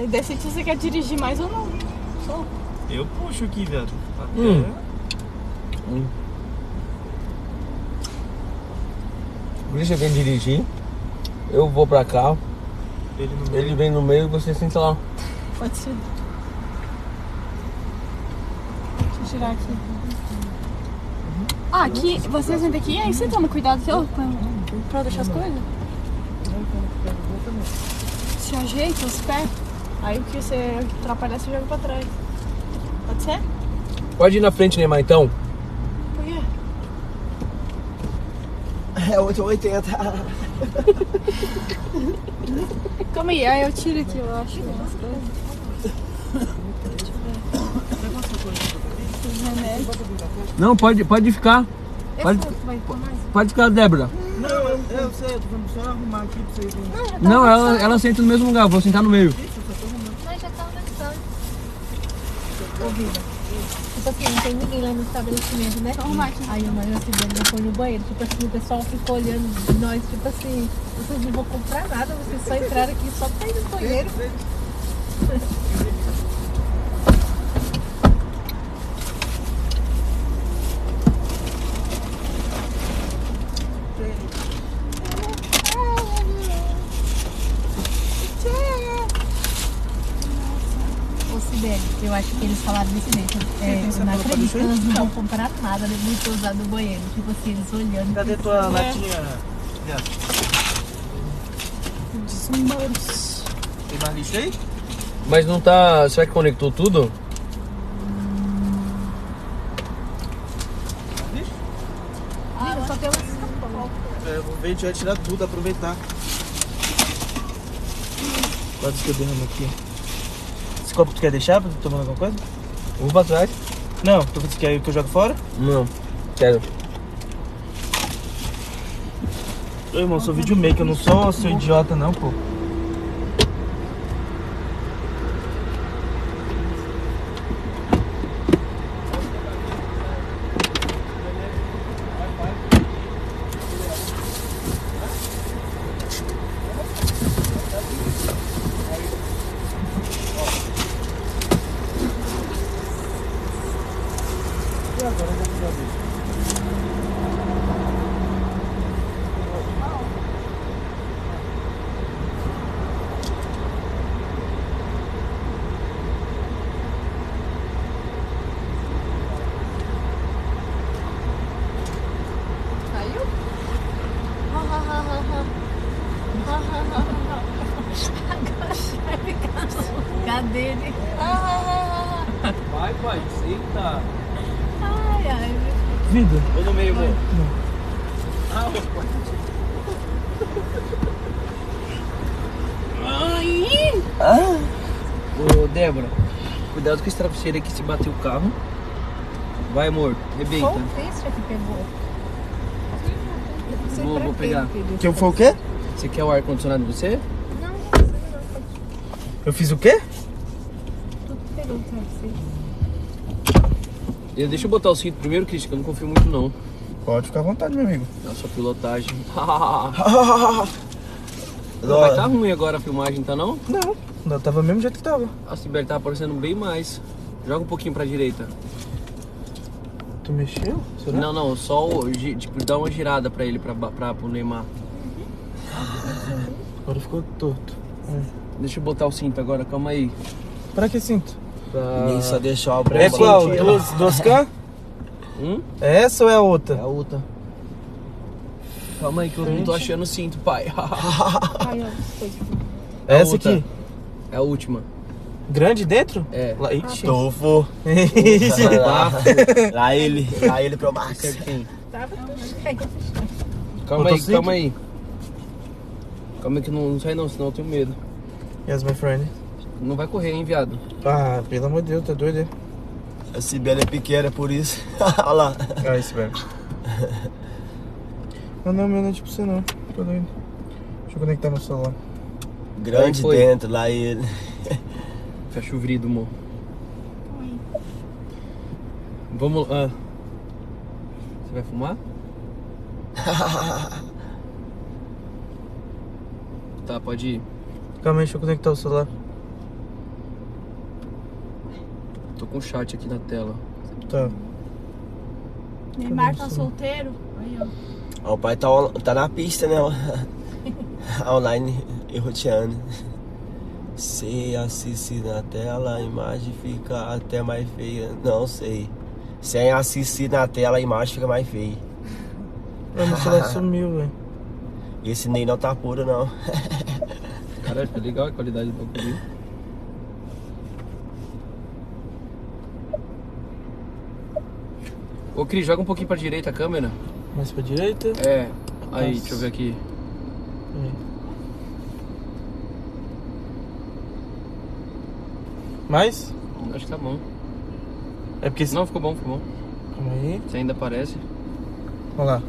Decide se você quer dirigir mais ou não. Só. Eu puxo aqui, velho. Deixa eu dirigir. Eu vou pra cá. Ele no meio. Ele vem no meio e você senta lá. Pode ser. Deixa eu tirar aqui. Ah, aqui, você senta aqui, aí você toma cuidado seu pra deixar as coisas. Se ajeita os pés, aí o que você atrapalhar você joga pra trás. Pode ser? Pode ir na frente, Neymar, então. Por quê? É 880. Calma aí eu tiro aqui, eu acho. Os remédios. Não, pode ficar. Pode ficar, Débora. Não, eu sei, eu tô falando só arrumar aqui pra vocês verem. Não, ela senta no mesmo lugar, eu vou sentar no meio. Mas já tá aumentando. tipo assim, não tem ninguém lá no estabelecimento, né? Aí a Maria Sibeli foi no banheiro, tipo assim, o pessoal ficou olhando nós, tipo assim, vocês não vão comprar nada, vocês só entraram aqui só pra ir no banheiro. Eu acho que eles falaram desse jeito. Eu não acredito que elas não vão comprar nada, né? Muito usar no banheiro. Tipo assim, eles olhando. Cadê tua latinha? Tem mais lixo aí? Mas não tá... Será que conectou tudo? Ah, só tem uma Eu vou ver, a gente vai tirar tudo, aproveitar. Quantos que eu derramo aqui? Esse copo tu quer deixar pra tu tomar alguma coisa? Vamos pra trás? Não, tu quer que eu jogue fora? Não, quero. Ô, irmão, sou videomaker, eu não sou idiota não, pô. Caiu? Cadê ele? Vai, pai, senta. Ai, ai. Vida. Ou no meio, amor? Ô, Débora, cuidado com esse travesseiro aqui se bater o carro. Vai, amor, rebenta. Qual o peixe que pegou? Você Vou pra pegar. quê, filho? Que foi o quê? Você quer o ar-condicionado de você? Não, Eu fiz o quê? tu pegou o travesseiro. Deixa eu botar o cinto primeiro, Cristian, que eu não confio muito não. Pode ficar à vontade, meu amigo. Na sua pilotagem. Não, vai tá ruim agora a filmagem, tá não? Não, tava do mesmo jeito que tava. A Sibeli tá aparecendo bem mais. Joga um pouquinho pra direita. Tu mexeu? Será? Não, só tipo, dá uma girada pra ele, pro Neymar. Agora ficou torto. Deixa eu botar o cinto agora, calma aí. Pra que cinto? Nem só deixou a bomba. É qual? Mentira. 2K? É essa ou é a outra? É a outra. Calma aí que eu não tô achando o cinto, pai. Ai, ó, foi. É essa outra. aqui? É a última. Grande dentro? É. Lá, ixi. Estofo. Lá ele pro Max. Certinho. Tava tudo bem. Calma aí, Motociclo? calma aí. Calma aí que não sai não, senão eu tenho medo. Yes, my friend. Não vai correr, hein, viado. Ah, pelo amor de Deus, tá doido, é? A Sibeli é pequena, por isso. Olha lá. Ah, esse velho. Não, meu não é tipo você não. Tô doido. Deixa eu conectar meu celular. Grande Aí foi. dentro, lá ele. Fecha o vrido, amor. Vamos. Você vai fumar? Tá, pode ir. Calma aí, deixa eu conectar o celular. Tô com o chat aqui na tela. Tá. Neymar tá solteiro? Aí, ó. Ó, o pai tá na pista, né? Online, roteando. Se assistir na tela, a imagem fica até mais feia. Não sei. Sem assistir na tela, a imagem fica mais feia. Meu celular sumiu, velho. Esse nem não tá puro, não. Caralho, tá legal a qualidade do bagulho. Ô Cris, joga um pouquinho pra direita a câmera. Mais pra direita. É. Aí, Nossa. deixa eu ver aqui. Aí. Mais? Acho que tá bom. É porque... Não, ficou bom, ficou bom. Calma aí. Você ainda aparece. Vamos lá.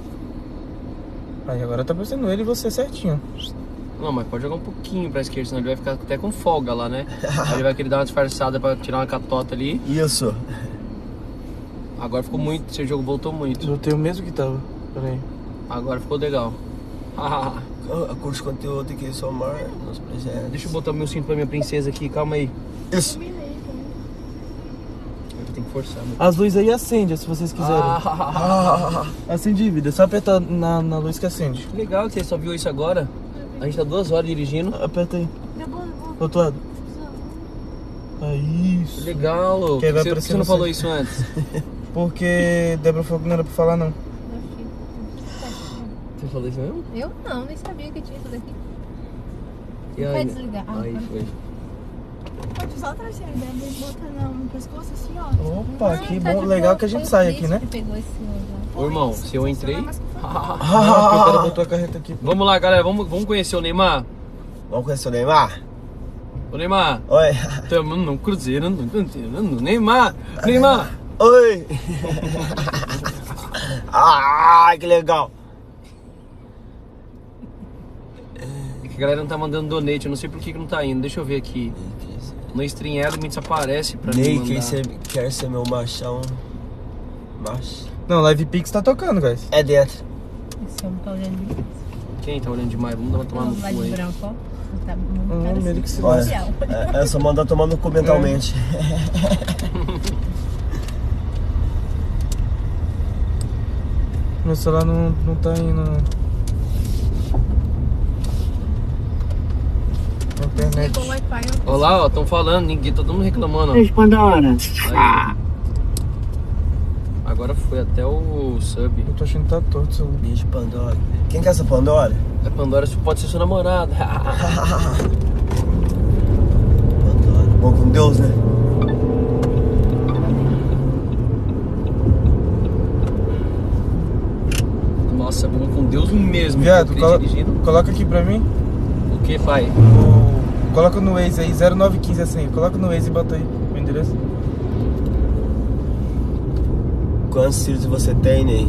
Aí, agora tá aparecendo ele e você certinho. Não, mas pode jogar um pouquinho pra esquerda, senão ele vai ficar até com folga lá, né? Aí ele vai querer dar uma disfarçada pra tirar uma catota ali. Isso. Agora ficou muito, seu jogo voltou muito. Voltei o mesmo que tava. Pera aí. Agora ficou legal. A curso de conteúdo tem que somar nos projetos. Deixa eu botar o meu cinto pra minha princesa aqui, calma aí. Isso. Tem que forçar. Meu. As luzes aí acendem, se vocês quiserem. Acende, vida. É só apertar na luz que acende. Legal que você só viu isso agora. A gente tá 2 horas dirigindo. Aperta aí. Outro lado. Isso. Legal, louco. Por que você não falou isso antes? Porque Débora falou que não era pra falar, não. Você falou isso mesmo? Eu não, nem sabia que tinha isso daqui. E Vai aí? desligar. Aí foi. Pode usar a traseira dela e botar no pescoço assim, ó. Opa, que bom. Legal que a gente sai aqui, né? Ô irmão, se eu entrei. O cara botou a carreta aqui. Vamos lá, galera, vamos conhecer o Neymar. Vamos conhecer o Neymar? Ô Neymar. Oi. Estamos no Cruzeiro, no Neymar. Neymar. Oi. Ah, que legal. A galera não tá mandando donate, eu não sei por que não tá indo. Deixa eu ver aqui. No Stream Elements aparece pra mim mandar. Ney, quer ser meu machão? Macho. Não, Live Pix tá tocando, guys. É dentro. Esse homem tá olhando demais. Quem tá olhando demais? Vamos dar uma tomada no Lá cu de aí. branco, ó. Tá muito cara ele que se Olha, social. é só mandar tomar no cu mentalmente. Meu celular não tá indo. Na internet. Ligou o Wi-Fi. Olha lá, ó, estão falando, ninguém, todo mundo reclamando, ó. Pandora. Aí. Agora foi até o sub. Eu tô achando que tá torto o celular. Bicho Pandora. Quem que é essa Pandora? A Pandora pode ser sua namorada. Pandora. Bom com Deus, né? Nossa, bom com Deus mesmo. Viado, Eu dirigindo. coloca aqui pra mim. O que, pai? Coloca no Waze aí, 0915 assim. Coloca no Waze e bota aí o endereço. Quantos filhos você tem, Ney?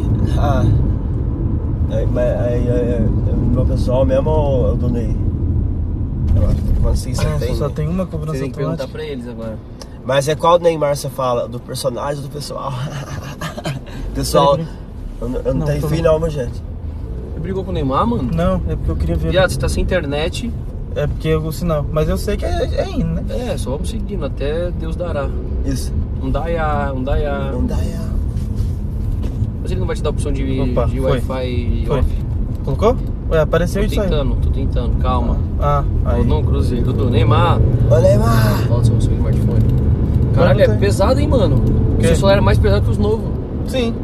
Meu pessoal mesmo ou eu do Ney? Eu acho que quantos filhos você tem? Só Ney? tem uma Você cobrança tem que perguntar automática. pra eles agora. Mas é qual Neymar você fala? Do personagem ou do pessoal? Pessoal, eu não tenho filho não, meu gente. Você brigou com o Neymar, mano? Não, é porque eu queria ver. Viado, você tá sem internet. É porque o sinal. Mas eu sei que é indo, né? É, só vamos seguindo, até Deus dará. Isso. Um daiá. Não dá ya. Mas ele não vai te dar a opção de Foi. Wi-Fi Foi. off? Colocou? Ué, apareceu e saiu. Tô tentando, calma. Aí. Tô no Cruzeiro do Neymar. Ô Neymar! Volta seu smartphone. Caralho, é pesado, hein, mano? O quê? seu celular é mais pesado que os novos. Sim.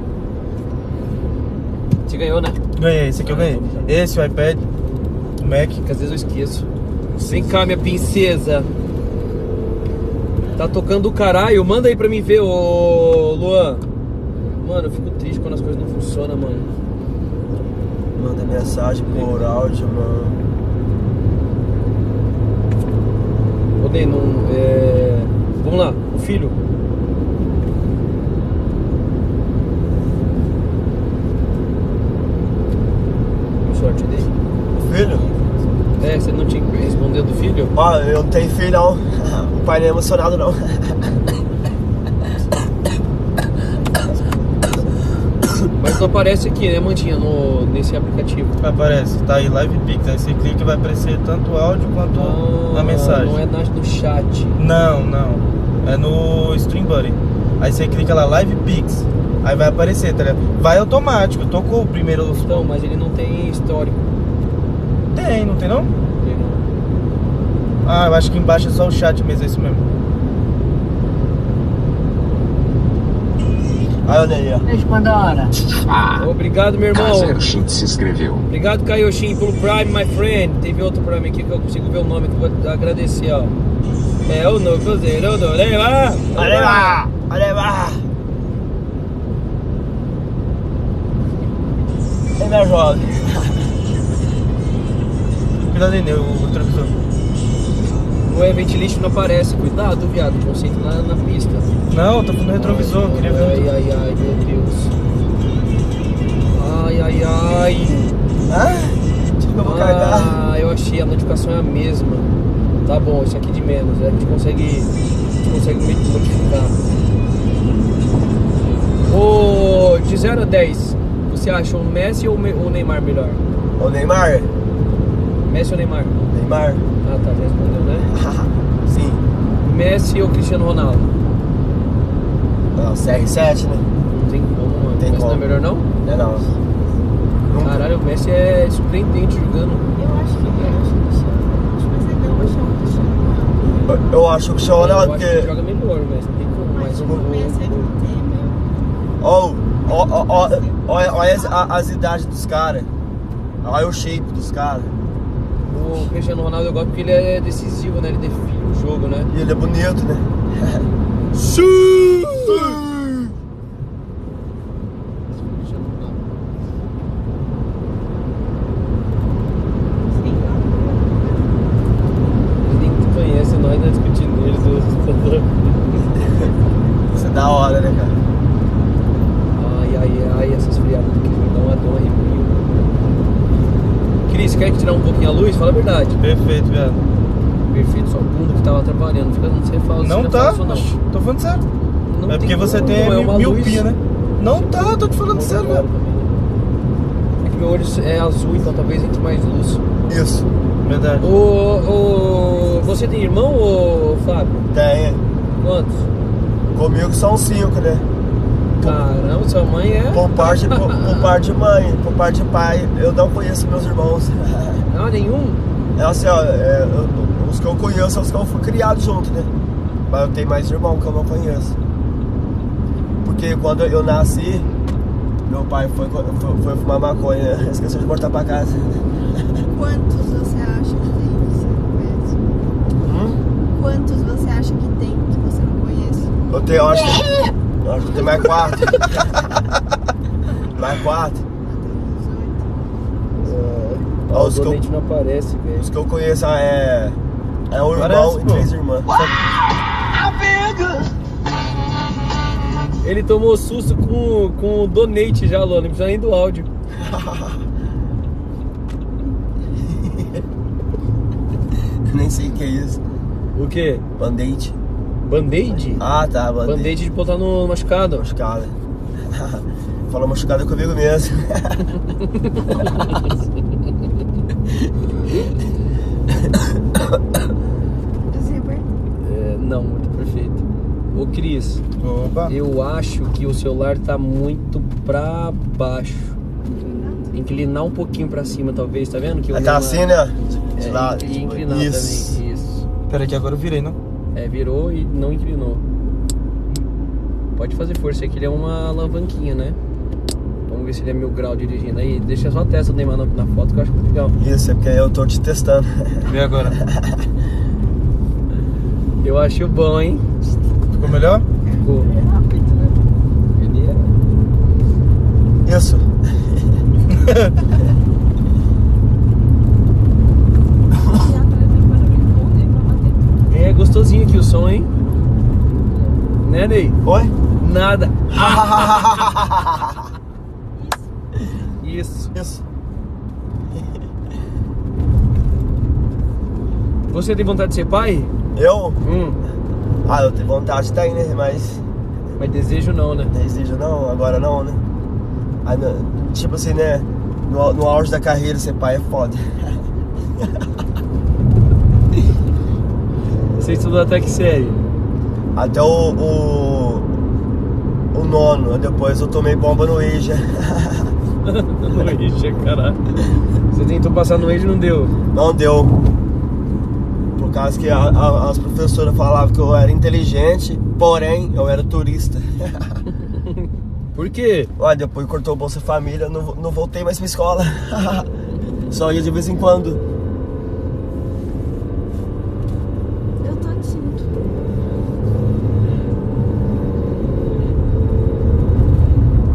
Você ganhou, né? Ganhei, esse aqui eu ganhei. Esse, o iPad, o Mac. Que às vezes eu esqueço. Vem cá, minha princesa. Tá tocando o caralho. Manda aí pra mim ver, ô Luan. Mano, eu fico triste quando as coisas não funcionam, mano. Manda mensagem por áudio, mano. Rodei, não. Vamos lá, o filho. Que sorte dele. Filho? Você não tinha que responder do filho? Ó, eu não tenho filho não. O pai não é emocionado não. Mas não aparece aqui, né, Mandinha, nesse aplicativo? Aparece, tá aí Live Pix. Aí você clica e vai aparecer tanto o áudio quanto a mensagem. Não é no chat. Não, não. É no Stream Buddy. Aí você clica lá, Live Pix. Aí vai aparecer, tá ligado? Vai automático, tocou o primeiro. Então, mas ele não tem histórico. Tem, não tem não? Tem não. Ah, eu acho que embaixo é só o chat mesmo, é isso mesmo. Aí, olha aí, ó. Responda a hora. Obrigado, meu irmão. Kazerchin se inscreveu. Obrigado, Kaioshin, pelo Prime, my friend. Teve outro Prime aqui que eu consigo ver o nome, que eu vou agradecer, ó. É o novo Cruzeiro do Neymar. Olha lá! Olha lá! Ei, meu jovem. Cuidado aí, o televisor. No Event List não aparece. Cuidado, viado. Conceito na pista. Não, tô no retrovisor, eu queria ver. Ai, meu Deus. Ai. Tipo que eu vou carregar. Eu achei, a notificação é a mesma. Tá bom, isso aqui de menos. A gente consegue modificar. De 0 a 10, você acha o Messi ou o Neymar melhor? O Neymar? Messi ou Neymar? Neymar. Ah, tá, já respondeu, né? Sim. Messi ou Cristiano Ronaldo? Não, CR7, né? Não tem como, mano. Tem Messi como. não é melhor, não? Não. Nunca. Caralho, o Messi é surpreendente jogando. Eu acho que acho mais legal achar o Cristiano Ronaldo. Eu acho que o Cristiano Ronaldo, Eu acho que ele joga melhor, mas não tem como. Mas Mas tipo, o Messi é meio... Olha as idades dos caras. Olha o shape dos caras. O Cristiano Ronaldo eu gosto porque ele é decisivo, né? Ele define o jogo, né? E ele é bonito, né? Ninguém que conhece nós, né? Discutindo eles. Isso é da hora, né, cara? Ai, essas friadas aqui me dão uma dor arrepio. Cris, quer que tirar um pouquinho a luz? Fala a verdade. Perfeito, viado. Perfeito, só bunda que tava atrapalhando. Fica, não sei falar. Não tá, não. tô falando sério. Não É tem porque você como, tem é uma miopia, luz. né? Não tá, tô te falando sério, Agora velho. também. É que meu olho é azul, então talvez entre mais luz. Isso. Verdade. Você tem irmão, ô Fábio? Tem. Quantos? Comigo são 5, né? Caramba, sua mãe é. Por parte de mãe, por parte de pai, eu não conheço meus irmãos. Ah, nenhum? É assim, ó, os que eu conheço são os que eu fui criado junto, né? Mas eu tenho mais irmão que eu não conheço. Porque quando eu nasci, meu pai foi fumar maconha, esqueceu de voltar pra casa. Quantos você acha que tem que você não conhece? Quantos você acha que tem que você não conhece? Eu acho que tem mais 4. Mais 4. O Os que eu- donate não aparece, velho. Os que eu conheço é um irmão Parece, e pô. 3 irmãs. Ele tomou susto com o donate já, Lô. Não precisa nem do áudio. Nem sei o que é isso. O quê? Band-aid. Band-aid? Ah, tá, band-aid. Band-aid de botar no machucado. Machucada. Falou machucada comigo mesmo. Zíber. Não, muito perfeito. Ô Cris, Opa. eu acho que o celular tá muito pra baixo. Inclinar um pouquinho pra cima, talvez, tá vendo? Que Aí tá assim, né? De lado. E inclinar Isso. também. Isso. Pera que agora eu virei, não? Virou e não inclinou. Pode fazer força aí, que ele é uma alavanquinha, né? Vamos ver se ele é 1000 graus dirigindo. Aí, deixa só a testa do Neymar na foto que eu acho muito legal. Isso, é porque eu tô te testando. Vê agora. Eu acho bom, hein? Ficou melhor? Ficou. É rápido, né? Ele é. Isso. E atrás tem barulho bom, né? Pra bater tudo. É gostosinho aqui o som, hein? Né, Ney? Oi? Nada. Isso. Isso. Você tem vontade de ser pai? Eu? Eu tenho vontade, tem, né? Mas Mas desejo não, né? desejo não, agora não, né? Aí, tipo assim, né? No auge da carreira, ser pai é foda. Você estudou até que série? Até o 9º, depois eu tomei bomba no EJA. No Age, caralho. Você tentou passar no Age e não deu. Não deu. Por causa que as professoras falavam que eu era inteligente, porém eu era turista. Por quê? Ué, depois cortou o Bolsa Família, não voltei mais pra escola. Só ia de vez em quando. Eu tô de cinto.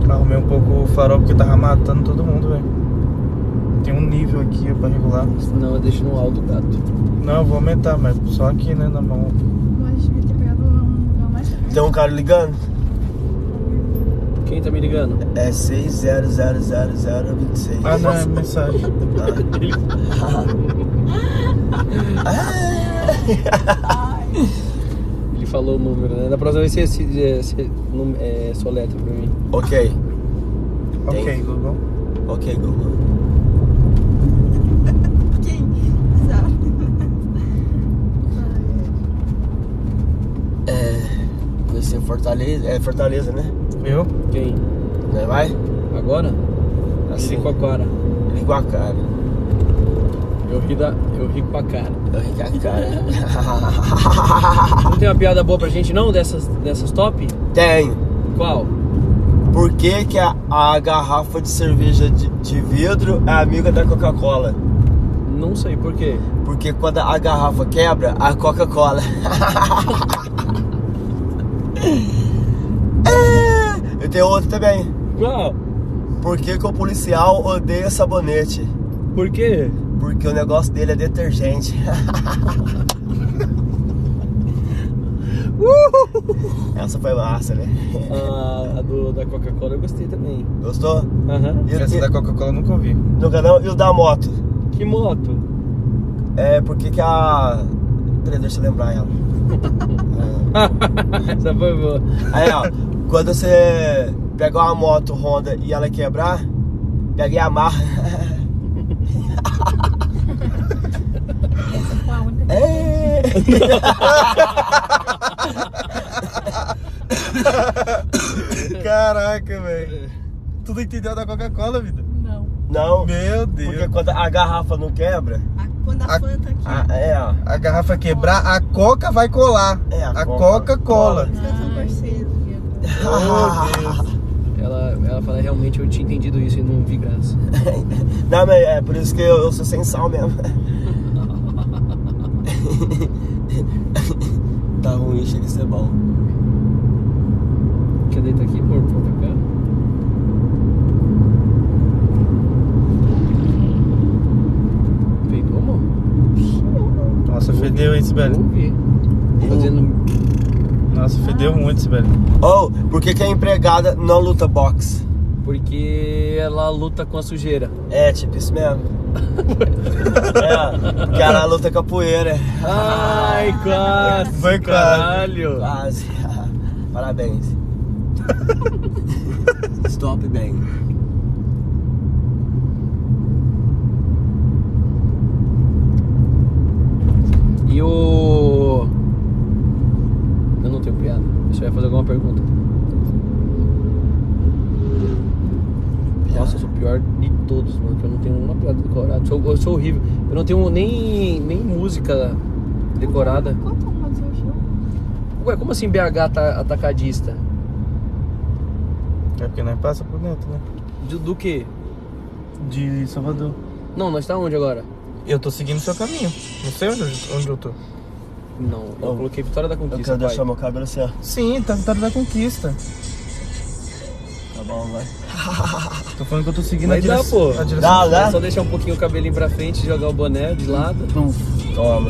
Arrumei um pouco o farol porque tava matando todo mundo, velho. Tem um nível aqui ó, pra regular. Não, eu deixo no alto, gato. Não, eu vou aumentar, mas só aqui, né, na mão. Mas devia ter pegado um mais perto. Tem um cara ligando. Quem tá me ligando? É 60000026. Ah, não, é mensagem. Ele falou o número, né? Da próxima vez você soletra pra mim. Ok. Ok, Google. Ok, Google. Quem sabe? Conheci Fortaleza. É Fortaleza, né? Eu? Quem? Né, vai? Agora? Assim. Ele com a cara. Ele com a cara. Eu ri com a cara. Eu ri com a cara. Não tem uma piada boa pra gente não, dessas top? Tenho. Qual? Por que que a garrafa de cerveja de vidro é amiga da Coca-Cola? Não sei por quê. Porque quando a garrafa quebra, a Coca-Cola. Eu tenho outro também. Qual? Por que que o policial odeia sabonete? Por quê? Porque o negócio dele é detergente. Essa foi massa, né? A da Coca-Cola eu gostei também. Gostou? Aham. Essa da Coca-Cola eu nunca ouvi. Nunca não? E o da moto? Que moto? É, porque que a... Peraí, deixa eu lembrar ela. Essa foi boa. Aí, ó, quando você pegar uma moto Honda e ela quebrar, pega e amarra. Essa foi a única É. Caraca, velho. Tu não entendeu da Coca-Cola, vida? Não. Não, Meu Deus. porque quando a garrafa não quebra, Quando a Fanta aqui. ó. A garrafa quebrar, a Coca vai colar. É, a Coca-Cola. Vocês são parceiros. Oh, Deus. Ela fala, realmente eu tinha entendido isso e não vi graça. Não, mas é por isso que eu sou sem sal mesmo. Tá ruim, chega a ser bom. Quer deitar aqui, por cá? Pegou, amor? Nossa, fedeu, hein, Sibeli? Ouvi. Fazendo... Nossa, fedeu muito, Sibeli. Oh, por que que a empregada não luta boxe? Porque ela luta com a sujeira. É, tipo isso mesmo. É, porque ela luta capoeira. Ai, quase. Foi quase. Caralho. Quase. Parabéns. Stop bem. E o... Eu não tenho piada. Eu só ia fazer alguma pergunta. Nossa, eu sou o pior de todos, mano. Que eu não tenho uma piada decorada. Eu sou horrível. Eu não tenho nem música decorada. Conta uma do seu show. Ué, como assim BH tá atacadista? É porque nós passa por dentro, né? Do quê? De Salvador. Não, nós tá onde agora? Eu tô seguindo o seu caminho. Não sei onde eu tô. Não, eu coloquei Vitória da Eu Conquista, quero pai. deixar meu cabelo assim, ó. Sim, tá Vitória da Conquista. Tá bom, vai. Tô falando que eu tô seguindo Mas dá, pô. a direção. Dá, dá. É só deixar um pouquinho o cabelinho pra frente, jogar o boné de lado. Toma.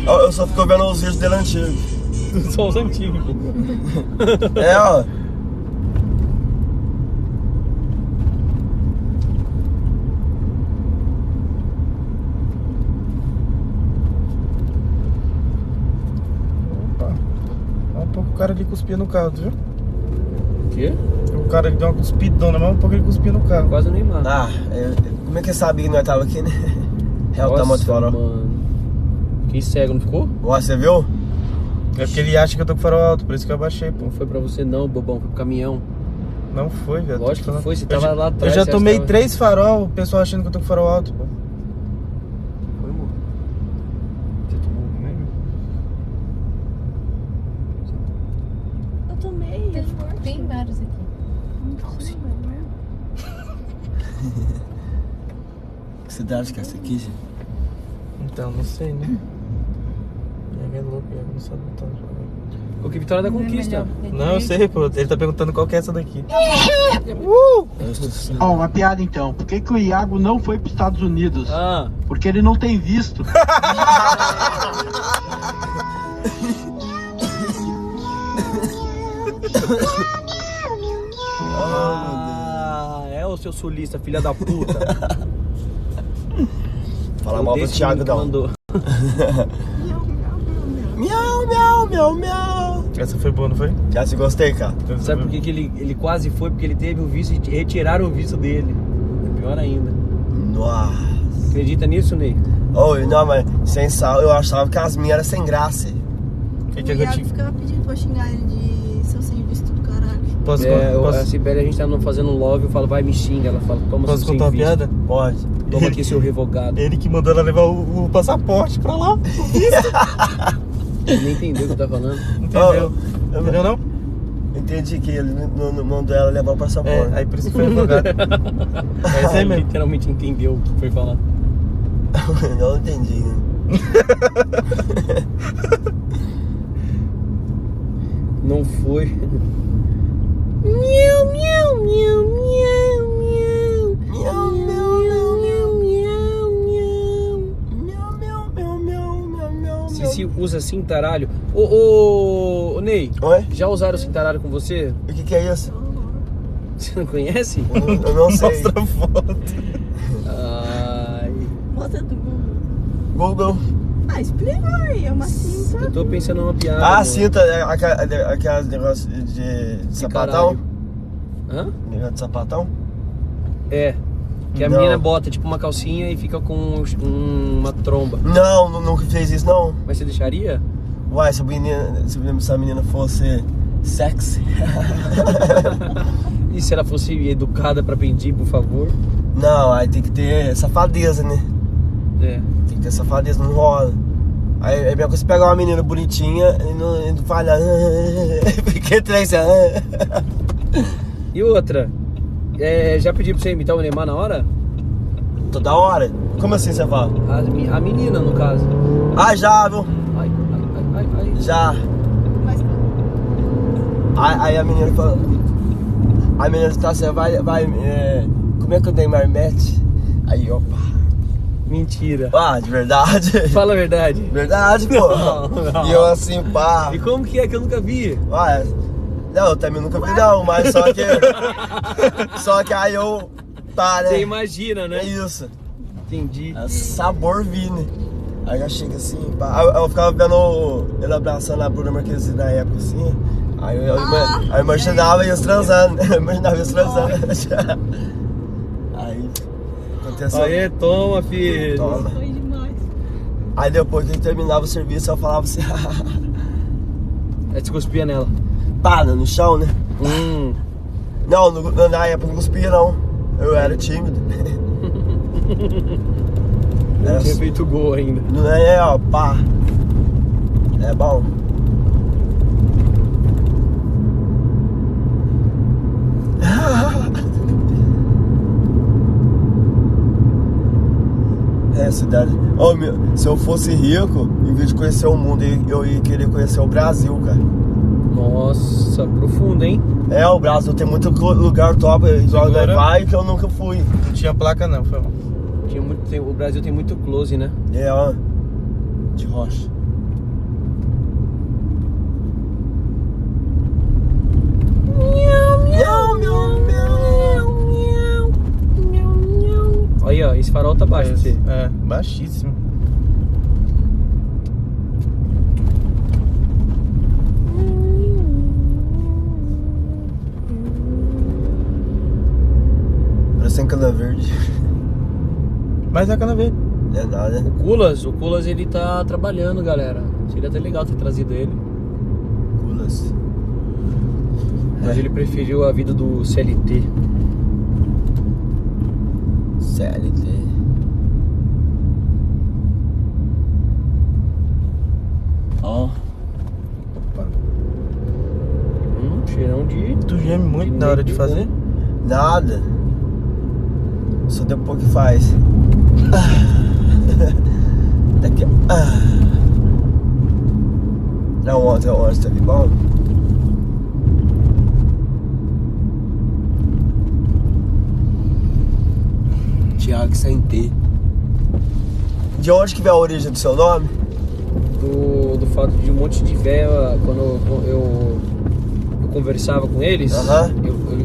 Eu só fico vendo os vídeos dele antigo. Só os antigos. É, ó. Opa. Olha um pouco o cara ali cuspia no carro, tu viu? O quê? O cara deu uma cuspidona, mas um pouco ele cuspia no carro. Quase o Neymar. Ah, como é que sabe que nós tava aqui, né? É o Nossa, tamanho do farol. mano. Quem cego, não ficou? Ó, você viu? É porque ele acha que eu tô com farol alto, por isso que eu abaixei, pô. Não foi pra você não, bobão, foi pro caminhão. Não foi, velho. Lógico que foi, você Eu tava já- lá atrás. Eu já você tomei achava- 3 farol, o pessoal achando que eu tô com farol alto, pô. Foi, amor. Você tomou um remédio? Eu tomei. Tem vários aqui. Que cidade que é essa aqui, gente? Então, não sei, né? É louco, não sabe botar. O que Vitória da Conquista? Não, eu sei, pô. Ele tá perguntando qual que é essa daqui. Ó, uma piada então. Por que o Iago não foi para os Estados Unidos? Ah, Porque ele não tem visto. é o seu sulista, filha da puta. Fala mal do Desse Thiago, que não. mandou. Miau, miau, miau, miau. Essa foi boa, não foi? Já se gostei, cara. Sabe por que ele quase foi? Porque ele teve o visto e retiraram o visto dele. É pior ainda. Nossa. Acredita nisso, Ney? Oi, não, mas sem sal, eu achava que as minhas eram sem graça. O Iago ficava pedindo pra xingar ele de seu sem visto do caralho. Posso? A Sibeli, a gente tá fazendo um love, eu falo, vai, me xinga. Ela fala, toma Posso seu contar uma sem visto. piada? Pode. Toma aqui seu revogado. Ele que mandou ela levar o passaporte pra lá. Ele nem entendeu o que tá falando. Entendeu? Entendeu não? Entendi que ele não mandou ela levar o passaporte. É, aí por isso que foi advogado. É isso aí Ele mesmo. literalmente entendeu o que foi falar. Não entendi, né? Não foi. Miau, miau, miau, miau, miau. Miau, miau, miau, miau, miau, miau, miau, miau, miau, miau. Se usa cintaralho. Ô, Ney, Oi? já usaram cintaralho com você? O que é isso? Você não conhece? Eu não sei. Mostra a foto. Ai, Mostra do Google. Google. Ah, explica aí, é uma cinta. eu tô pensando numa piada. Ah, mano. cinta, aquelas negócios de sapatão. Hã? Negócio de sapatão? É. Que a Não. menina bota tipo uma calcinha e fica com uma tromba. Não, nunca fez isso não. Mas você deixaria? Uai, se a menina fosse sexy. E se ela fosse educada pra pedir, por favor? Não, aí tem que ter safadeza, né? É. Tem que ter safadeza, não rola. Aí é melhor que você pegar uma menina bonitinha e não falha. Fiquei três. E outra, já pedi pra você imitar o Neymar na hora? Toda hora. Como assim você fala? A menina, no caso. Ah, já, viu? Ai, ai, ai, ai. Já. Mas Aí a menina fala. A menina tá, você vai como é que o Neymar mete? Aí, opa. Mentira. Ah, de verdade? Fala a verdade. Verdade, pô. Não. E eu assim, pá. E como que é que eu nunca vi? Ué, não, eu também nunca vi não, mas só que aí eu, tá, né? Você imagina, né? É isso. Entendi. É sabor vine. Aí já chega assim, pá. Aí eu ficava vendo ele abraçando a Bruna Marquezine na época assim. Aí eu imaginava eles transando. Eu imaginava eles transando. Aí aconteceu. Aí, toma, filho. Toma. foi demais. Aí depois que ele terminava o serviço, eu falava assim, Aí você cuspia nela. pá, no chão, né? Não, na época não cuspia não. Eu era tímido. Não tinha feito gol ainda. Não é, ó, pá. É bom. É, cidade. Oh, se eu fosse rico, em vez de conhecer o mundo, eu ia querer conhecer o Brasil, cara. Nossa, profundo, hein? É, o Brasil tem muito lugar top, igual Segura. vai que eu nunca fui. Não tinha placa não, foi mal. O Brasil tem muito close, né? É, ó. De rocha. Miau, miau, miau. Aí, ó, esse farol tá baixo pra você. É, baixíssimo. Parece em Cana Verde. Mas é cana verde. Não é nada. O Culas ele tá trabalhando, galera. Seria até legal ter trazido ele. Culas. Mas ele preferiu a vida do CLT. CLT. Ó. Cheirão de... Tu geme muito na hora de fazer? Nada. Só depois que faz. Daqui. Não, ontem teve bom. Tiago sem T. De onde que vem a origem do seu nome? Do fato de um monte de véia, quando eu conversava com eles,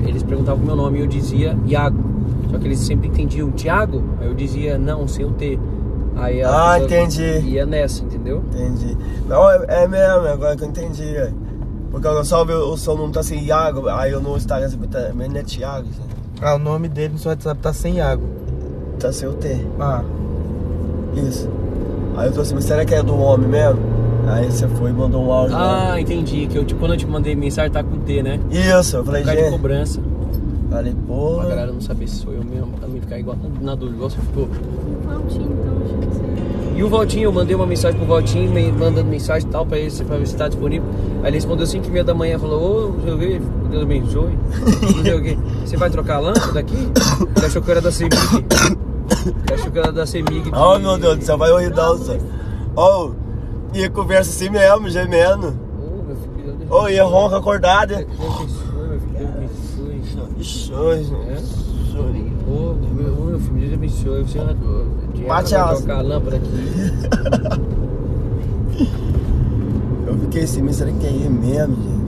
eles perguntavam o meu nome e eu dizia Iago. Só que eles sempre entendiam Thiago, aí eu dizia não, sem o T. Aí a pessoa entendi. ia nessa, entendeu? Entendi. Não, é mesmo, agora que eu entendi, velho. Porque eu salve o seu nome tá sem Iago, aí eu no Instagram também não é Thiago. Ah, o nome dele no seu WhatsApp tá sem Iago. Tá sem o T. Ah. Isso. Aí eu tô assim, mas será que é do homem mesmo? Aí você foi e mandou um áudio lá. Entendi. Que quando eu te mandei mensagem tá com T, né? Isso, eu falei, Por causa de cobrança. Falei, porra. Pra galera não saber se sou eu mesmo, pra mim ficar igual na dúvida, igual você ficou. O Valtinho, então, gente. E o Valtinho, eu mandei uma mensagem pro Valtinho, mandando mensagem e tal pra ele, pra ver se tá disponível. Aí ele respondeu 5h30 da manhã, falou, ô, não sei o que, Deus abençoe, não sei o que. Você vai trocar a lâmpada daqui? Ele achou que eu era da CEMIG. Ele achou que eu era da CEMIG. Oh, meu Deus do céu, vai horrir dança. Oh, e conversa assim mesmo, gemendo. Ô, meu filho, Oh, e ronca acordada. Deus abençoe, meu filho, Deus abençoe. Ô, meu filho, Deus abençoe. Você Bate vai a trocar a lâmpada aqui. Eu fiquei assim, mas será que é ele mesmo, gente?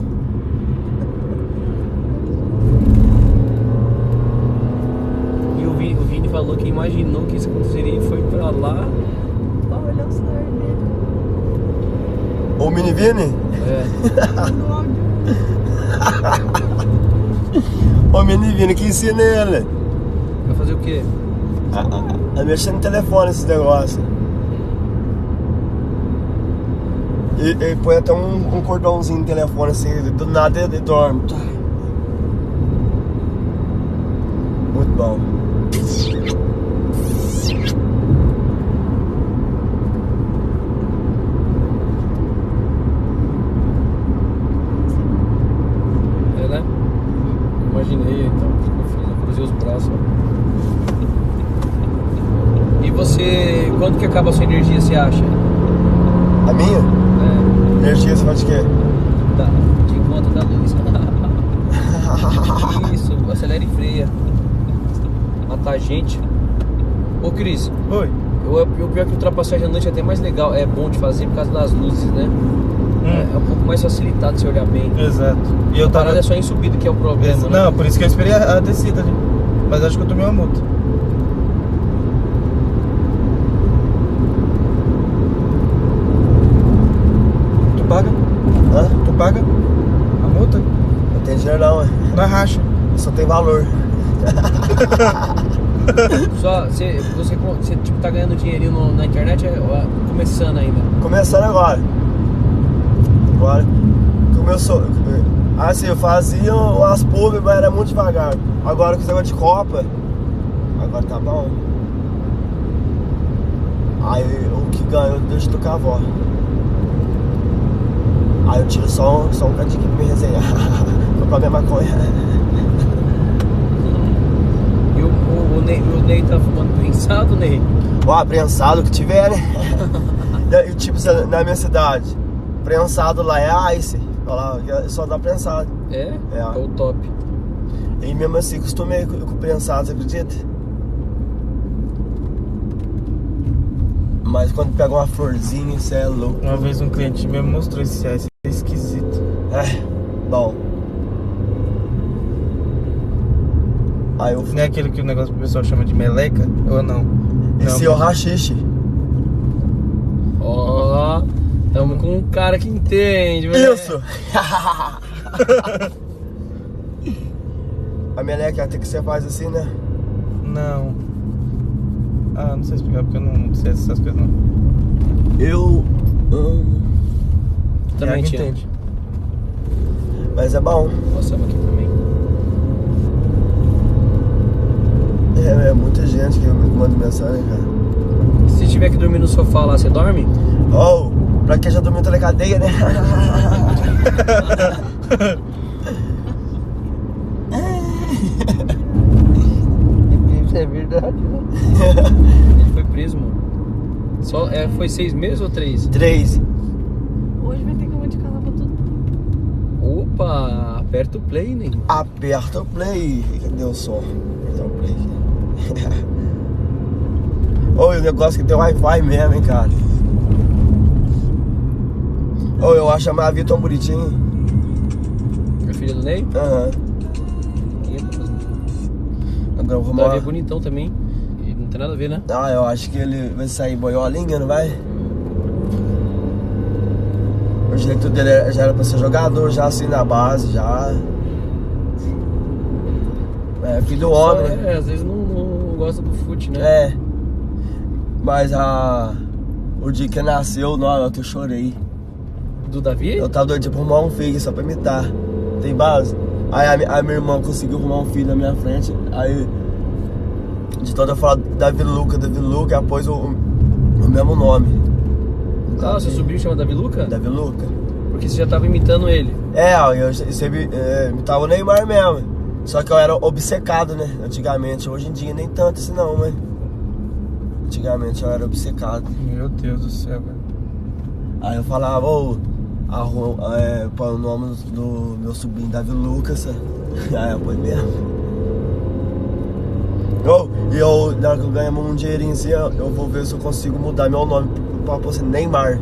E o Vini falou que imaginou que isso aconteceria e foi pra lá. Olha o celular dele. O Mini Vini? É. No áudio. O Mini Vini que ensina ele Vai fazer o quê? a mexer no telefone esses negócios. E põe até um cordãozinho no telefone assim, do nada ele dorme. Muito bom. É, né? Imaginei, então, o que eu fiz, eu cruzei os braços. E você, quando que acaba a sua energia, você acha? A minha? É, Energia, você faz de quê? de conta da luz. Isso, acelera e freia. Matar gente. Ô Cris, Oi. o pior que ultrapassagem à noite é até mais legal, é bom de fazer por causa das luzes, né? É um pouco mais facilitado se olhar bem. Exato. E eu A tava... parada é só em subida que é o problema, né? Não, por isso que eu esperei a descida ali. Mas acho que eu tomei uma multa. Tu paga? Hã? Tu paga? A multa? Não tem dinheiro não, Na racha. só tem valor. Só, você tipo, tá ganhando dinheirinho na internet, começando ainda. Começando agora. Começou. Assim, eu fazia umas públicas, mas era muito devagar. Agora com esse negócio de Copa, agora tá bom. Aí o que ganhou deixa eu tocar a avó. Aí eu tiro só um cadinho pra me resenhar. Pra minha maconha. E o Ney tá fumando prensado, Ney? Ó, prensado que tiver, né? E, tipo, na minha cidade, prensado lá é ice. Lá só dá prensado. É? É. É o top. E mesmo assim, acostumei com o prensado, você acredita? Mas quando pega uma florzinha, isso é louco. Uma vez um cliente meu me mostrou esse ice, é esquisito. É, bom. Aí eu Não é aquele que o negócio que o pessoal chama de meleca? Ou não? esse é o rachixe. Ó, tamo com um cara que entende, velho. Isso! A meleca até que você faz assim, né? Não. Ah, não sei explicar porque eu não sei essas coisas não. Eu amo. Também Iago te amo. entende. Mas é bom. Passamos aqui pra mim. É muita gente que me manda mensagem, cara. Se tiver que dormir no sofá lá, você dorme? Oh, pra quem já dormiu na cadeia, né? Isso é verdade, né? Ele foi preso, mano. Foi 6 meses ou 3? 3. Hoje vai ter que de casa pra tudo. Opa, aperta o play, né? Aperta o play. Cadê o som? Aperta o play. Ô, e o negócio que tem Wi-Fi mesmo, hein, cara. Ô, eu acho a Mavi tão bonitinho. É filha do Ney? Aham. Agora eu vou O Davi é morar. bonitão também. Ele não tem nada a ver, né? Ah, eu acho que ele vai sair boiolinha, não vai? O jeito dele já era pra ser jogador, já assim na base, já. É, filho do homem, né? Às vezes não gosta do fute, né? É. Mas o dia que nasceu, não, eu chorei. Do Davi? Eu tava doido pra arrumar um filho só pra imitar. Tem base? Aí a minha irmã conseguiu arrumar um filho na minha frente. Aí de toda eu falar Davi Luca, e após o mesmo nome. Ah, seu sobrinho chama Davi Luca? Davi Luca. Porque você já tava imitando ele. É, eu sempre imitava o Neymar mesmo. Só que eu era obcecado, né? Antigamente. Hoje em dia nem tanto assim não, mas antigamente eu era obcecado. Meu Deus do céu, velho. Aí eu falava, põe o nome do meu sobrinho Davi Lucas. Aí eu põe mesmo. E na hora que eu ganhar um dinheirinho assim, eu vou ver se eu consigo mudar meu nome pra pôr assim, Neymar.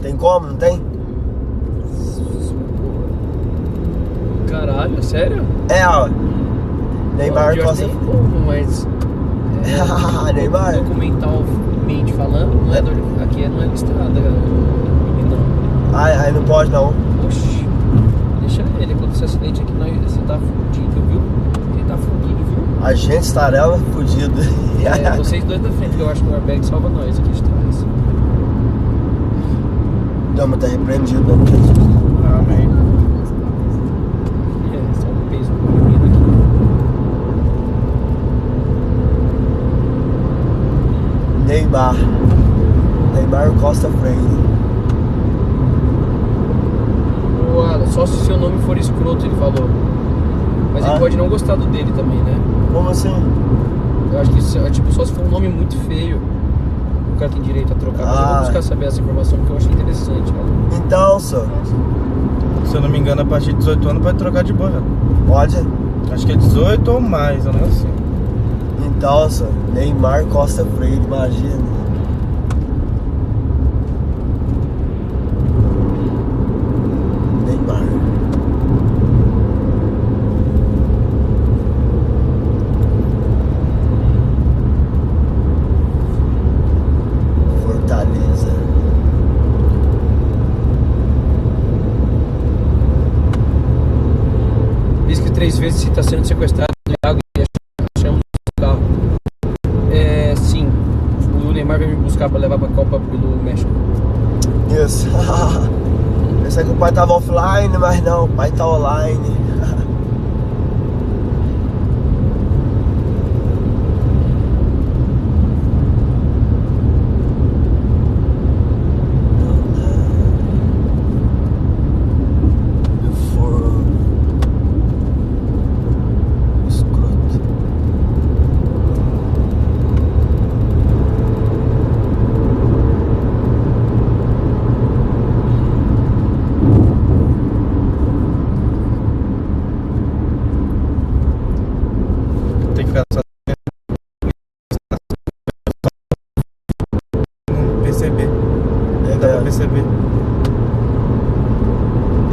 Tem como? Não tem? Caralho, sério? É, ó. Neymar Costa. Tem como, mas Neymar. documentalmente falando, não é aqui não é listrada. Aí não pode não. Oxi, deixa ele, quando esse acidente aqui, você tá fudido, viu? Ele tá fudido, viu? A gente estarela fudido. Vocês dois da frente, que eu acho que o airbag salva nós aqui de trás. Não, mas tá repreendido, em nome de Jesus. Amém. Só o peso do menino aqui. Neymar Costa Freire. Só se seu nome for escroto, ele falou. Mas ele pode não gostar do dele também, né? Como assim? Eu acho que só se for um nome muito feio, o cara tem direito a trocar. Mas eu vou buscar saber essa informação porque eu achei interessante, cara. Então, só. Se eu não me engano, a partir de 18 anos pode trocar de boa, velho. Pode? Acho que é 18 ou mais, eu não sei. Então, só. Neymar Costa Freire, imagina. Vezes se está sendo sequestrado no Iago e achamos o carro. Sim, o Neymar veio me buscar para levar para a Copa pelo México. Isso. Pensei que o pai tava offline, mas não, o pai tá online.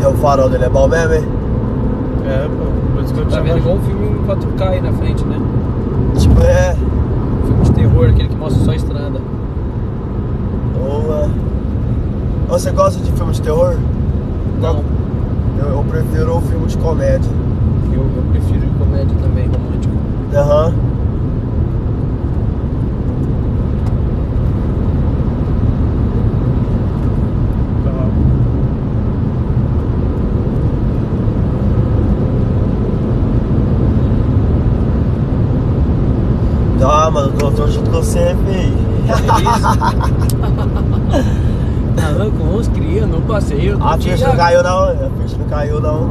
O farol dele é bom mesmo, hein? É, pô, por isso que eu te tá vendo igual um filme em 4K aí na frente, né? Tipo, um filme de terror, aquele que mostra só a estrada. Boa. Você gosta de filme de terror? Não. Eu prefiro o filme de comédia. Eu prefiro comédia também, romântico. Aham. Ah, mano, eu tô junto com você, filho. Não, com os cria, no passeio. A ficha não caiu não, a ficha não caiu não.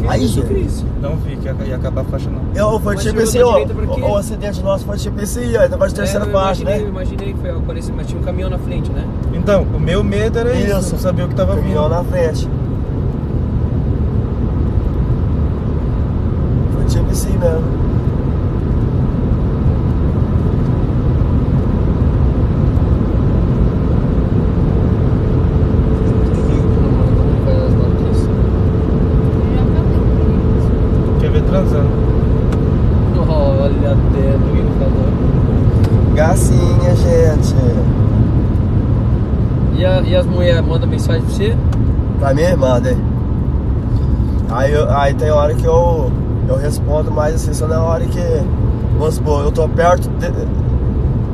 Que aí, isso, Cris? Não vi que ia acabar a faixa não. Foi tipo esse, o acidente nosso foi tipo esse aí, ainda vai de terceira parte, né? Eu imaginei que foi algo parecido, mas tinha um caminhão na frente, né? Então, o meu medo era isso, não sabia o que tava vindo. Caminhão na frente. Foi tipo assim mesmo. Transando. Olha até no falou. minha gente. E as mulheres mandam mensagem pra você? Pra mim, manda aí. Aí tem hora que eu respondo, mas assim, só na hora que, vamos supor, eu tô perto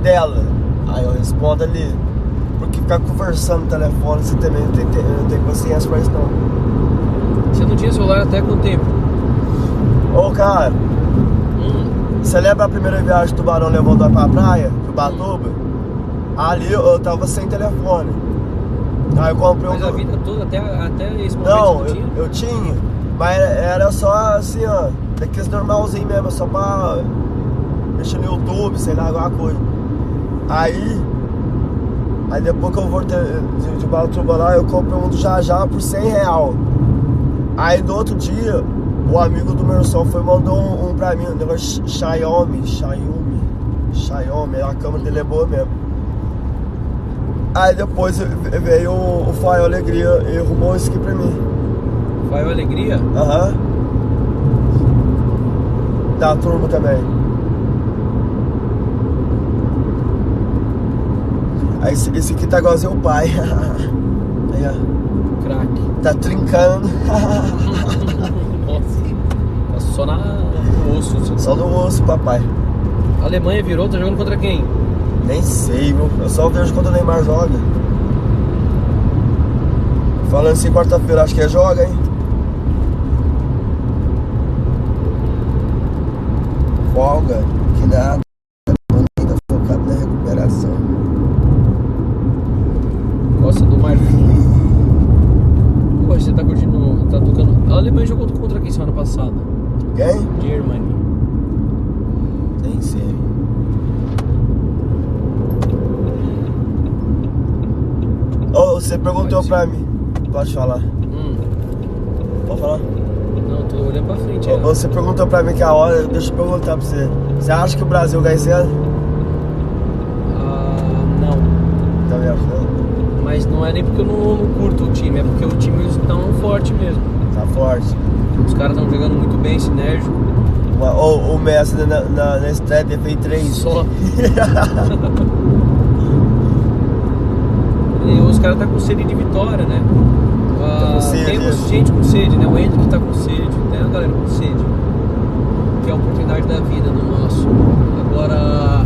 dela. Aí eu respondo ali. Porque ficar conversando no telefone, você também não tem paciência pra isso não. Você não tinha celular até quanto tempo? Ô cara, você lembra a primeira viagem que o Tubarão levou nós pra praia, pro Batuba? Ali eu tava sem telefone. Aí eu comprei Mas a vida toda, até esse momento não, você não tinha? eu tinha, mas era só assim, ó, daqueles normalzinho mesmo, só pra mexer no YouTube, sei lá, alguma coisa. Aí depois que eu voltei de Batuba lá, eu comprei um do Jajá por R$100. Aí no outro dia, o amigo do meu irmão foi mandou um pra mim, um negócio Xiaomi, a câmera dele é boa mesmo. Aí depois veio o Fael Alegria e arrumou isso aqui pra mim. Fael Alegria? Aham. Da turma também. Aí esse aqui tá igualzinho o pai. Aí, ó. Crack. Tá trincando. Nossa. Tá só no osso. Só no osso, papai. A Alemanha virou, tá jogando contra quem? Nem sei, viu? Eu só vejo quando o Neymar joga. Falando assim, quarta-feira acho que joga, hein? Folga, que nada. Ainda focado na recuperação. Costa do Marfim. Pô, você tá curtindo, tá tocando. A Alemanha jogou contra quem semana passada? Quem? Germany. Nem sei. Oh, você perguntou pra mim. Pode falar. Pode falar? Não, tô olhando pra frente. Você perguntou pra mim que a hora, deixa eu perguntar pra você. Você acha que o Brasil ganha esse ano? Não. Tá me achando? Mas não é nem porque eu não curto o time, é porque o time está forte mesmo. Tá forte. Os caras estão jogando muito bem, sinérgico. O Messi na estreia fez 3. Só. E os caras tá com sede de vitória, né? Temos gente com sede, né? O Henrique tá com sede, né? A galera com sede. Que é a oportunidade da vida do nosso. Agora,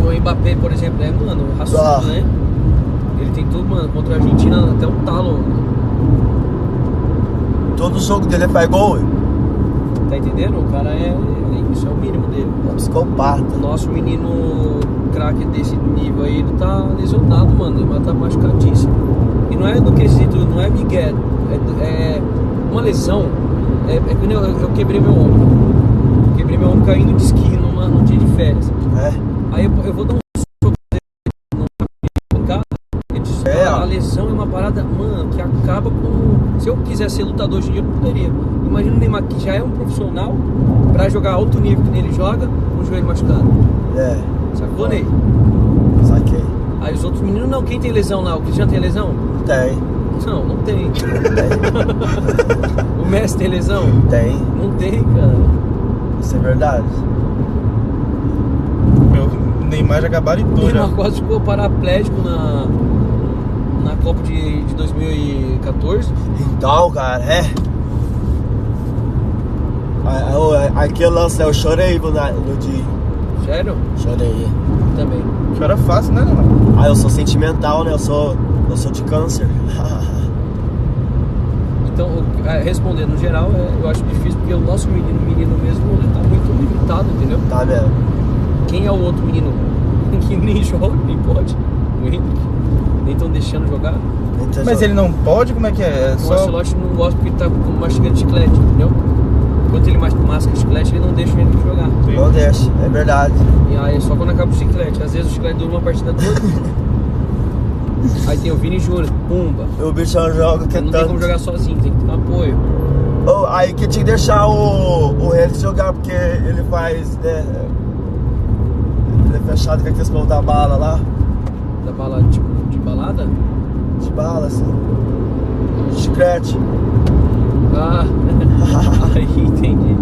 o Mbappé, por exemplo, é, mano, raçudo, né? Ele tem tudo, mano, contra a Argentina até um talo. Todo jogo dele faz gol. Tá entendendo? O cara isso é o mínimo dele. É um psicopata. O nosso menino craque desse nível aí, ele tá lesionado, mano. Ele tá machucadíssimo. E não é do quesito, não é migué. É uma lesão. É que eu quebrei meu ombro. Quebrei meu ombro caindo de esqui num dia de férias. Aí eu vou dar um soco no carro. A lesão é uma parada, mano, que acaba com. Se eu quiser ser lutador hoje em dia, eu não poderia. Imagina o Neymar, que já é um profissional, pra jogar alto nível que ele joga, com o joelho machucado. Sacou, Ney? Saquei. Aí os outros meninos, não, quem tem lesão lá? O Cristiano tem lesão? Tem. Não tem. O Messi tem lesão? Tem. Não tem, cara. Isso é verdade. Meu Neymar já gabaritou. O Neymar quase ficou paraplégico na Copa de 2014. Então, cara, aquele lance, eu chorei no dia. Sério? Chorei. Também. Chora fácil, né, Neymar? Eu sou sentimental, né? Eu sou de câncer. Então, respondendo no geral, eu acho difícil porque o nosso menino mesmo, ele tá muito limitado, entendeu? Tá mesmo. Quem é o outro menino que nem joga, nem pode? O Henrique. Nem estão deixando jogar. Mas ele não pode? Como é que é? O Ancelotti não gosta porque ele tá mastigando chiclete, entendeu? Enquanto ele masca chiclete, ele não deixa o Henrique jogar. Não deixa, é verdade. E aí só quando acaba o chiclete. Às vezes o chiclete dura uma partida toda. Aí tem o Vini Júnior, pumba. O bichão joga que não tanto. tem como jogar sozinho, tem que ter um apoio. Aí que tinha que deixar o Henrique jogar, porque ele faz, né? Ele é fechado com a questão da bala lá. Da bala, tipo, de balada? De bala, assim. De chiclete. Aí entendi.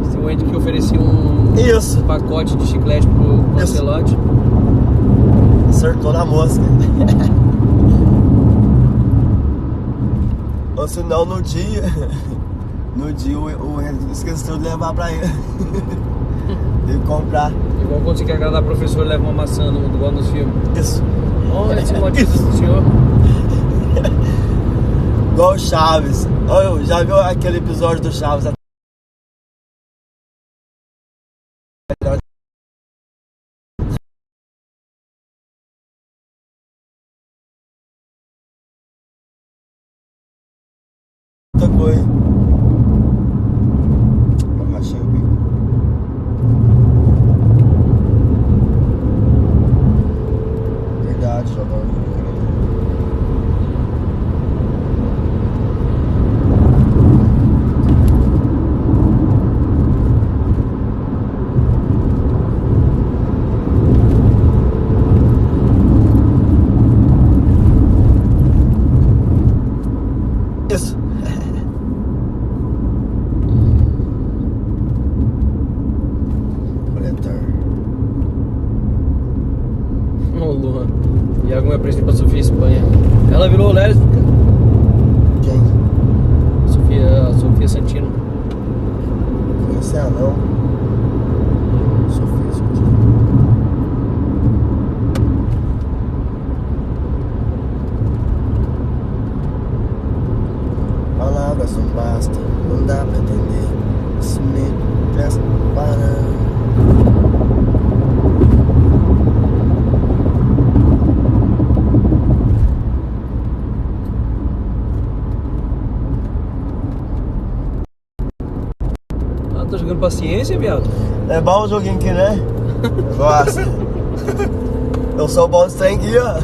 Você tem o Andy que oferecia um Isso. pacote de chiclete pro Lancelotti. Acertou na mosca. Ou senão no dia o Andy esqueceu de levar pra ele. Tem que comprar. Igual quando você quer agradar professor, leva uma maçã igual nos filmes. Isso. Olha esse motivo do senhor. Igual o Chaves. Olha, já viu aquele episódio do Chaves? Outra coisa. Achei o bico. Verdade, jogou. Isso. Ô, Luan. E alguma presente pra Sofia Espanha. Ela virou lésbica. Quem? A Sofia Santino. Esse é anão. Sofia Santino. Palavras não bastam, não dá pra entender. Esse medo presta para. Tá jogando paciência, viado? É bom o joguinho aqui, né? Eu gosto. Eu sou bom de trem aqui, ó.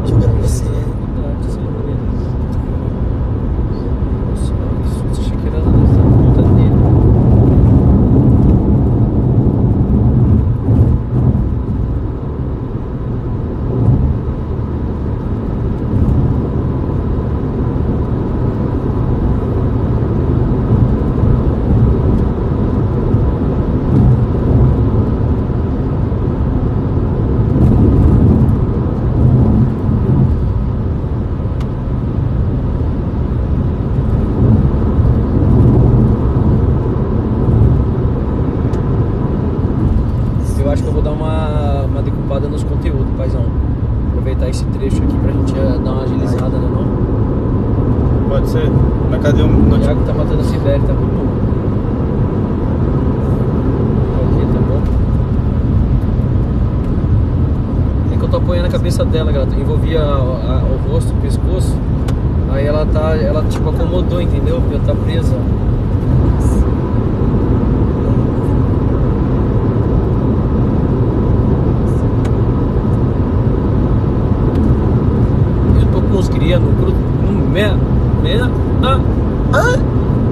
Jogando paciência. Nossa, achei que era da puta dele. Eu acho que eu vou dar uma decupada nos conteúdos, paizão. Aproveitar esse trecho aqui pra gente dar uma agilizada, né não? Pode ser. Mas cadê o O notebook? Thiago tá matando a Sibéria, tá muito bom. Aqui, tá bom. É que eu tô apoiando a cabeça dela, galera. Envolvia o rosto, o pescoço. Aí ela tipo acomodou, entendeu? Porque ela tá presa. Eu tô com os cria no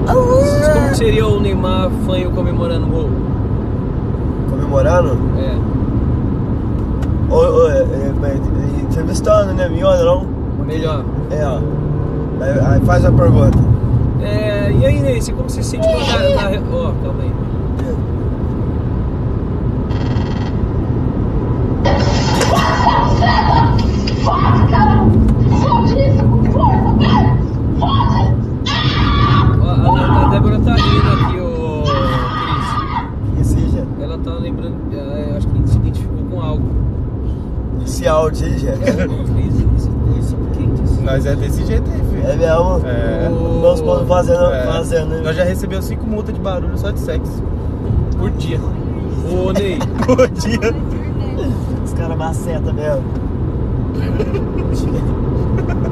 como que seria o Neymar fanho comemorando o gol? Comemorando? É. Entrevistando, né? Miona, não? Melhor. É, ó. Aí faz a pergunta. E aí, Ney, como você se sente ó, calma aí. A Débora tá rindo aqui, ô Cris. Que seja. Ela tá lembrando, acho que a gente se identificou com algo. Esse áudio aí, já. Isso quente assim. Nós é desse jeito aí, filho. É mesmo? É. Nós podemos fazendo, né? Nós já recebemos 5 multas de barulho só de sexo. Por dia. Ô, Ney. Por dia. Os caras macetam mesmo.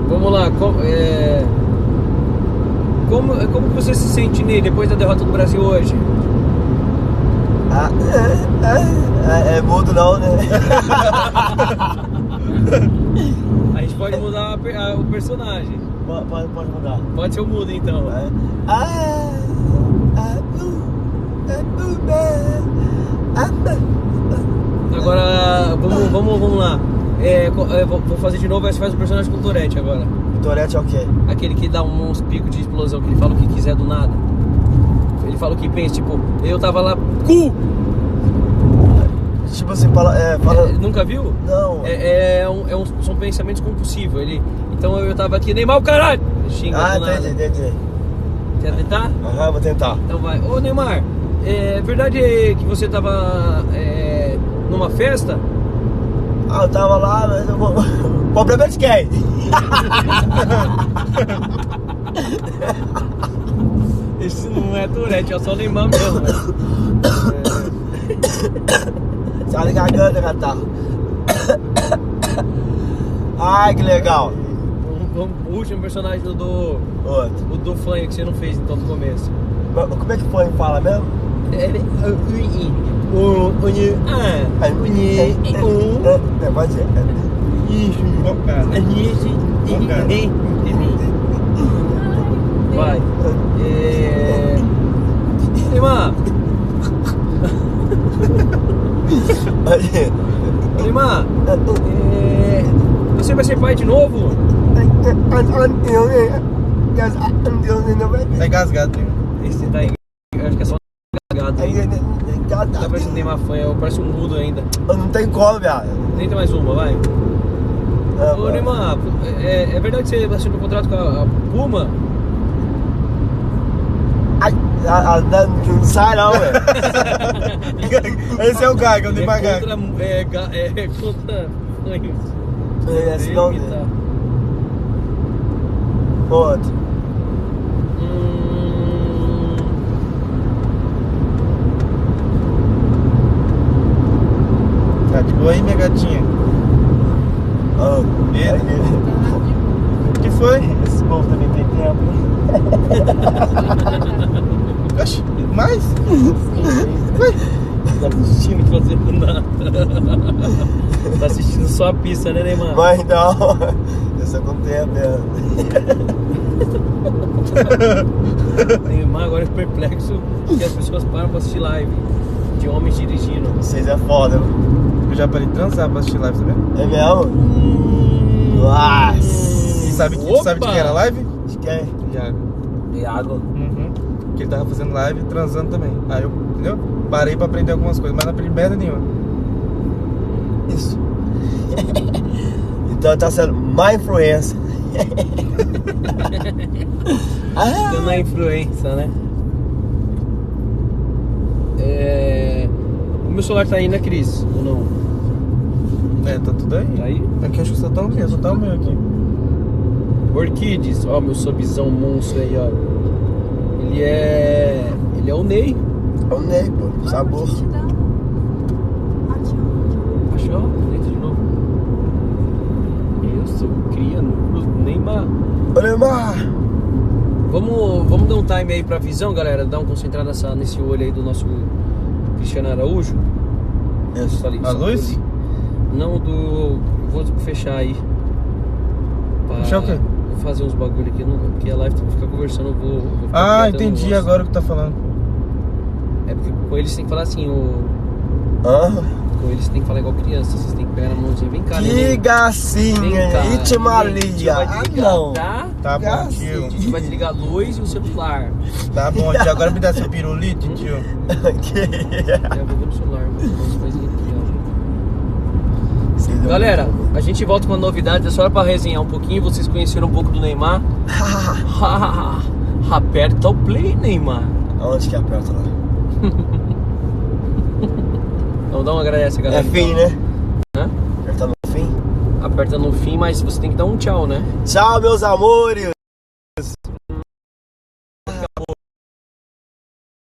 Vamos lá, como você se sente, Ney, depois da derrota do Brasil hoje? É mudo não, né? A gente pode mudar o personagem. Pode mudar. Pode ser o mudo, então. Agora, vamos lá. Vou fazer de novo, aí você faz o personagem com o Tourette agora. Tourette é o quê? Aquele que dá uns picos de explosão, que ele fala o que quiser do nada. Ele fala o que pensa, tipo, eu tava lá, cu! Tipo assim, fala... Nunca viu? Não. São pensamentos compulsivos. Então eu tava aqui, Neymar, o caralho! Xinga do nada. Entendi. Quer tentar? Aham, vou tentar. Então vai. Ô Neymar, é verdade que você tava numa festa? Ah, eu tava lá, mas eu vou... O problema é de quem? Isso não é Tourette, é só o Neymar mesmo, velho. Sai da garganta, catarro. Ai, que legal. O último personagem do Outro. o do Flanho que você não fez então no começo. Como é que foi? Fala mesmo? Pode ser. Vai. Neymar. Neymar. Você vai ser pai de novo? Tá engasgado, hein? Esse tá aí. Acho que é só engasgado aí. Tá parecendo Neymar fã, parece um mudo ainda. Não tem como, viado. Tenta mais uma, vai. Ô Neymar, é verdade que você assinou um contrato com a Puma? Não sai não, velho. Esse é o Gaga, o Neymar Gaga. Contra Esse não. Outro. Tá de boa aí, minha gatinha? Medo? O que foi? Esse povo também tem tempo. Oxi, mais? Tá assistindo fazendo nada. Tá assistindo só a pista, né, Neymar? Mas não, eu só com tempo mesmo. Neymar agora é perplexo que as pessoas param pra assistir live de homens dirigindo. Vocês é foda, mano. Eu já parei de transar pra assistir live, tá vendo? É mesmo? Nossa! E sabe de quem era a live? De quem? Iago. Uhum. Que ele tava fazendo live e transando também. Aí eu, entendeu? Parei pra aprender algumas coisas, mas não aprendi merda nenhuma. Isso. Então tá sendo má influência. Dando a influência, né? O meu celular tá aí, né, Cris? Ou não? Tá tudo aí. Tá aí? Aqui acho que só tá o meu aqui. Orquides, ó, meu subzão monstro aí, ó. Ele é o Ney. É o Ney, pô. Sabor. Achou? Dentro de novo. Isso, cria no Neymar. Ô, Neymar! Vamos dar um time aí pra visão, galera. Dar um concentrado nesse olho aí do nosso Cristiano Araújo. Isso. A luz? Não, vou fechar aí. Fechar o quê? Vou fazer uns bagulho aqui, porque a live tem que ficar conversando, eu vou ficar entendi agora o que tá falando. É porque com eles tem que falar assim, com eles tem que falar igual criança, vocês tem que pegar na mãozinha, vem cá, que gracinha, Itimalia. Não, tá? Tá bom, tio. A gente vai desligar a luz e o celular. Tá bom, tio. Agora me dá seu pirulito, tio. Eu vou ver no celular, mas coisinha aqui, ó. Galera, a gente volta com uma novidade, é só pra resenhar um pouquinho, vocês conheceram um pouco do Neymar. Aperta o play, Neymar. Aonde que aperta lá? Então dá uma agradece, galera. É fim, então. né? Hã? Aperta no fim? Aperta no fim, mas você tem que dar um tchau, né? Tchau, meus amores!